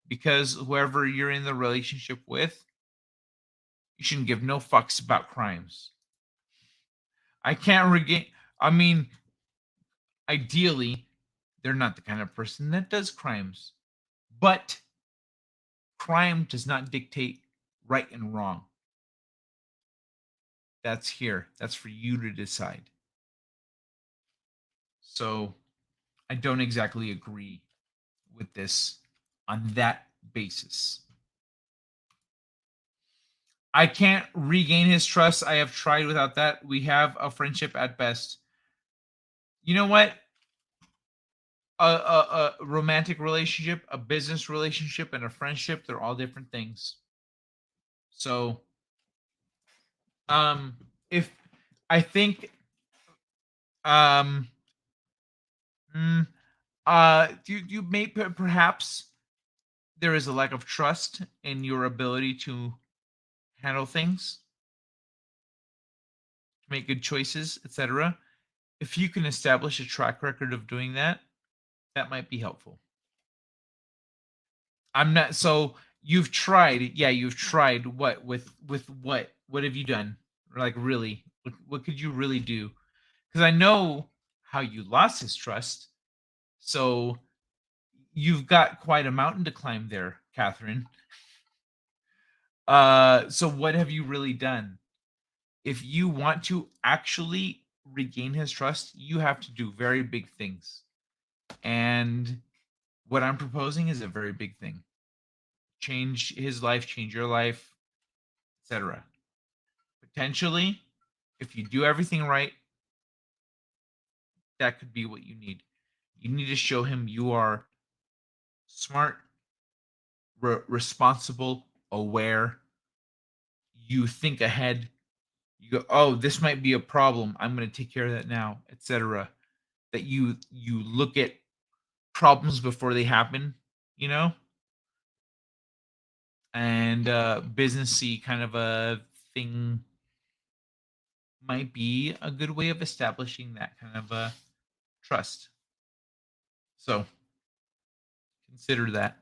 because whoever you're in the relationship with, you shouldn't give no fucks about crimes. I can't regain. I mean, ideally, they're not the kind of person that does crimes. But crime does not dictate right and wrong. That's here. That's for you to decide. So I don't exactly agree with this on that basis. I can't regain his trust. I have tried without that. We have a friendship at best. You know what? A romantic relationship, a business relationship, and a friendship, they're all different things. So, if I think, you may perhaps there is a lack of trust in your ability to handle things, make good choices, etc. If you can establish a track record of doing that, that might be helpful. I'm not so you've tried, you've tried what with what? What have you done? Like really? What could you really do? Because I know how you lost his trust. So you've got quite a mountain to climb there, Catherine. So what have you really done? If you want to actually regain his trust, you have to do very big things. And what I'm proposing is a very big thing. Change his life, change your life, etc. Potentially, if you do everything right, that could be what you need. You need to show him you are smart, responsible, aware. You think ahead. You go, oh, this might be a problem. I'm going to take care of that now, etc. That you look at problems before they happen, and businessy kind of a thing might be a good way of establishing that kind of a trust. So consider that.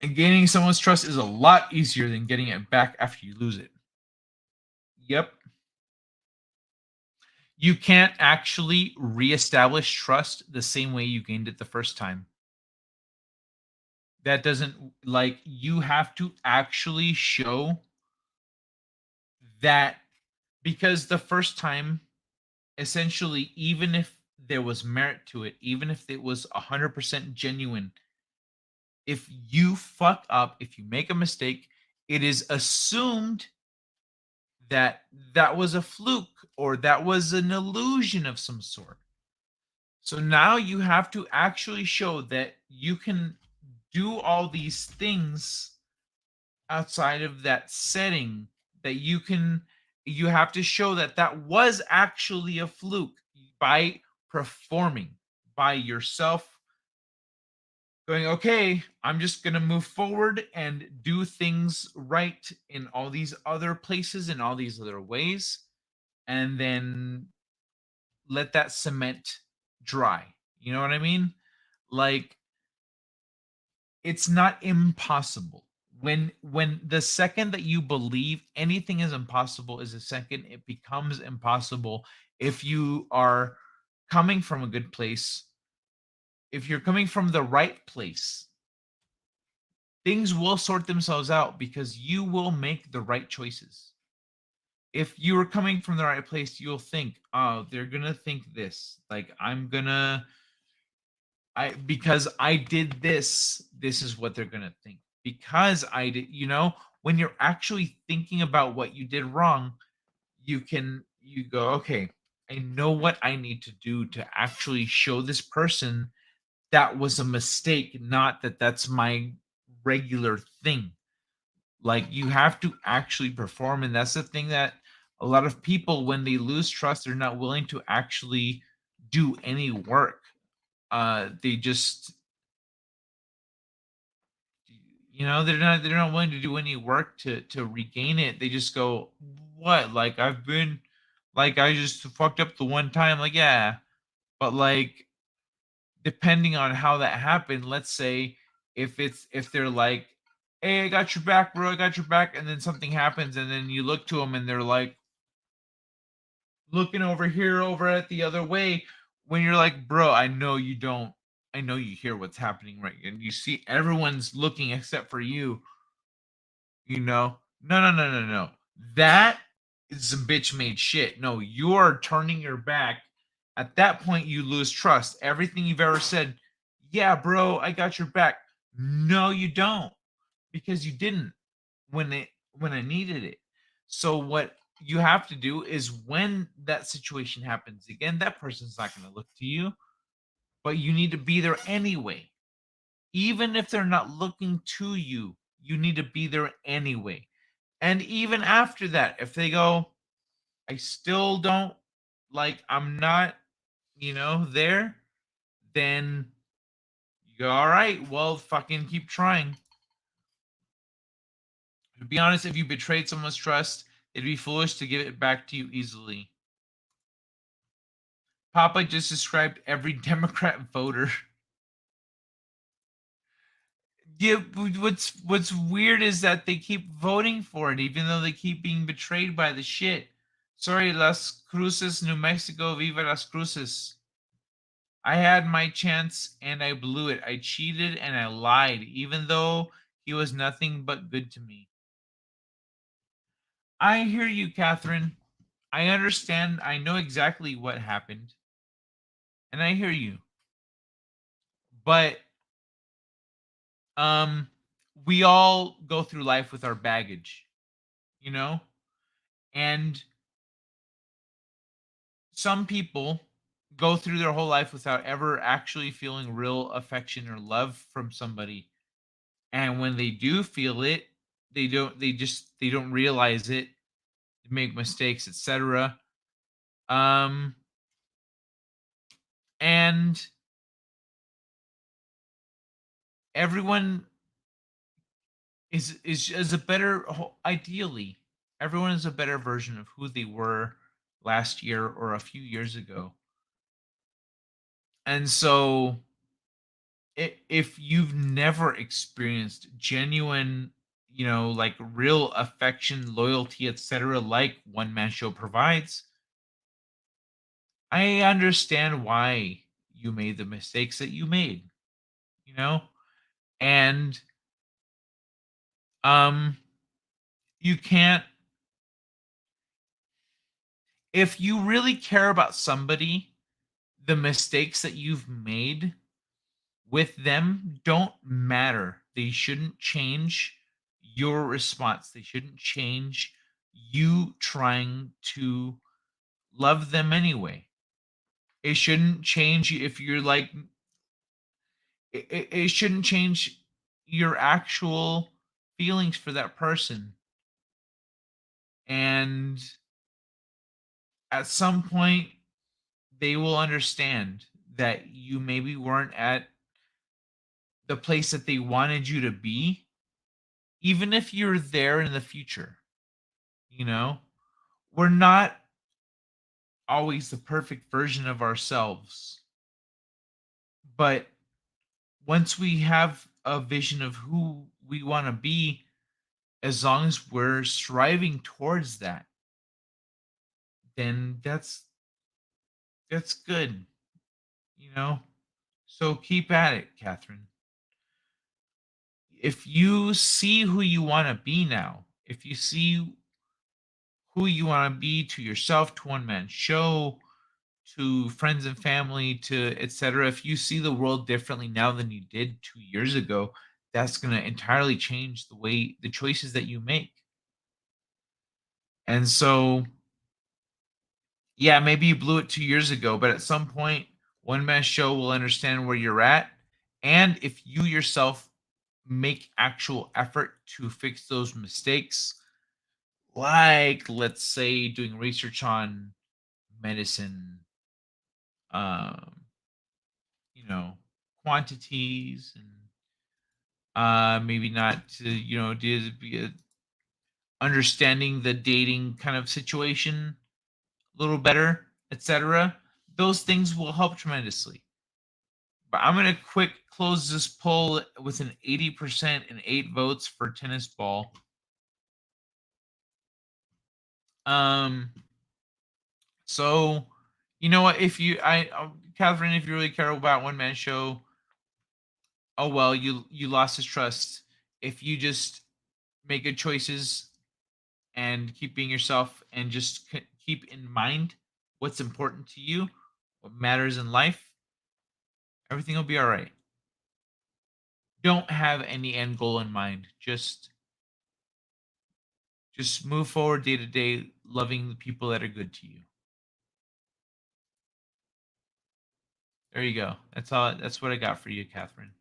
And gaining someone's trust is a lot easier than getting it back after you lose it. Yep. You can't actually reestablish trust the same way you gained it the first time. That doesn't, you have to actually show that, because the first time, essentially, even if there was merit to it, even if it was 100% genuine, if you fuck up, if you make a mistake, it is assumed that that was a fluke or that was an illusion of some sort. So now you have to actually show that you can do all these things outside of that setting, that you have to show that that was actually a fluke by performing, by yourself going, okay, I'm just going to move forward and do things right in all these other places, in all these other ways, and then let that cement dry. You know what I mean? Like, it's not impossible, When the second that you believe anything is impossible is the second it becomes impossible. If you are coming from a good place, if you're coming from the right place, things will sort themselves out because you will make the right choices. If you are coming from the right place, you'll think, oh, they're gonna think this. Like because I did this, this is what they're gonna think. Because I did, when you're actually thinking about what you did wrong, you go, okay, I know what I need to do to actually show this person that was a mistake, not that that's my regular thing. Like you have to actually perform, and that's the thing that a lot of people, when they lose trust, they're not willing to actually do any work. They just, they're not willing to do any work to regain it. They just go, what? Like I just fucked up the one time. Like, yeah, but like depending on how that happened, let's say if they're like, hey, I got your back, bro, I got your back, and then something happens, and then you look to them and they're like looking over here, over at the other way, when you're like, bro, I know you don't, I know you hear what's happening, right? And you see everyone's looking except for you. No, no, no, no, no. That is some bitch made shit. No, you're turning your back. At that point, you lose trust. Everything you've ever said, yeah, bro, I got your back. No, you don't, because you didn't when I needed it. So what you have to do is when that situation happens again, that person's not going to look to you, but you need to be there anyway. Even if they're not looking to you, you need to be there anyway. And even after that, if they go, I still don't, like, I'm not, there, then you go, all right, well, fucking keep trying. To be honest, if you betrayed someone's trust, it'd be foolish to give it back to you easily. Papa just described every Democrat voter. Yeah, what's weird is that they keep voting for it, even though they keep being betrayed by the shit. Sorry, Las Cruces, New Mexico, viva Las Cruces. I had my chance and I blew it. I cheated and I lied, even though he was nothing but good to me. I hear you, Catherine. I understand. I know exactly what happened. And I hear you. But we all go through life with our baggage, and some people go through their whole life without ever actually feeling real affection or love from somebody. And when they do feel it, they don't realize it, they make mistakes, etc. And everyone is a better, ideally everyone is a better version of who they were last year or a few years ago. And so if you've never experienced genuine, like real affection, loyalty, etc., like One Man Show provides, I understand why you made the mistakes that you made, and you can't, if you really care about somebody, the mistakes that you've made with them don't matter. They shouldn't change your response. They shouldn't change you trying to love them anyway. It shouldn't change if you're like, it shouldn't change your actual feelings for that person. And at some point, they will understand that you maybe weren't at the place that they wanted you to be, even if you're there in the future. We're not always the perfect version of ourselves, but once we have a vision of who we want to be, as long as we're striving towards that, then that's good, you know? So keep at it, Catherine. If you see who you want to be now, if you see who you want to be to yourself, to one man show, to friends and family, to etc., if you see the world differently now than you did 2 years ago, that's going to entirely change the choices that you make. And so, yeah, maybe you blew it 2 years ago, but at some point, one man show will understand where you're at. And if you yourself make actual effort to fix those mistakes, like let's say doing research on medicine, um, quantities, and maybe not to, understanding the dating kind of situation a little better, etc. Those things will help tremendously. But I'm going to quick close this poll with an 80% and 8 votes for tennis ball. So, you know what? Catherine, if you really care about one man show, oh well, you lost his trust. If you just make good choices and keep being yourself and just keep in mind what's important to you, what matters in life, everything will be all right. Don't have any end goal in mind. Just move forward day to day, loving the people that are good to you. There you go. That's what I got for you, Catherine.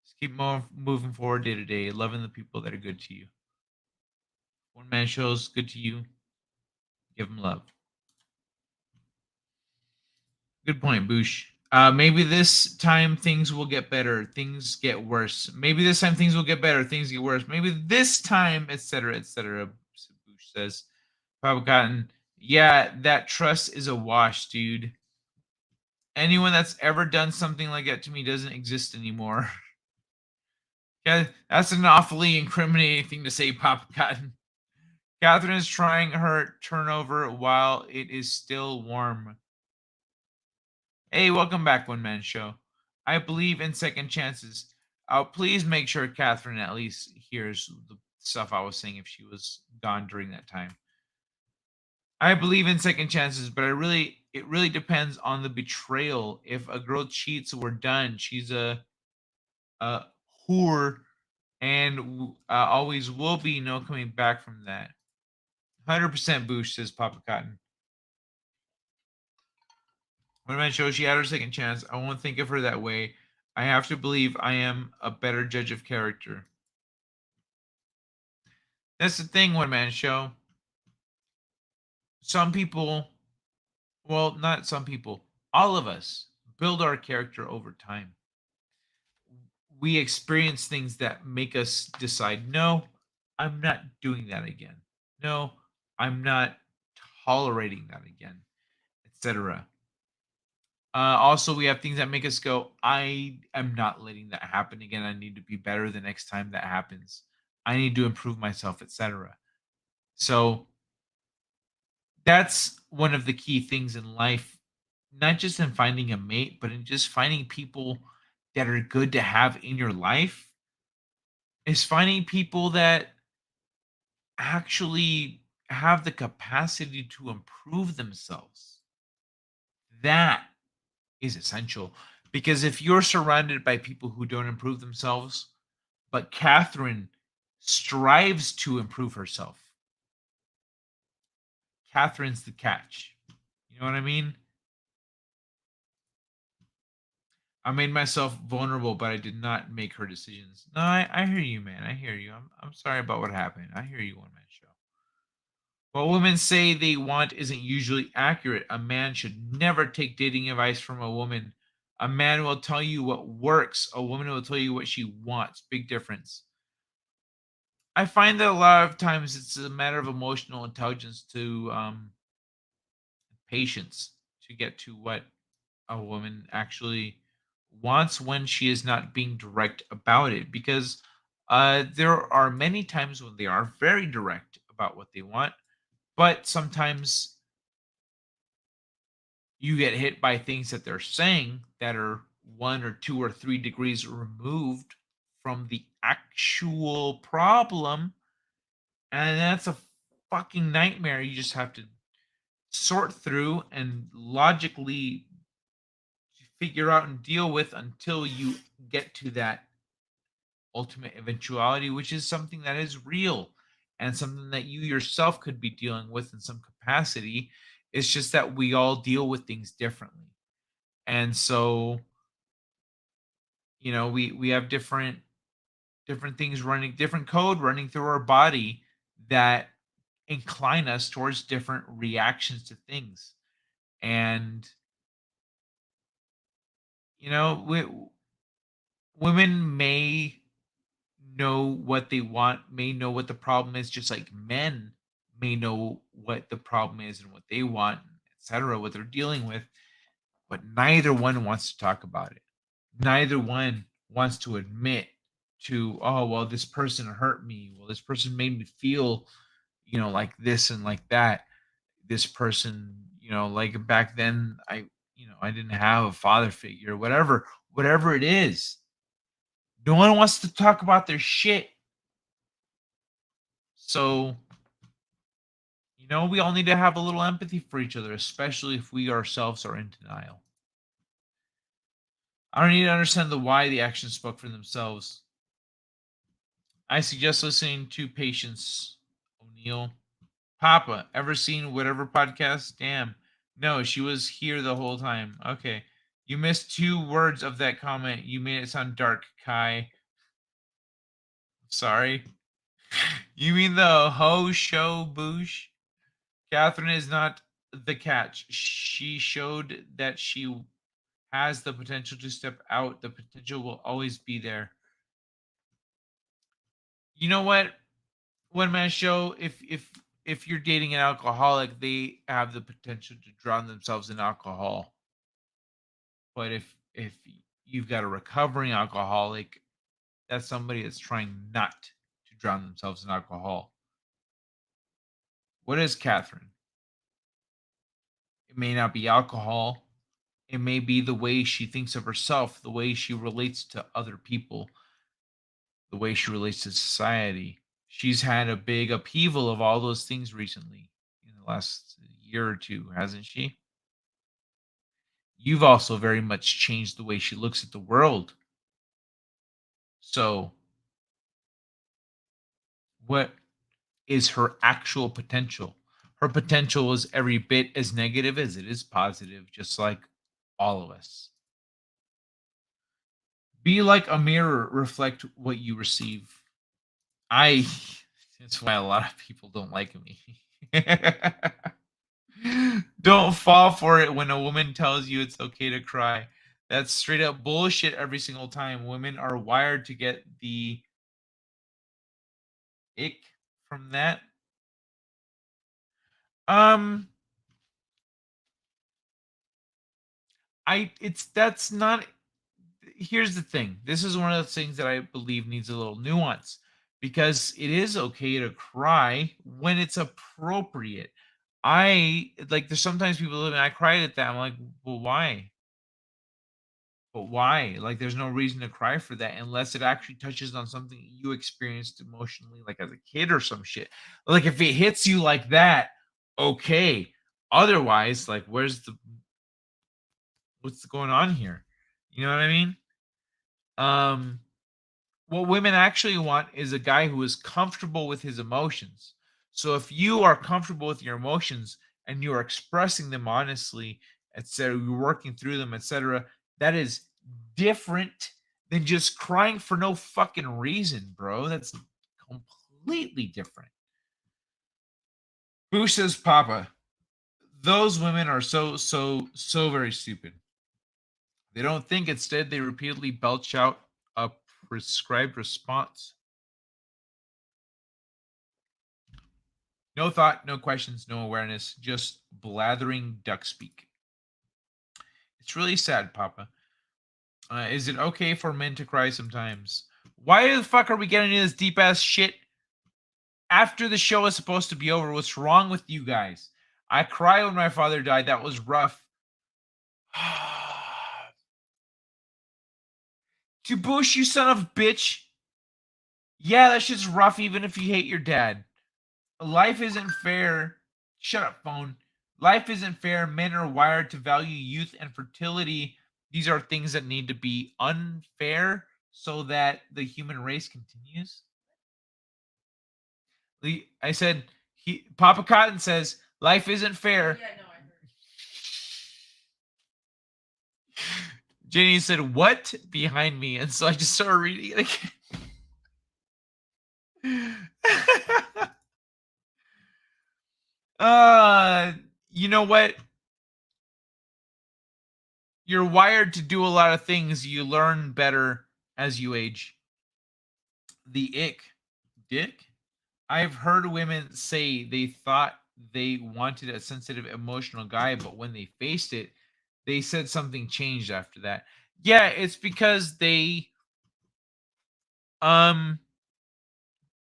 Just keep moving forward day to day, loving the people that are good to you. One man shows good to you, give them love. Good point, Boosh. Maybe this time things will get better, things get worse. Maybe this time things will get better, things get worse. Maybe this time, etc., etc. Boosh says. Papa Cotton, yeah, that trust is a wash, dude. Anyone that's ever done something like that to me doesn't exist anymore. Yeah, that's an awfully incriminating thing to say, Papa Cotton. Catherine is trying her turnover while it is still warm. Hey, welcome back, One Man Show. I believe in second chances. Please make sure Catherine at least hears the stuff I was saying if she was gone during that time. I believe in second chances, but it really depends on the betrayal. If a girl cheats, we're done. She's a whore, and always will be. No coming back from that. 100% Boosh, says Papa Cotton. When man shows she had her second chance, I won't think of her that way. I have to believe I am a better judge of character. That's the thing, One Man Show. Some people, well, not some people, all of us build our character over time. We experience things that make us decide, no, I'm not doing that again. No, I'm not tolerating that again, etc. Also, we have things that make us go, I am not letting that happen again. I need to be better the next time that happens. I need to improve myself, etc. So that's one of the key things in life, not just in finding a mate, but in just finding people that are good to have in your life, is finding people that actually have the capacity to improve themselves. That is essential, because if you're surrounded by people who don't improve themselves, but Catherine strives to improve herself, Catherine's the catch. You know what I mean? I made myself vulnerable, but I did not make her decisions. No, I hear you, man. I hear you. I'm sorry about what happened. I hear you, One Man Show. What women say they want isn't usually accurate. A man should never take dating advice from a woman. A man will tell you what works. A woman will tell you what she wants. Big difference. I find that a lot of times it's a matter of emotional intelligence to patience to get to what a woman actually wants when she is not being direct about it. Because There are many times when they are very direct about what they want, but sometimes you get hit by things that they're saying that are 1 or 2 or 3 degrees removed from the actual problem, and that's a fucking nightmare. You just have to sort through and logically figure out and deal with until you get to that ultimate eventuality, which is something that is real and something that you yourself could be dealing with in some capacity. It's just that we all deal with things differently. And so, we have different things running, different code running through our body that incline us towards different reactions to things. And women may know what they want, may know what the problem is, just like men may know what the problem is and what they want, etc., what they're dealing with, but neither one wants to talk about it. Neither one wants to admit to, oh, well, this person hurt me. Well, this person made me feel, like this and like that. This person, like back then, I didn't have a father figure, whatever it is. No one wants to talk about their shit. So, we all need to have a little empathy for each other, especially if we ourselves are in denial. I don't need to understand the why the actions spoke for themselves. I suggest listening to Patience O'Neill. Papa, ever seen whatever podcast? Damn. No, she was here the whole time. Okay. You missed 2 words of that comment. You made it sound dark, Kai. Sorry. You mean the ho show boosh? Catherine is not the catch. She showed that she has the potential to step out. The potential will always be there. You know what? One man show, if you're dating an alcoholic, they have the potential to drown themselves in alcohol. But if you've got a recovering alcoholic, that's somebody that's trying not to drown themselves in alcohol. What is Catherine? It may not be alcohol. It may be the way she thinks of herself, the way she relates to other people, the way she relates to society. She's had a big upheaval of all those things recently in the last year or 2, hasn't she? You've also very much changed the way she looks at the world. So, what is her actual potential? Her potential is every bit as negative as it is positive, just like all of us. Be like a mirror, reflect what you receive. That's why a lot of people don't like me. Don't fall for it when a woman tells you it's okay to cry. That's straight up bullshit every single time. Women are wired to get the ick from that. That's not. Here's the thing. This is one of the things that I believe needs a little nuance, because it is okay to cry when it's appropriate. There's sometimes people live and I cried at that. I'm like, well, why? But why? Like, there's no reason to cry for that unless it actually touches on something you experienced emotionally, like as a kid or some shit. Like, if it hits you like that, okay. Otherwise, like, what's going on here? You know what I mean? What women actually want is a guy who is comfortable with his emotions. So if you are comfortable with your emotions and you are expressing them honestly, etc., you're working through them, etc., that is different than just crying for no fucking reason, bro. That's completely different. Who says Papa? Those women are so very stupid. They don't think, instead they repeatedly belch out a prescribed response. No thought, no questions, no awareness, just blathering duck speak. It's really sad, Papa. Is it okay for men to cry sometimes? Why the fuck are we getting into this deep ass shit after the show is supposed to be over? What's wrong with you guys? I cried when my father died. That was rough. To Bush, you son of a bitch. Yeah, that shit's rough even if you hate your dad. Life isn't fair. Shut up, phone. Life isn't fair. Men are wired to value youth and fertility. These are things that need to be unfair so that the human race continues. I said, Papa Cotton says, life isn't fair. Yeah, no, I heard. Jenny said, what? Behind me. And so I just started reading it again. You know what? You're wired to do a lot of things. You learn better as you age. The ick. Dick? I've heard women say they thought they wanted a sensitive, emotional guy, but when they faced it, they said something changed after that. Yeah, it's because they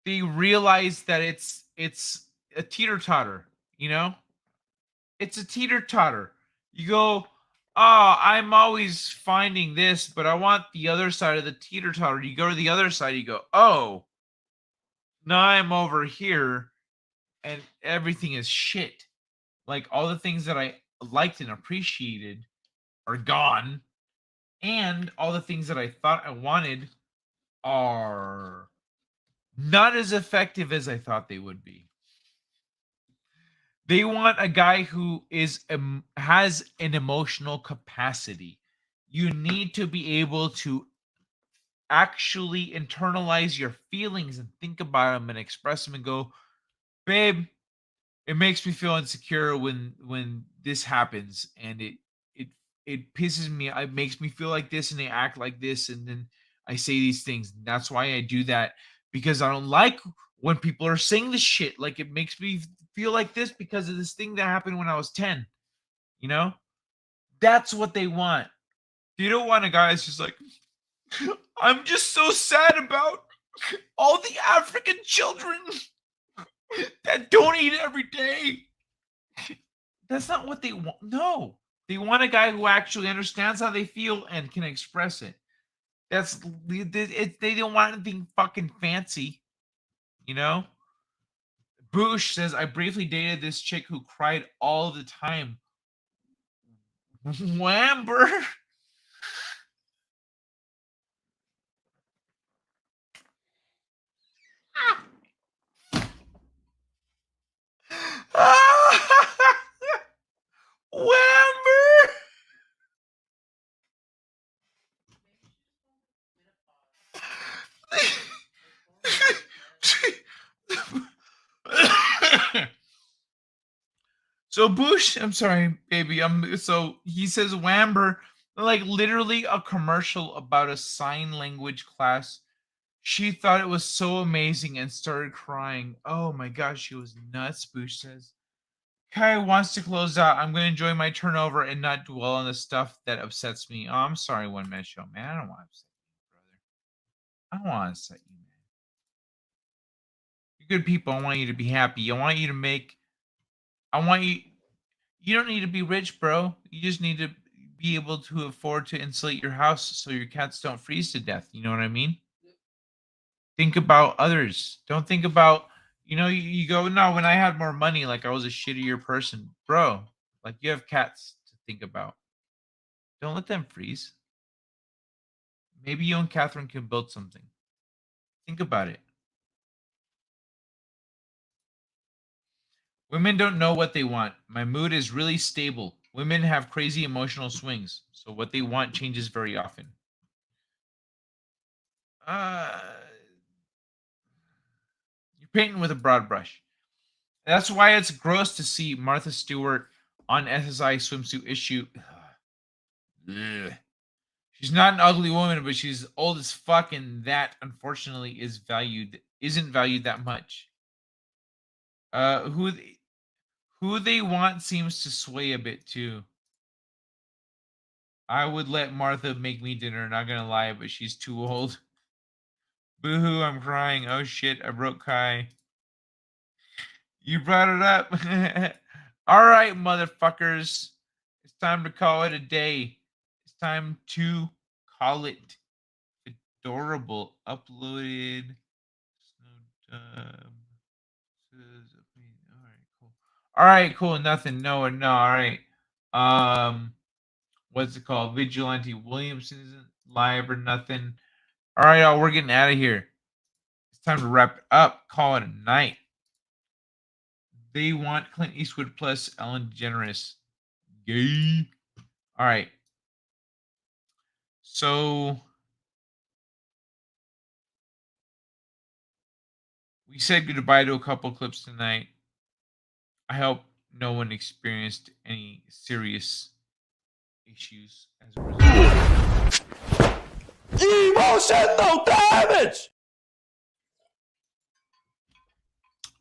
realize that it's a teeter-totter, you know? It's a teeter-totter. You go, oh, I'm always finding this, but I want the other side of the teeter-totter. You go to the other side, you go, oh, now I'm over here and everything is shit. Like all the things that I liked and appreciated are gone. And all the things that I thought I wanted are not as effective as I thought they would be. They want a guy who has an emotional capacity. You need to be able to actually internalize your feelings and think about them and express them and go, babe, it makes me feel insecure when this happens, and it pisses me. It makes me feel like this, and they act like this, and then I say these things. That's why I do that, because I don't like when people are saying this shit. Like it makes me feel like this because of this thing that happened when I was 10. You know, that's what they want. You don't want a guy that's just like, I'm just so sad about all the African children that don't eat every day. That's not what they want. No, they want a guy who actually understands how they feel and can express it. They don't want anything fucking fancy, you know. Bush says, I briefly dated this chick who cried all the time. Whamber. Whamber. So Bush, I'm sorry, baby. So he says Whamber, like literally a commercial about a sign language class. She thought it was so amazing and started crying. Oh my gosh, she was nuts, Bush says. Kai wants to close out. I'm going to enjoy my turnover and not dwell on the stuff that upsets me. Oh, I'm sorry, One Man Show, man. I don't want to upset you, brother. I don't want to upset you, man. You're good people. I want you to be happy. I want you to make. I want you. You don't need to be rich, bro. You just need to be able to afford to insulate your house so your cats don't freeze to death. You know what I mean? Think about others. Don't think about, you go, no, when I had more money, like I was a shittier person. Bro, like you have cats to think about. Don't let them freeze. Maybe you and Catherine can build something. Think about it. Women don't know what they want. My mood is really stable. Women have crazy emotional swings, so what they want changes very often. You're painting with a broad brush. That's why it's gross to see Martha Stewart on SSI swimsuit issue. Ugh. She's not an ugly woman, but she's old as fuck, and that unfortunately isn't valued that much. Who they want seems to sway a bit too. I would let Martha make me dinner, not gonna lie, but she's too old. Boo-hoo, I'm crying. Oh shit, I broke Kai. You brought it up. All right, motherfuckers. It's time to call it a day. It's time to call it adorable. Uploaded. All right, cool. Nothing. No. All right. What's it called? Vigilante Williamson isn't live or nothing. All right, y'all. We're getting out of here. It's time to wrap it up. Call it a night. They want Clint Eastwood plus Ellen DeGeneres. Gay. All right. So we said goodbye to a couple clips tonight. I hope no one experienced any serious issues as a result. Emotional damage!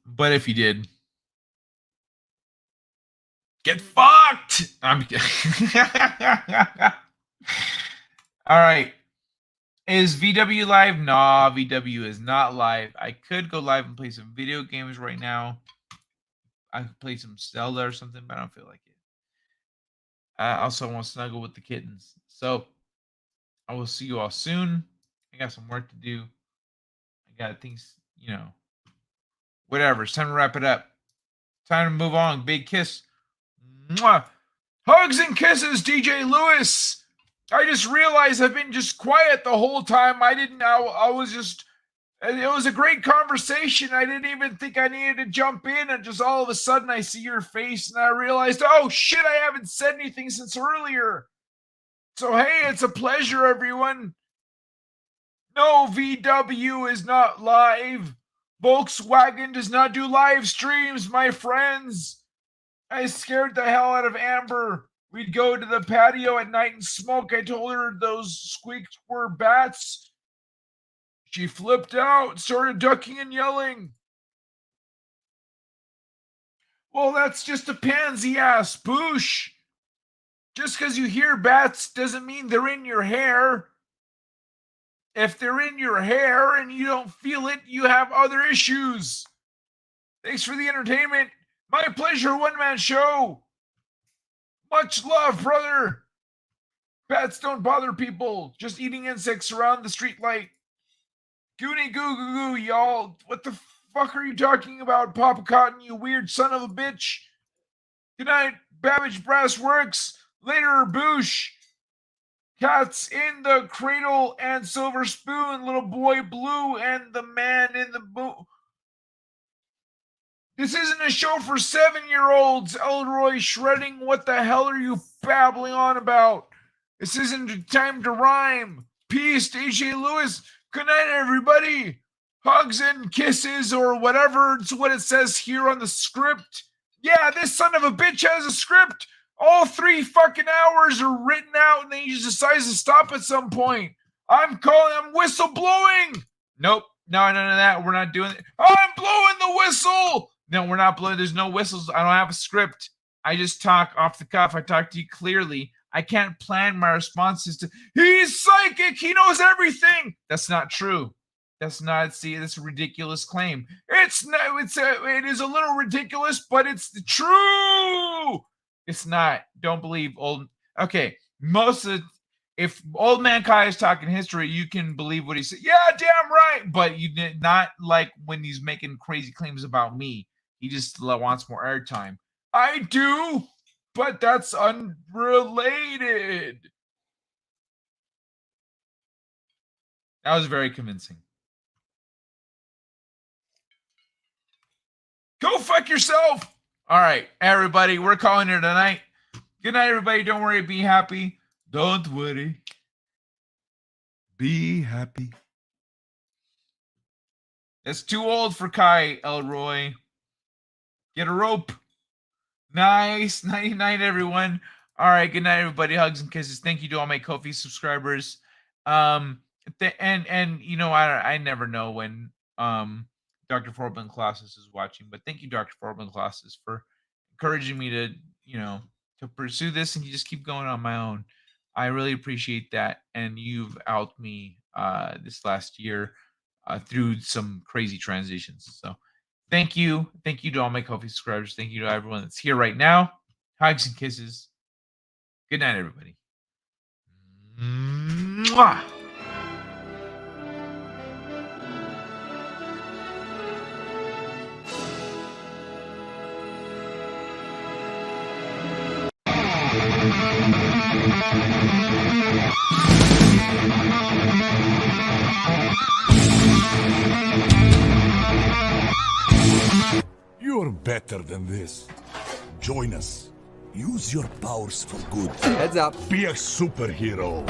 But if you did, get fucked! I'm all right. Is VW live? Nah, VW is not live. I could go live and play some video games right now. I could play some Zelda or something, but I don't feel like it. I also want to snuggle with the kittens. So I will see you all soon. I got some work to do. I got things, whatever. It's time to wrap it up. Time to move on. Big kiss. Mwah. Hugs and kisses, DJ Lewis. I just realized I've been just quiet the whole time. I was just, it was a great conversation. I didn't even think I needed to jump in, and just all of a sudden I see your face and I realized, oh shit, I haven't said anything since earlier. So hey, it's a pleasure, everyone. No, VW is not live. Volkswagen does not do live streams, my friends. I scared the hell out of Amber. We'd go to the patio at night and smoke. I told her those squeaks were bats. She flipped out, started ducking and yelling. Well, that's just a pansy ass, Boosh. Just because you hear bats doesn't mean they're in your hair. If they're in your hair and you don't feel it, you have other issues. Thanks for the entertainment. My pleasure, one-man show. Much love, brother. Bats don't bother people. Just eating insects around the street light. Goonie goo goo goo, y'all. What the fuck are you talking about, Papa Cotton, you weird son of a bitch? Good night, Babbage Brass Works. Later, Boosh. Cats in the Cradle and Silver Spoon, Little Boy Blue, and the Man in the Boot. This isn't a show for 7-year-olds, Elroy Shredding. What the hell are you babbling on about? This isn't a time to rhyme. Peace, DJ Lewis. Good night, everybody. Hugs and kisses, or whatever. It's what it says here on the script. Yeah, this son of a bitch has a script. All 3 fucking hours are written out, and then he just decides to stop at some point. I'm whistleblowing. Nope. No, none of that. We're not doing it. I'm blowing the whistle. No, we're not blowing. There's no whistles. I don't have a script. I just talk off the cuff. I talk to you clearly. I can't plan my responses to, he's psychic. He knows everything. That's not true. That's not, see, that's a ridiculous claim. It's not, it is a little ridiculous, but it's true. It's not. Don't believe old. Okay. If old man Kai is talking history, you can believe what he said. Yeah, damn right. But you did not like when he's making crazy claims about me. He just wants more airtime. I do, but that's unrelated. That was very convincing. Go fuck yourself. All right, everybody, we're calling it tonight. Good night, everybody. Don't worry. Be happy. Don't worry. Be happy. It's too old for Kai, Elroy. Get a rope. Nice. Night, everyone. All right. Good night, everybody. Hugs and kisses. Thank you to all my Ko-fi subscribers. And you know, I never know when Dr. Forbin Classes is watching, but thank you, Dr. Forbin Classes, for encouraging me to, to pursue this and just keep going on my own. I really appreciate that. And you've helped me this last year through some crazy transitions. So thank you to all my coffee subscribers. Thank you to everyone that's here right now. Hugs and kisses. Good night, everybody. Mwah! You're better than this. Join us. Use your powers for good. Heads up. Be a superhero.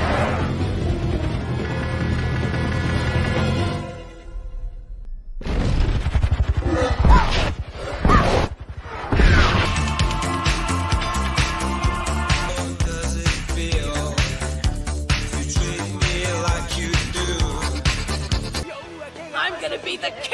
I'm gonna be the king.